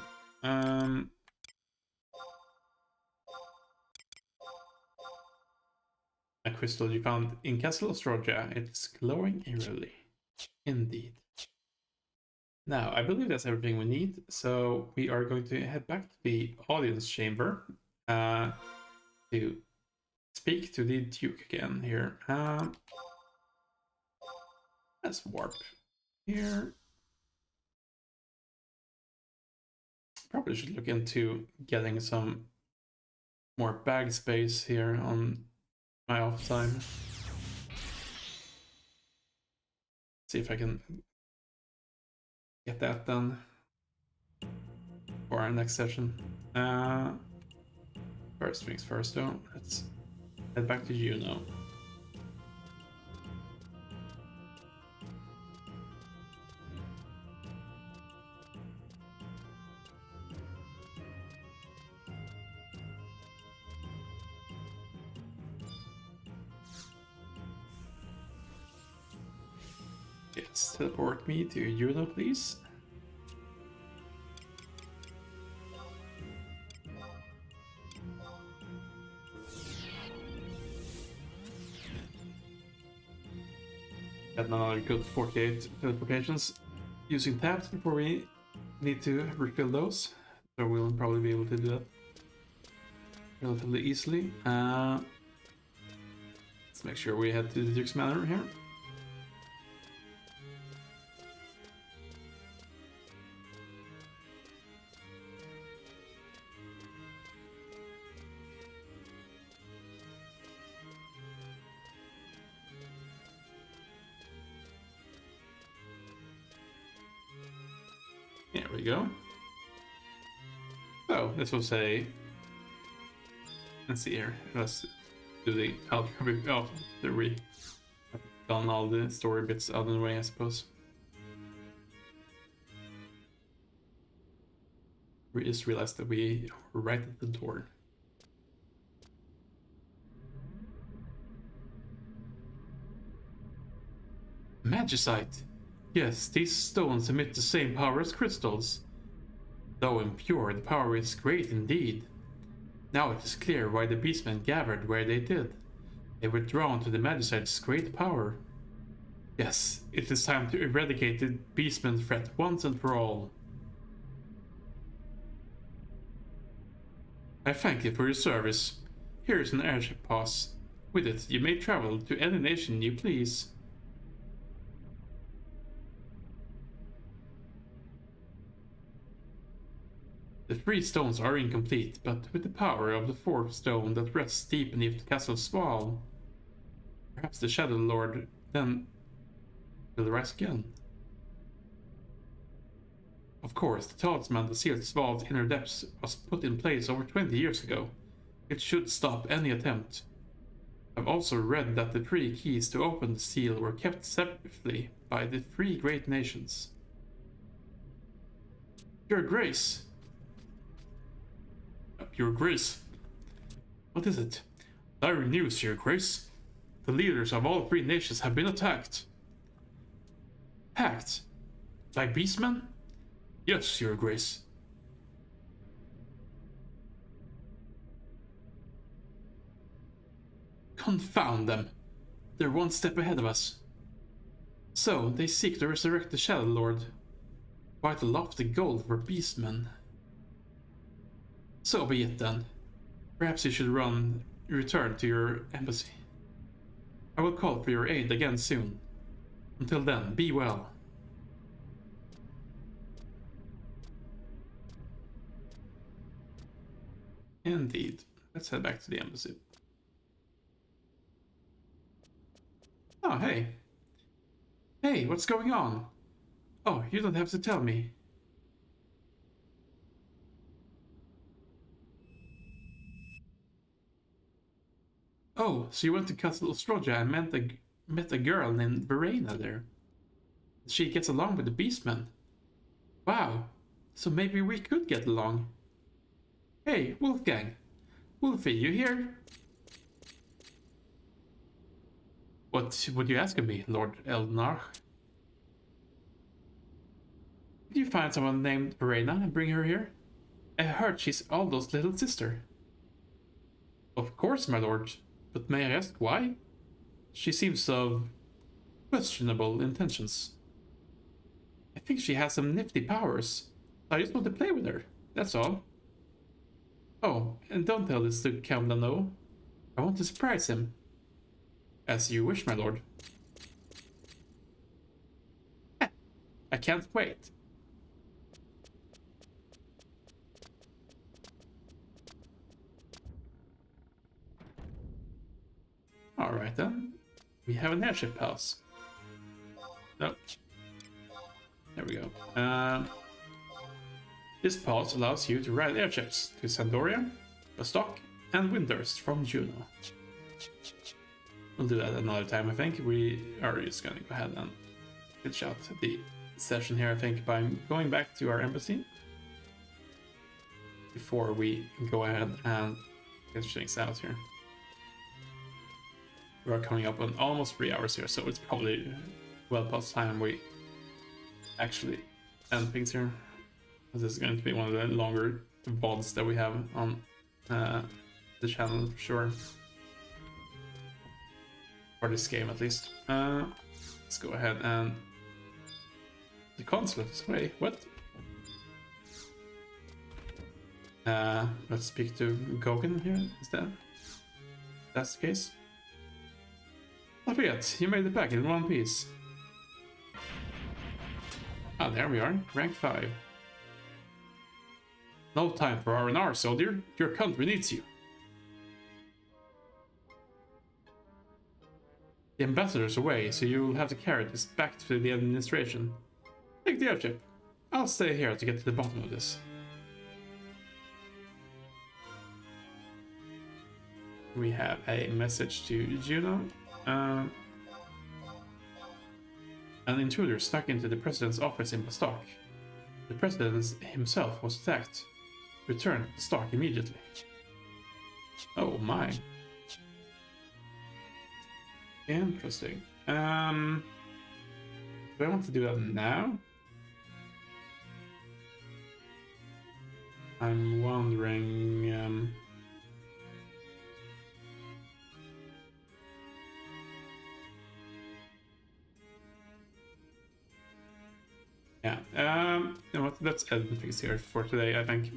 A crystal you found in Castle Ostroja. It's glowing eerily. Indeed. Now, I believe that's everything we need, so we are going to head back to the audience chamber to speak to the Duke again here. Let's warp here. Probably should look into getting some more bag space here on my off time. See if I can get that done for our next session. First things first though, let's head back to Juno. Yes, teleport me to Juno, please. Got another good 48 teleportations using tabs before we need to refill those. So we'll probably be able to do that relatively easily. Let's make sure we head to the Duke's Manor here. There we go. So this will say, let's see here. Let's do the alphabet. Oh, there we have done all the story bits out of the way, I suppose. We just realized that we were right at the door. Magicite. Yes, these stones emit the same power as crystals. Though impure, the power is great indeed. Now it is clear why the beastmen gathered where they did. They were drawn to the Magicite's great power. Yes, it is time to eradicate the beastmen threat once and for all. I thank you for your service. Here is an airship pass. With it, you may travel to any nation you please. The 3 stones are incomplete, but with the power of the 4th stone that rests deep beneath the castle's wall, perhaps the Shadow Lord then will rise again. Of course, the talisman that seals the wall's inner depths was put in place over 20 years ago. It should stop any attempt. I've also read that the 3 keys to open the seal were kept separately by the 3 great nations. Your Grace! Your Grace. What is it? Dire news, Your Grace. The leaders of all 3 nations have been attacked. Attacked? By beastmen? Yes, Your Grace. Confound them. They're one step ahead of us. So, they seek to resurrect the Shadow Lord. Quite a lofty goal for beastmen. So be it then. Perhaps you should return to your embassy. I will call for your aid again soon. Until then, be well. Indeed. Let's head back to the embassy. Oh, hey. Hey, what's going on? Oh, you don't have to tell me. Oh, so you went to Castle Ostroja and met a girl named Verena there. She gets along with the Beastmen. Wow, so maybe we could get along. Hey, Wolfgang. Wolfie, you here? What would you ask of me, Lord Eldnar? Did you find someone named Verena and bring her here? I heard she's Aldo's little sister. Of course, my lord. But may I ask why? She seems of questionable intentions. I think she has some nifty powers. I just want to play with her, that's all. Oh, and don't tell this to Count Lano. I want to surprise him. As you wish, my lord. I can't wait. Alright then. We have an airship pass. Nope. There we go. This pass allows you to ride airships to Sandoria, Vostok, and Windurst from Juno. We'll do that another time, I think. We are just gonna go ahead and finish out the session here, I think, by going back to our embassy before we go ahead and finish things out here. We are coming up on almost 3 hours here, so it's probably well past time we actually end things here. This is going to be one of the longer VODs that we have on the channel for sure. For this game at least. Let's go ahead and... The consulate is away. What? Let's speak to Gogan here instead. That's the case. I forget, you made it back in one piece. Ah, there we are, rank 5. No time for R&R, soldier. Your country needs you. The ambassador's away, so you'll have to carry this back to the administration. Take the airship. I'll stay here to get to the bottom of this. We have a message to Juno. An intruder snuck into the president's office in Vostok. The president himself was attacked. Return to Vostok immediately. Oh my. Interesting. Do I want to do that now? I'm wondering... Yeah, you know what, let's end things here for today, I think.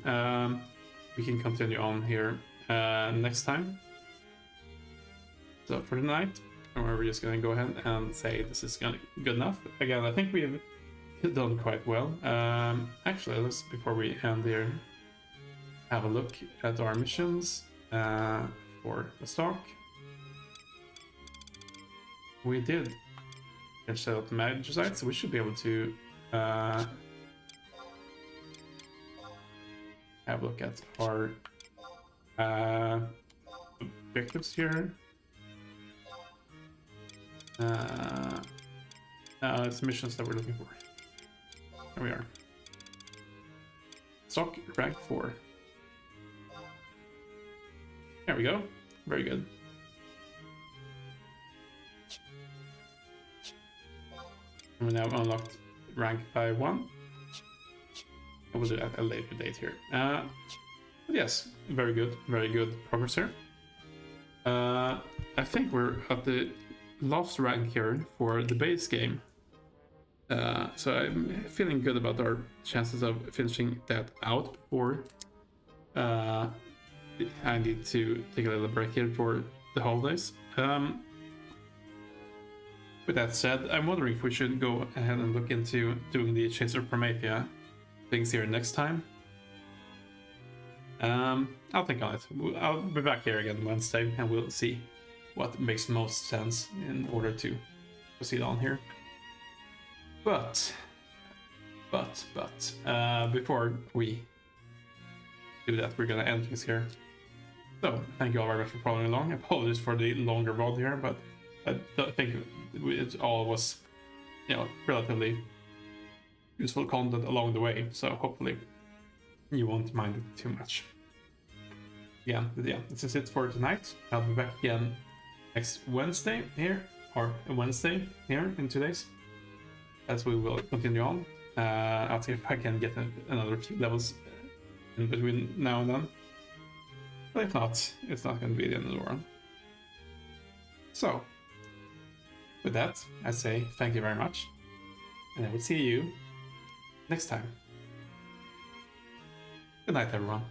We can continue on here next time. So for tonight, we're just gonna go ahead and say this is good enough. Again, I think we've done quite well. Actually, let's, before we end here, have a look at our missions for the stock. We did set up the manager site, so we should be able to have a look at our objectives here. It's missions that we're looking for. There we are. Stock rank 4. There we go. Very good. And we now unlocked rank 5-1. I will do that at a later date here. But yes, very good progress here. I think we're at the last rank here for the base game. So I'm feeling good about our chances of finishing that out before I need to take a little break here for the holidays. With that said, I'm wondering if we should go ahead and look into doing the Chaser Prometheus things here next time. I'll think on it. I'll be back here again Wednesday, and we'll see what makes most sense in order to proceed on here. But before we do that, we're gonna end things here. So thank you all very much for following along. Apologies for the longer VOD here, but I think it all was, you know, relatively useful content along the way. So hopefully you won't mind it too much. Yeah, this is it for tonight. I'll be back again next Wednesday here, or Wednesday here in 2 days, as we will continue on. I'll see if I can get another few levels in between now and then. But if not, it's not going to be the end of the world. So, with that, I say thank you very much, and I will see you next time. Good night, everyone.